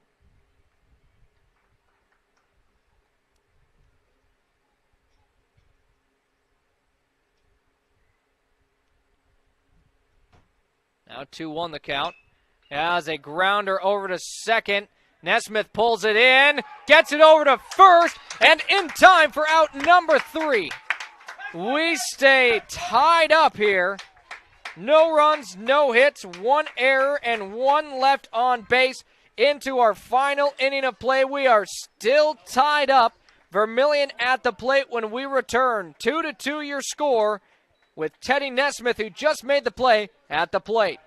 Now 2-1 the count. As a grounder over to second. Nesmith pulls it in, gets it over to first, and in time for out number 3. We stay tied up here. No runs, no hits, 1 error, and 1 left on base into our final inning of play. We are still tied up. Vermillion at the plate when we return. 2-2 your score with Teddy Nesmith, who just made the play, at the plate.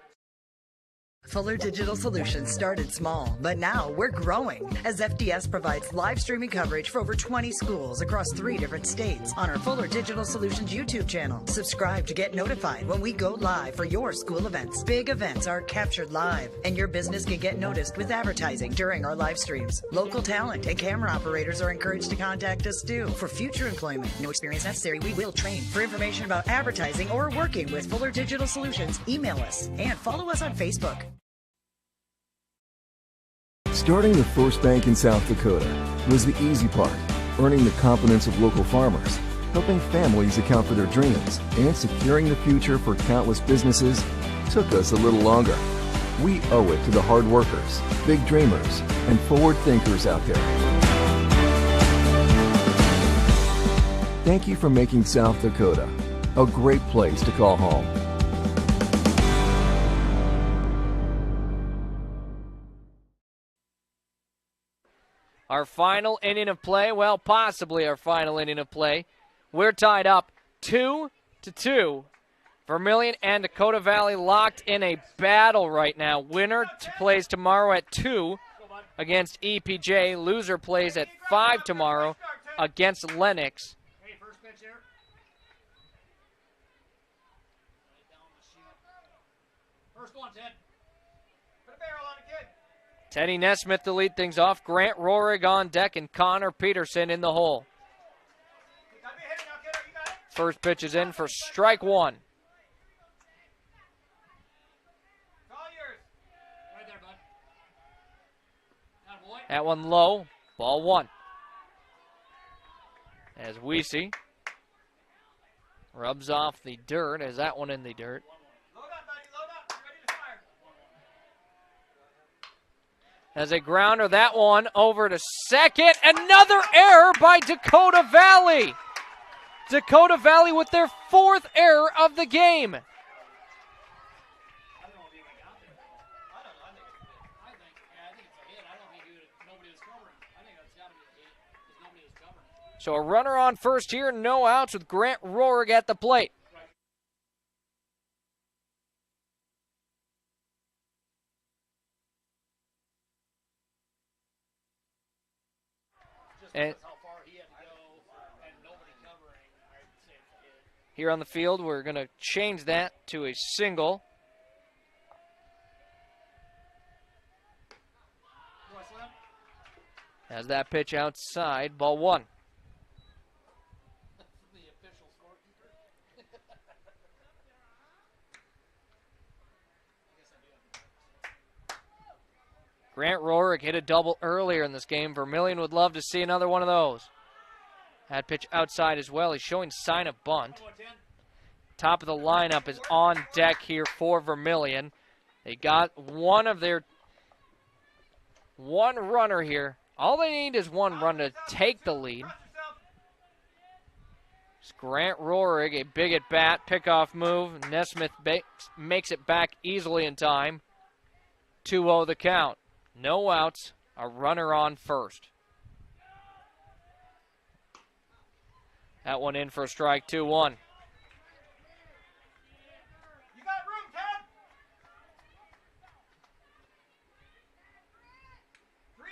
Fuller Digital Solutions started small, but now we're growing as FDS provides live streaming coverage for over 20 schools across 3 different states on our Fuller Digital Solutions YouTube channel. Subscribe to get notified when we go live for your school events. Big events are captured live, and your business can get noticed with advertising during our live streams. Local talent and camera operators are encouraged to contact us too for future employment. No experience necessary. We will train. For information about advertising or working with Fuller Digital Solutions, email us and follow us on Facebook.
Starting the first bank in South Dakota was the easy part, earning the confidence of local farmers, helping families account for their dreams, and securing the future for countless businesses took us a little longer. We owe it to the hard workers, big dreamers, and forward thinkers out there. Thank you for making South Dakota a great place to call home.
Our final inning of play, well, possibly our final inning of play. We're tied up 2-2. Vermillion and Dakota Valley locked in a battle right now. Winner plays tomorrow at 2 against EPJ. Loser plays at 5 tomorrow against Lennox.
Hey, first pitch here. First one, Ted.
Put a barrel on it, kid.
Teddy Nesmith to lead things off. Grant Rohrig on deck and Connor Peterson in the hole. First pitch is in for strike 1. That one low. Ball 1. As we see. Rubs off the dirt. As that one in the dirt. As a grounder, that one over to second. Another error by Dakota Valley. Dakota Valley with their 4th error of the game. So a runner on first here, no outs with Grant Rohrig at the plate. And here on the field, we're going to change that to a single. As that pitch outside, ball 1. Grant Rohrig hit a double earlier in this game. Vermillion would love to see another one of those. That pitch outside as well. He's showing sign of bunt. Top of the lineup is on deck here for Vermillion. They got one runner here. All they need is one run to take the lead. It's Grant Rohrig, a big at bat, pickoff move. Nesmith makes it back easily in time. 2-0 the count. No outs, a runner on first. That one in for a strike, 2-1.
You got room, Ted. 3-2.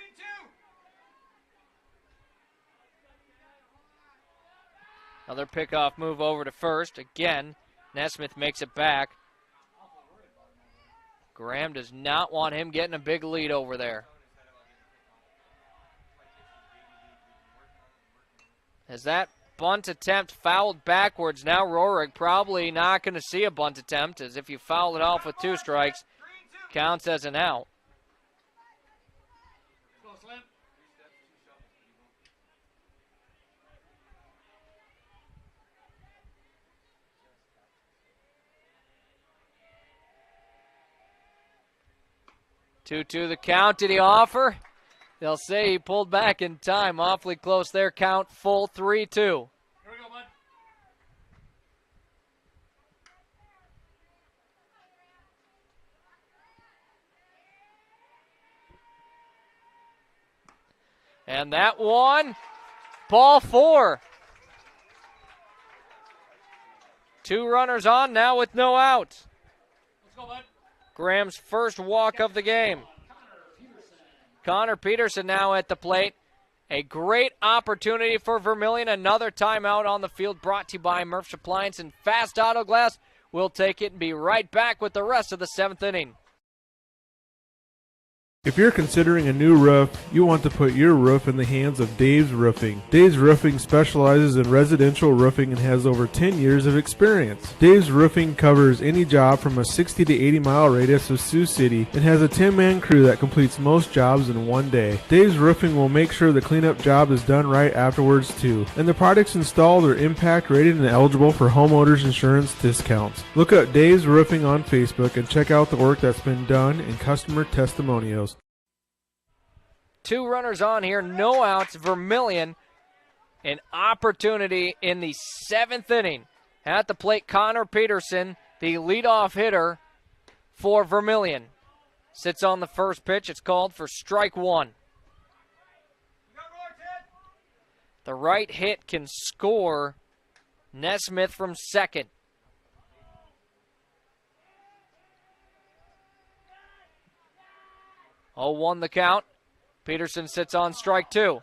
Another pickoff move over to first. Again, Nesmith makes it back. Graham does not want him getting a big lead over there. As that bunt attempt fouled backwards, now Rohrig probably not going to see a bunt attempt, as if you foul it off with 2 strikes, counts as an out. Two-two the count. Did he offer? They'll say he pulled back in time. Awfully close there. Count full 3-2.
Here we go, bud.
And that one, ball 4. 2 runners on now with no outs.
Let's go, bud.
Graham's first walk of the game. Connor Peterson now at the plate. A great opportunity for Vermillion. Another timeout on the field brought to you by Murph's Appliance and Fast Auto Glass. We'll take it and be right back with the rest of the 7th inning.
If you're considering a new roof, you want to put your roof in the hands of Dave's Roofing. Dave's Roofing specializes in residential roofing and has over 10 years of experience. Dave's Roofing covers any job from a 60 to 80 mile radius of Sioux City and has a 10-man crew that completes most jobs in one day. Dave's Roofing will make sure the cleanup job is done right afterwards too. And the products installed are impact rated and eligible for homeowners insurance discounts. Look up Dave's Roofing on Facebook and check out the work that's been done and customer testimonials.
2 runners on here, no outs. Vermillion, an opportunity in the 7th inning. At the plate, Connor Peterson, the leadoff hitter for Vermillion. Sits on the first pitch. It's called for strike 1. The right hit can score Nesmith from second. Oh, 1 the count. Peterson sits on strike 2.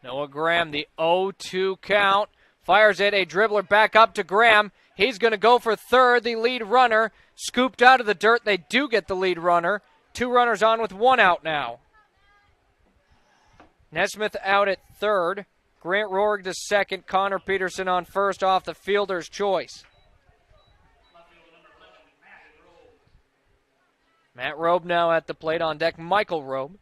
Noah Graham, the 0-2 count. Fires it, a dribbler back up to Graham. He's going to go for third, the lead runner. Scooped out of the dirt. They do get the lead runner. 2 runners on with 1 out now. Nesmith out at third. Grant Rohrig to second. Connor Peterson on first off the fielder's choice. Matt Robe now at the plate. On deck, Michael Robe.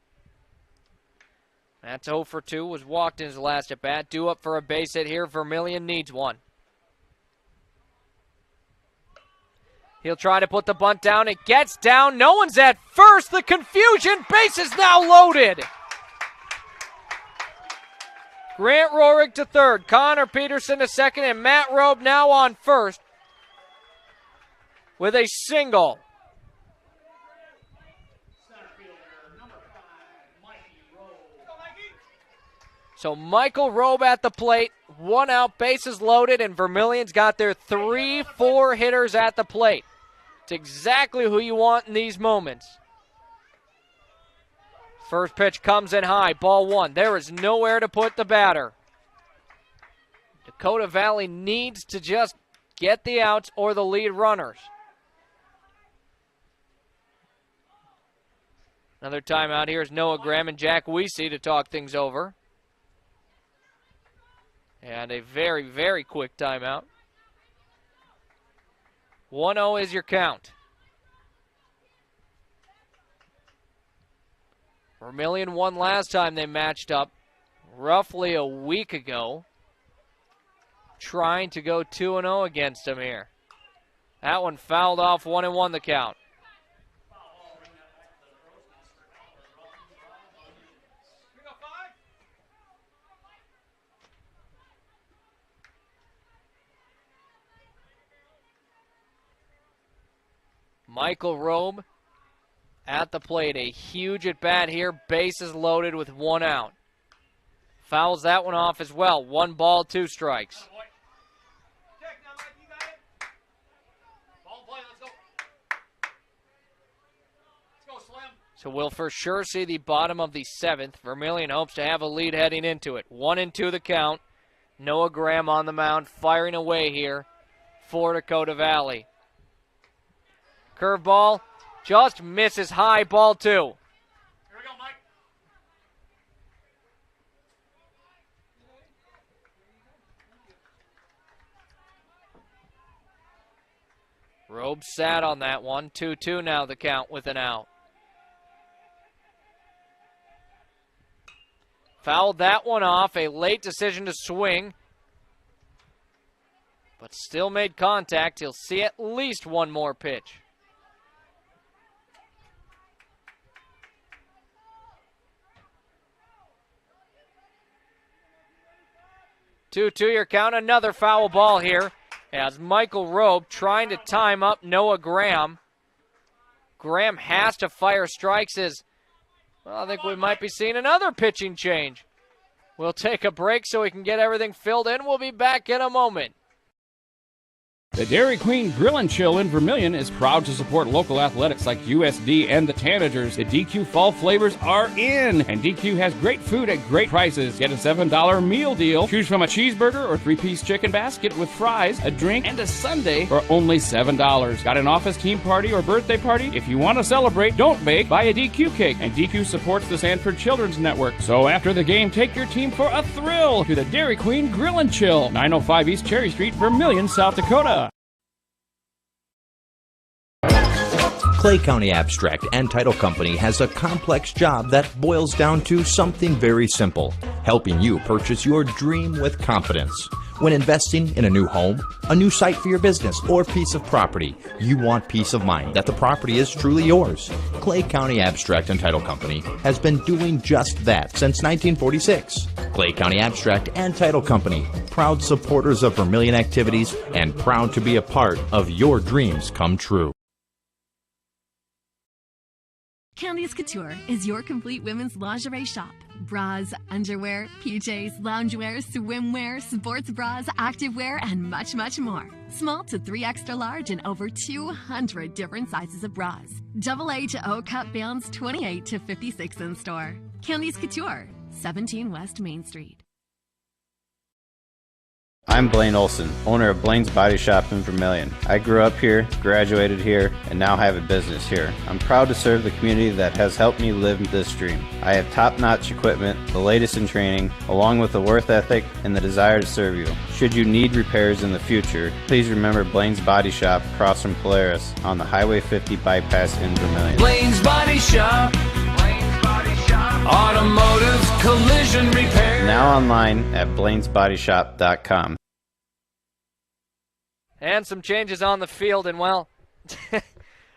Matt's 0 for 2. Was walked in his last at bat. Due up for a base hit here. Vermillion needs one. He'll try to put the bunt down. It gets down. No one's at first. The confusion. Base is now loaded. Grant Rohrig to third, Connor Peterson to second, and Matt Robe now on first with a single. So Michael Robe at the plate, 1 out, bases loaded, and Vermillion's got their 3-4 hitters at the plate. It's exactly who you want in these moments. First pitch comes in high, ball 1. There is nowhere to put the batter. Dakota Valley needs to just get the outs or the lead runners. Another timeout here is Noah Graham and Jack Weesey to talk things over. And a very, very quick timeout. 1-0 is your count. Vermillion won last time they matched up roughly a week ago. Trying to go 2-0 against them here. That one fouled off, 1-1 the count. Michael Robe at the plate. A huge at bat here. Bases loaded with 1 out. Fouls that one off as well. 1 ball, 2 strikes. So we'll for sure see the bottom of the 7th. Vermillion hopes to have a lead heading into it. 1-2 the count. Noah Graham on the mound, firing away here for Dakota Valley. Curveball just misses high, ball 2.
Here we go, Mike.
Robe sat on that one. 2-2 now the count with an out. Fouled that one off. A late decision to swing. But still made contact. He'll see at least one more pitch. Two your count. Another foul ball here as Michael Robe trying to time up Noah Graham. Graham has to fire strikes as, well, I think we might be seeing another pitching change. We'll take a break so we can get everything filled in. We'll be back in a moment.
The Dairy Queen Grill and Chill in Vermillion is proud to support local athletics like USD and the Tanagers. The DQ fall flavors are in, and DQ has great food at great prices. Get a $7 meal deal. Choose from a cheeseburger or 3-piece chicken basket with fries, a drink, and a sundae for only $7. Got an office team party or birthday party? If you want to celebrate, don't bake, buy a DQ cake. And DQ supports the Sanford Children's Network. So after the game, take your team for a thrill to the Dairy Queen Grill and Chill, 905 East Cherry Street, Vermillion, South Dakota.
Clay County Abstract and Title Company has a complex job that boils down to something very simple: helping you purchase your dream with confidence. When investing in a new home, a new site for your business, or piece of property, you want peace of mind that the property is truly yours. Clay County Abstract and Title Company has been doing just that since 1946. Clay County Abstract and Title Company, proud supporters of Vermillion activities and proud to be a part of your dreams come true.
Candice Couture is your complete women's lingerie shop. Bras, underwear, PJs, loungewear, swimwear, sports bras, activewear, and much, much more. Small to 3 extra large and over 200 different sizes of bras. AA to O cup bands 28 to 56 in store. Candice Couture, 17 West Main Street.
I'm Blaine Olson, owner of Blaine's Body Shop in Vermillion. I grew up here, graduated here, and now have a business here. I'm proud to serve the community that has helped me live this dream. I have top-notch equipment, the latest in training, along with a work ethic and the desire to serve you. Should you need repairs in the future, please remember Blaine's Body Shop across from Polaris on the Highway 50 bypass in Vermillion.
Blaine's Body Shop. Blaine's Body Shop. Automotive collision repair.
Now online at blainesbodyshop.com.
And some changes on the field, and well,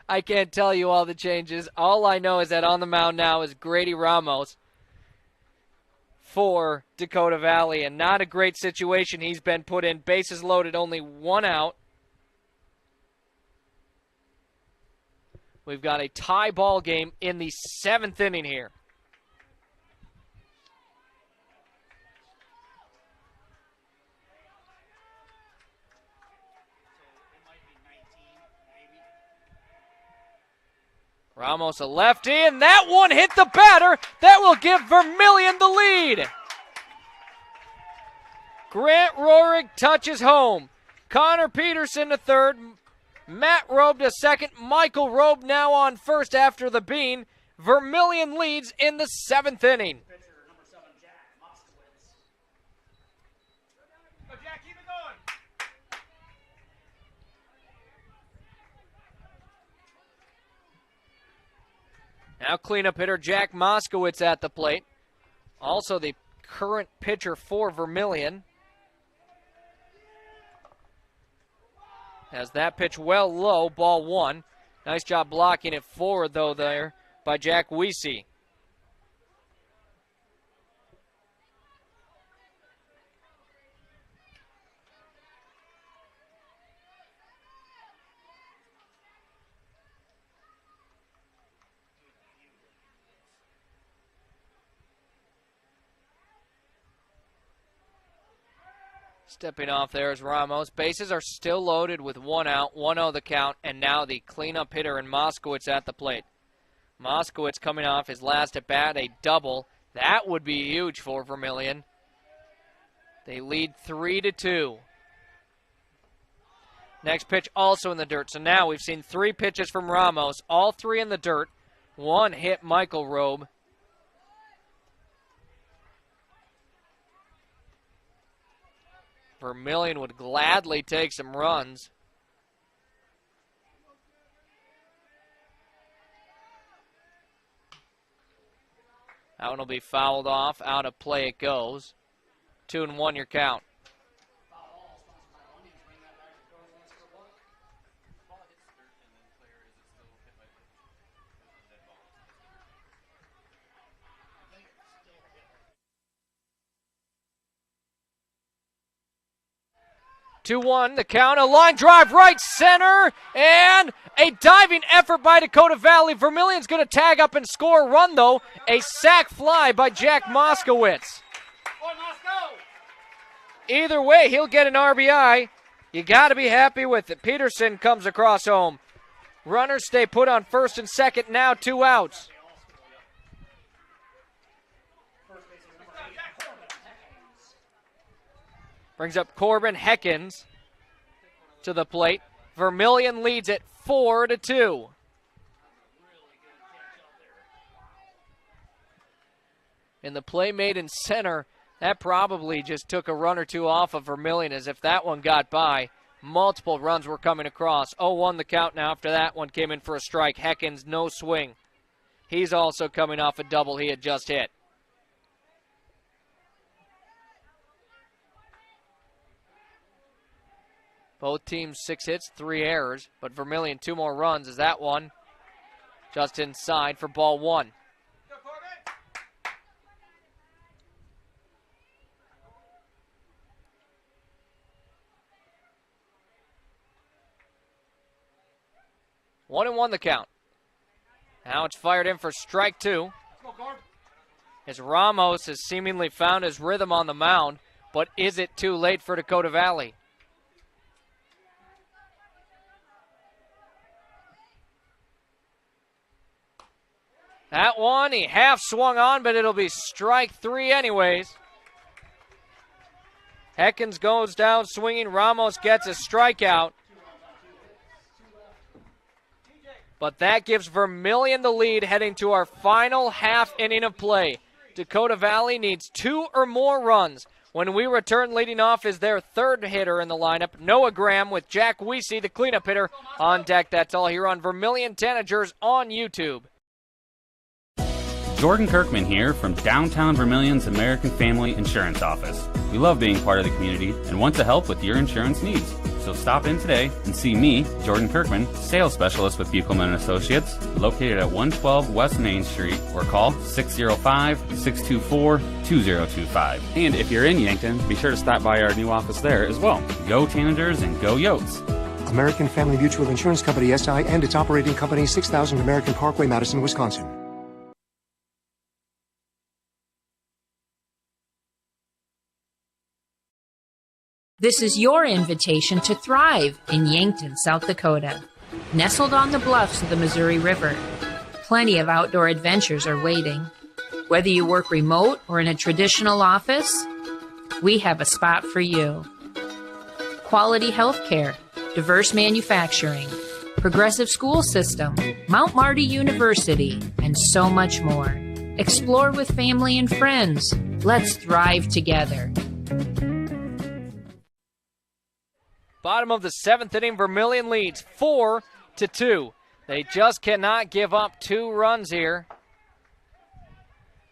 I can't tell you all the changes. All I know is that on the mound now is Grady Ramos for Dakota Valley, and not a great situation he's been put in. Bases loaded, only 1 out. We've got a tie ball game in the 7th inning here. Ramos a lefty, and that one hit the batter. That will give Vermillion the lead. Grant Rohrig touches home. Connor Peterson to third. Matt Robe to second. Michael Robe now on first after the bean. Vermillion leads in the 7th inning. Now cleanup hitter Jack Moskowitz at the plate. Also the current pitcher for Vermillion. Has that pitch well low, ball 1. Nice job blocking it forward, though, there by Jack Weesey. Stepping off there is Ramos. Bases are still loaded with 1 out, 1-0 the count, and now the cleanup hitter in Moskowitz at the plate. Moskowitz coming off his last at bat, a double. That would be huge for Vermillion. They lead 3-2. Next pitch also in the dirt. So now we've seen 3 pitches from Ramos, all 3 in the dirt. 1 hit Michael Robe. Vermillion would gladly take some runs. That one will be fouled off. Out of play it goes. 2-1 your count. 2-1, the count, a line drive right center, and a diving effort by Dakota Valley. Vermillion's going to tag up and score a run, though. A sac fly by Jack Moskowitz. Either way, he'll get an RBI. You got to be happy with it. Peterson comes across home. Runners stay put on first and second, now 2 outs. Brings up Corbin Heckens to the plate. Vermillion leads it 4-2. And the play made in center, that probably just took a run or 2 off of Vermillion, as if that one got by. Multiple runs were coming across. 0-1 the count now after that one came in for a strike. Heckens, no swing. He's also coming off a double he had just hit. Both teams 6 hits, 3 errors, but Vermillion 2 more runs as that one just inside for ball 1. One and 1 the count. Now it's fired in for strike 2. As Ramos has seemingly found his rhythm on the mound, but is it too late for Dakota Valley? That one, he half swung on, but it'll be strike 3 anyways. Heckens goes down swinging. Ramos gets a strikeout. But that gives Vermillion the lead heading to our final half inning of play. Dakota Valley needs 2 or more runs. When we return, leading off is their 3rd hitter in the lineup, Noah Graham, with Jack Weesey, the cleanup hitter, on deck. That's all here on Vermillion Tanagers on YouTube.
Jordan Kirkman here from downtown Vermillion's American Family Insurance Office. We love being part of the community and want to help with your insurance needs. So stop in today and see me, Jordan Kirkman, sales specialist with Buchelman & Associates, located at 112 West Main Street, or call 605-624-2025. And if you're in Yankton, be sure to stop by our new office there as well. Go Tanagers and go Yotes.
American Family Mutual Insurance Company, SI, and its operating company, 6000 American Parkway, Madison, Wisconsin.
This is your invitation to thrive in Yankton, South Dakota. Nestled on the bluffs of the Missouri River, plenty of outdoor adventures are waiting. Whether you work remote or in a traditional office, we have a spot for you. Quality health care, diverse manufacturing, progressive school system, Mount Marty University, and so much more. Explore with family and friends. Let's thrive together.
Bottom of the 7th inning, Vermillion leads 4-2. They just cannot give up 2 runs here.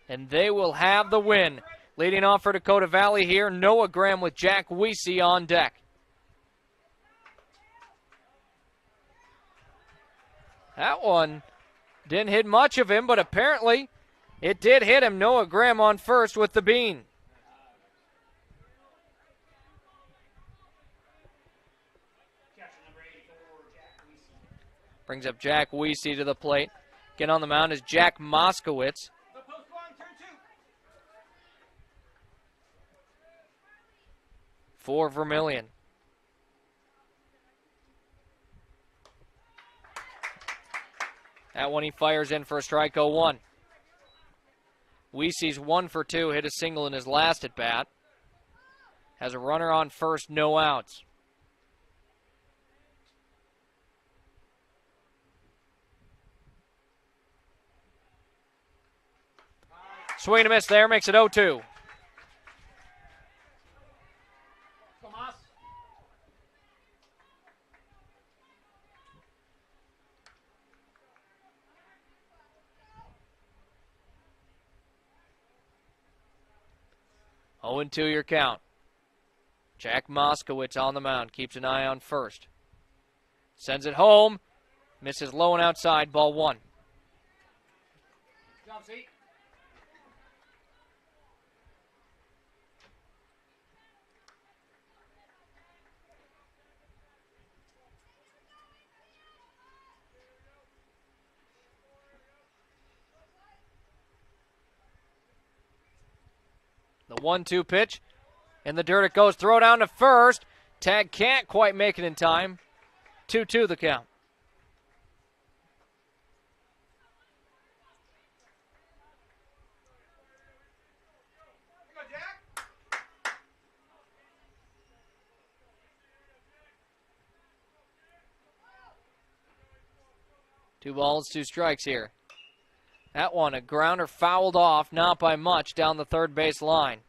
And they will have the win. Leading off for Dakota Valley here, Noah Graham with Jack Weesey on deck. That one didn't hit much of him, but apparently it did hit him. Noah Graham on first with the bean. Brings up Jack Weesey to the plate. Getting on the mound is Jack Moskowitz. For Vermillion. That one he fires in for a strike, 0-1. Weesey's 1 for 2, hit a single in his last at bat. Has a runner on first, no outs. Swing and a miss there, makes it 0-2. 0-2 your count. Jack Moskowitz on the mound. Keeps an eye on first. Sends it home. Misses low and outside. Ball 1.
Job, seat.
The 1-2 pitch. In the dirt it goes. Throw down to first. Tag can't quite make it in time. 2-2 the count. Two balls, 2 strikes here. That one, a grounder fouled off, not by much, down the third base line.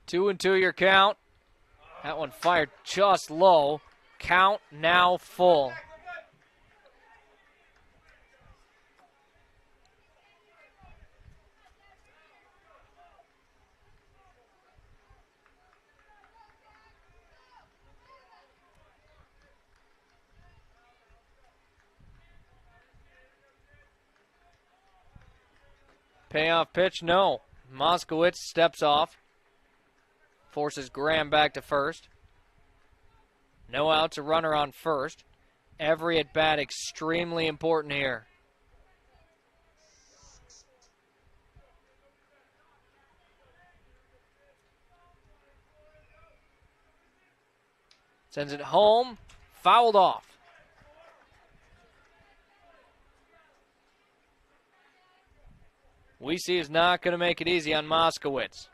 Two and 2 your count. That one fired just low. Count now full. Payoff pitch, no. Moskowitz steps off. Forces Graham back to first. No outs, a runner on first. Every at-bat extremely important here. Sends it home, fouled off. Weesey is not going to make it easy on Moskowitz.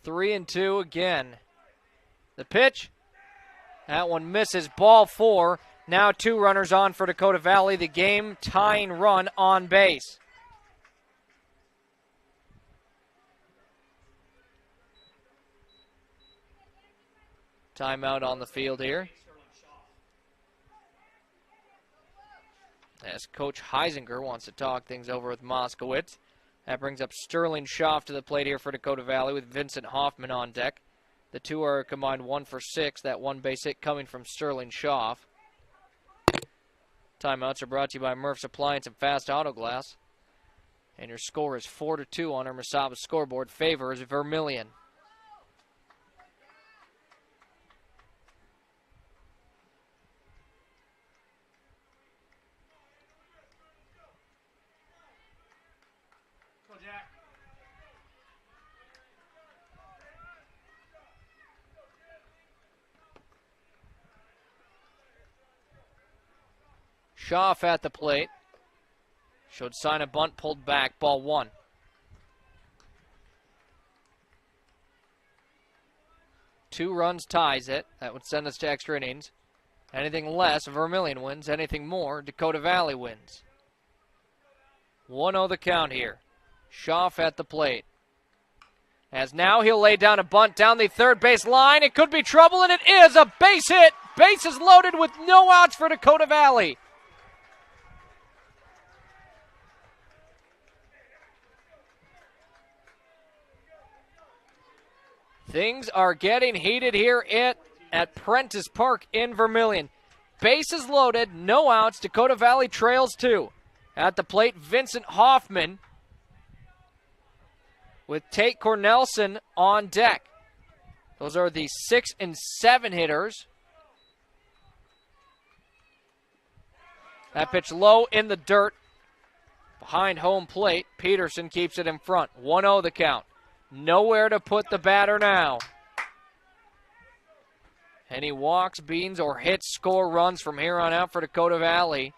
Three and 2 again. The pitch. That one misses. Ball 4. Now 2 runners on for Dakota Valley. The game tying run on base. Timeout on the field here. As Coach Heisinger wants to talk things over with Moskowitz. That brings up Sterling Schaff to the plate here for Dakota Valley with Vincent Hoffman on deck. The two are combined 1 for 6. That one base hit coming from Sterling Schaff. Timeouts are brought to you by Murph's Appliance and Fast Auto Glass. And your score is 4-2 on our Masaba scoreboard. Favors Vermillion. Schaff at the plate. Showed sign of bunt, pulled back, ball 1. 2 runs ties it. That would send us to extra innings. Anything less, Vermillion wins. Anything more, Dakota Valley wins. 1-0 the count here. Schaff at the plate. As now he'll lay down a bunt down the third base line. It could be trouble, and it is a base hit. Bases loaded with no outs for Dakota Valley. Things are getting heated here at Prentice Park in Vermillion. Bases loaded, no outs. Dakota Valley trails 2. At the plate, Vincent Hoffman with Tate Cornelson on deck. Those are the 6 and 7 hitters. That pitch low in the dirt behind home plate. Peterson keeps it in front. 1-0 the count. Nowhere to put the batter now. Any walks, beans, or hits score runs from here on out for Dakota Valley.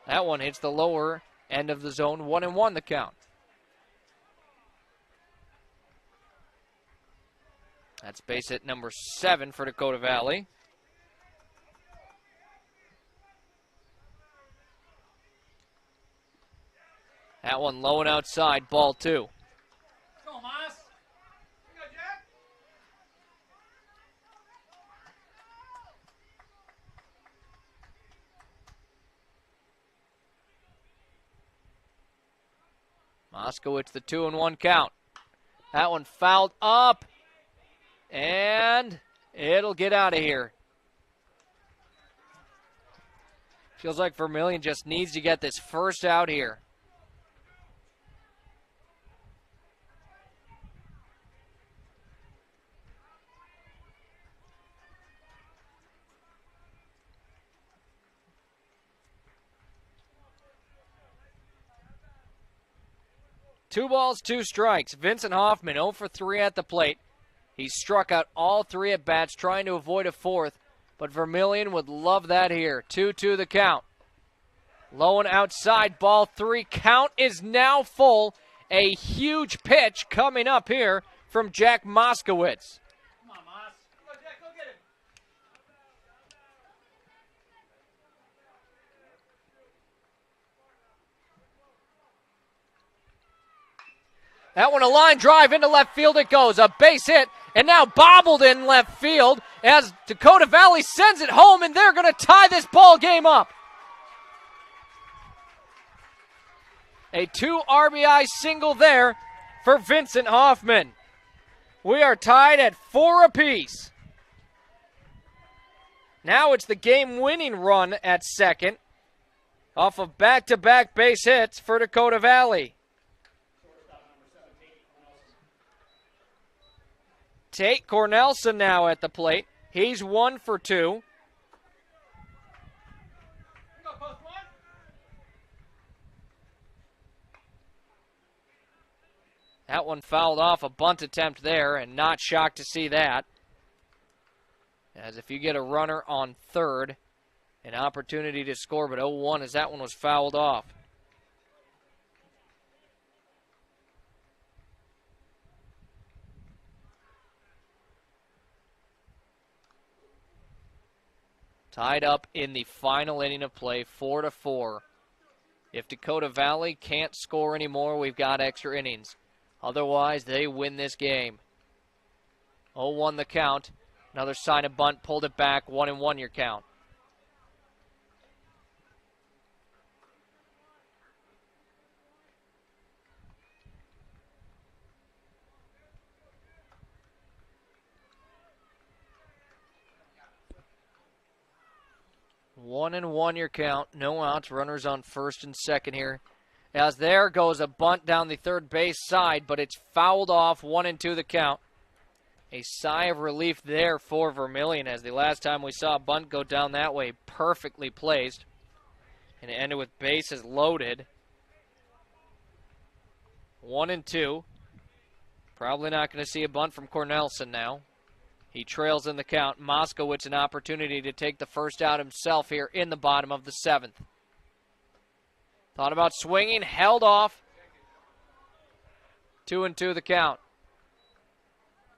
That one hits the lower end of the zone. 1-1 the count. That's base hit number 7 for Dakota Valley. That one low and outside, ball 2.
Go, Moss. You go, Jack.
Moskowitz, the 2-1 count. That one fouled up, and it'll get out of here. Feels like Vermillion just needs to get this first out here. Two balls, 2 strikes. Vincent Hoffman 0 for 3 at the plate. He struck out all 3 at bats, trying to avoid a 4th, but Vermillion would love that here. 2-2 the count. Low and outside, ball 3. Count is now full. A huge pitch coming up here from Jack Moskowitz.
Come on, Moss. Go, Jack. Go get him.
That one a line drive into left field it goes. A base hit, and now bobbled in left field as Dakota Valley sends it home, and they're going to tie this ball game up. A 2 RBI single there for Vincent Hoffman. We are tied at 4 apiece. Now it's the game-winning run at second off of back-to-back base hits for Dakota Valley. Tate Cornelson now at the plate. He's 1 for 2. That one fouled off, a bunt attempt there, and not shocked to see that. As if you get a runner on third, an opportunity to score, but 0-1 as that one was fouled off. Tied up in the final inning of play, 4-4. If Dakota Valley can't score anymore, we've got extra innings. Otherwise, they win this game. 0-1 the count. Another sign of bunt, pulled it back, 1-1 your count. One and one your count. No outs. Runners on first and second here. As there goes a bunt down the third base side, but it's fouled off. 1-2 the count. A sigh of relief there for Vermillion, as the last time we saw a bunt go down that way, perfectly placed. And it ended with bases loaded. 1-2. Probably not going to see a bunt from Cornelson now. He trails in the count. Moskowitz an opportunity to take the first out himself here in the bottom of the 7th. Thought about swinging, held off. 2-2 the count.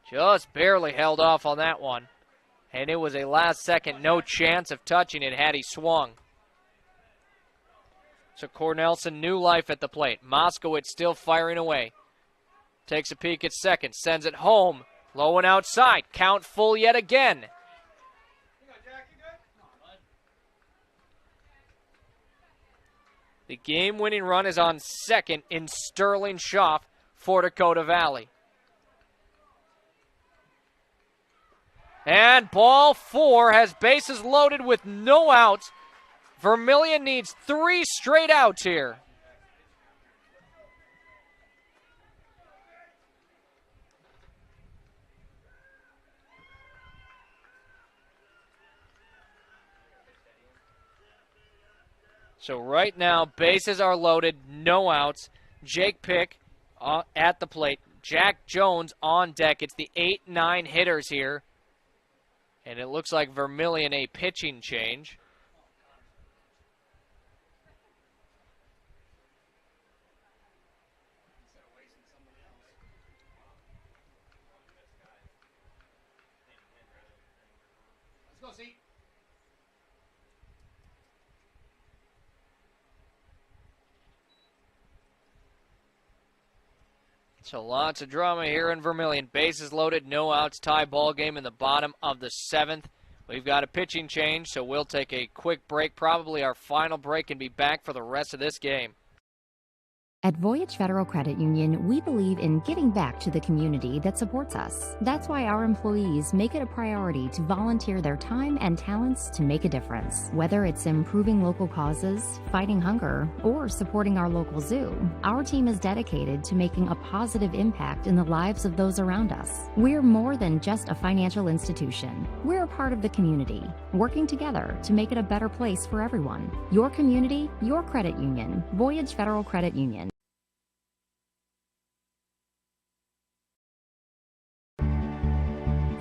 Just barely held off on that one. And it was a last second, no chance of touching it had he swung. So Cornelson, new life at the plate. Moskowitz still firing away. Takes a peek at second, sends it home. Low and outside, count full yet again. The game-winning run is on second in Sterling Schaff for Dakota Valley. And ball 4 has bases loaded with no outs. Vermillion needs 3 straight outs here. So right now, bases are loaded, no outs. Jake Pick at the plate. Jack Jones on deck. It's the 8-9 hitters here. And it looks like Vermillion a pitching change.
Let's go, see.
So lots of drama here in Vermillion. Bases loaded, no outs, tie ball game in the bottom of the 7th. We've got a pitching change, so we'll take a quick break, probably our final break, and be back for the rest of this game.
At Voyage Federal Credit Union, we believe in giving back to the community that supports us. That's why our employees make it a priority to volunteer their time and talents to make a difference. Whether it's improving local causes, fighting hunger, or supporting our local zoo, our team is dedicated to making a positive impact in the lives of those around us. We're more than just a financial institution. We're a part of the community, working together to make it a better place for everyone. Your community, your credit union. Voyage Federal Credit Union.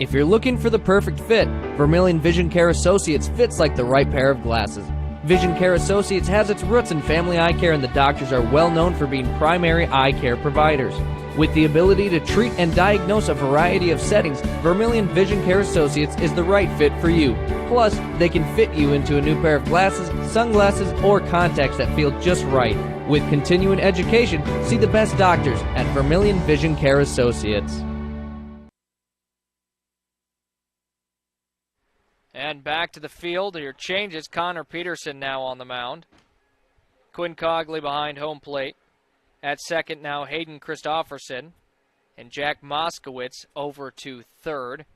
If you're looking for the perfect fit, Vermillion Vision Care Associates fits like the right pair of glasses. Vision Care Associates has its roots in family eye care, and the doctors are well known for being primary eye care providers. With the ability to treat and diagnose a variety of settings, Vermillion Vision Care Associates is the right fit for you. Plus, they can fit you into a new pair of glasses, sunglasses, or contacts that feel just right. With continuing education, see the best doctors at Vermillion Vision Care Associates. And back to the field. Your changes. Connor Peterson now on the mound. Quinn Cogley behind home plate. At second now, Hayden Christofferson. And Jack Moskowitz over to third.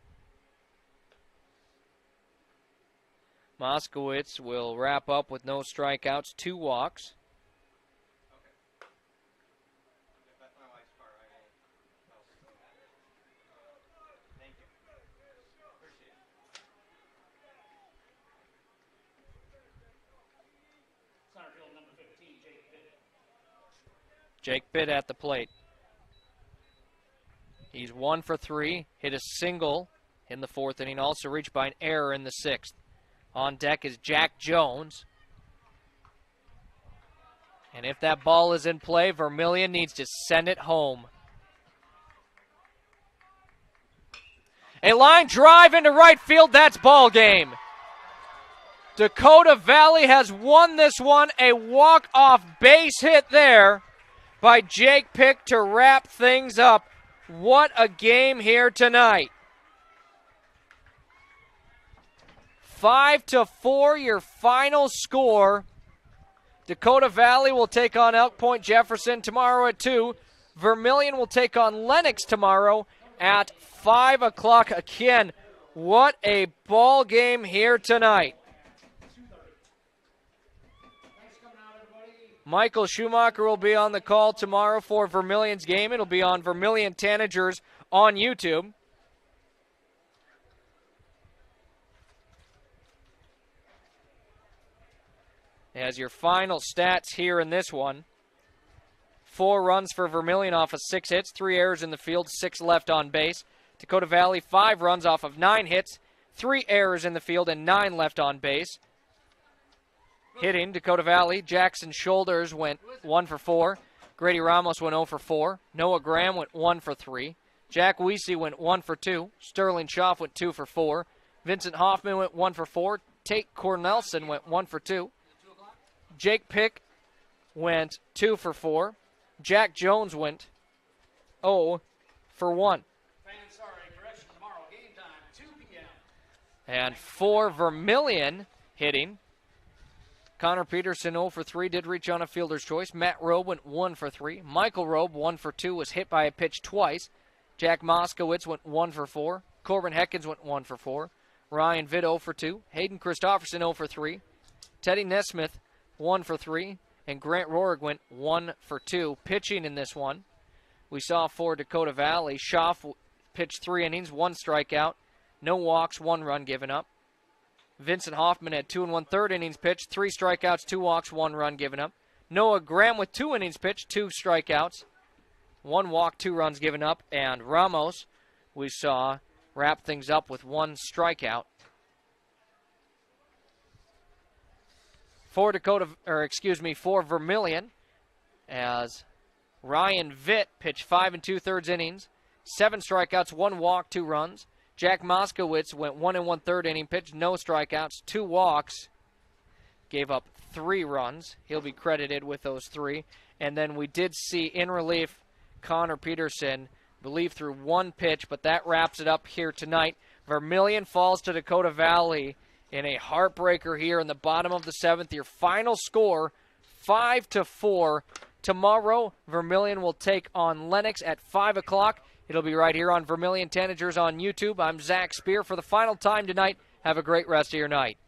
Moskowitz will wrap up with no strikeouts, 2 walks. Jake Pitt at the plate. He's 1 for 3, hit a single in the 4th inning, also reached by an error in the 6th. On deck is Jack Jones. And if that ball is in play, Vermillion needs to send it home. A line drive into right field, that's ball game. Dakota Valley has won this one, a walk-off base hit there by Jake Pick to wrap things up. What a game here tonight. 5-4 your final score. Dakota Valley will take on Elk Point Jefferson tomorrow at 2. Vermillion will take on Lennox tomorrow at 5 o'clock. Again, what a ball game here tonight. Michael Schumacher will be on the call tomorrow for Vermillion's game. It'll be on Vermillion Tanagers on YouTube. As your final stats here in this one, 4 runs for Vermillion off of 6 hits, 3 errors in the field, 6 left on base. Dakota Valley, 5 runs off of 9 hits, 3 errors in the field, and 9 left on base. Hitting, Dakota Valley, Jackson Shoulders went 1 for 4. Grady Ramos went 0 for 4. Noah Graham went 1 for 3. Jack Weesey went 1 for 2. Sterling Schaff went 2 for 4. Vincent Hoffman went 1 for 4. Tate Cornelson went 1 for 2. Jake Pick went 2 for 4. Jack Jones went 0 for 1. And for Vermillion hitting, Connor Peterson 0 for 3, did reach on a fielder's choice. Matt Robe went 1 for 3. Michael Robe 1 for 2, was hit by a pitch twice. Jack Moskowitz went 1 for 4. Corbin Heckens went 1 for 4. Ryan Vitt 0 for 2. Hayden Christofferson 0 for 3. Teddy Nesmith 1 for 3. And Grant Rohrig went 1 for 2. Pitching in this one, we saw for Dakota Valley, Schaff pitched 3 innings, 1 strikeout, no walks, 1 run given up. Vincent Hoffman had 2 1/3 innings pitched, 3 strikeouts, 2 walks, 1 run given up. Noah Graham with 2 innings pitched, 2 strikeouts, 1 walk, 2 runs given up. And Ramos, we saw, wrap things up with 1 strikeout. For for Vermillion, as Ryan Vitt pitched 5 2/3 innings, 7 strikeouts, 1 walk, 2 runs. Jack Moskowitz went 1 1/3 inning pitch, no strikeouts, 2 walks, gave up 3 runs. He'll be credited with those 3. And then we did see in relief Connor Peterson, believe through 1 pitch, but that wraps it up here tonight. Vermillion falls to Dakota Valley in a heartbreaker here in the bottom of the 7th. Your final score, 5-4. Tomorrow, Vermillion will take on Lennox at 5 o'clock. It'll be right here on Vermillion Tanagers on YouTube. I'm Zac Spear for the final time tonight. Have a great rest of your night.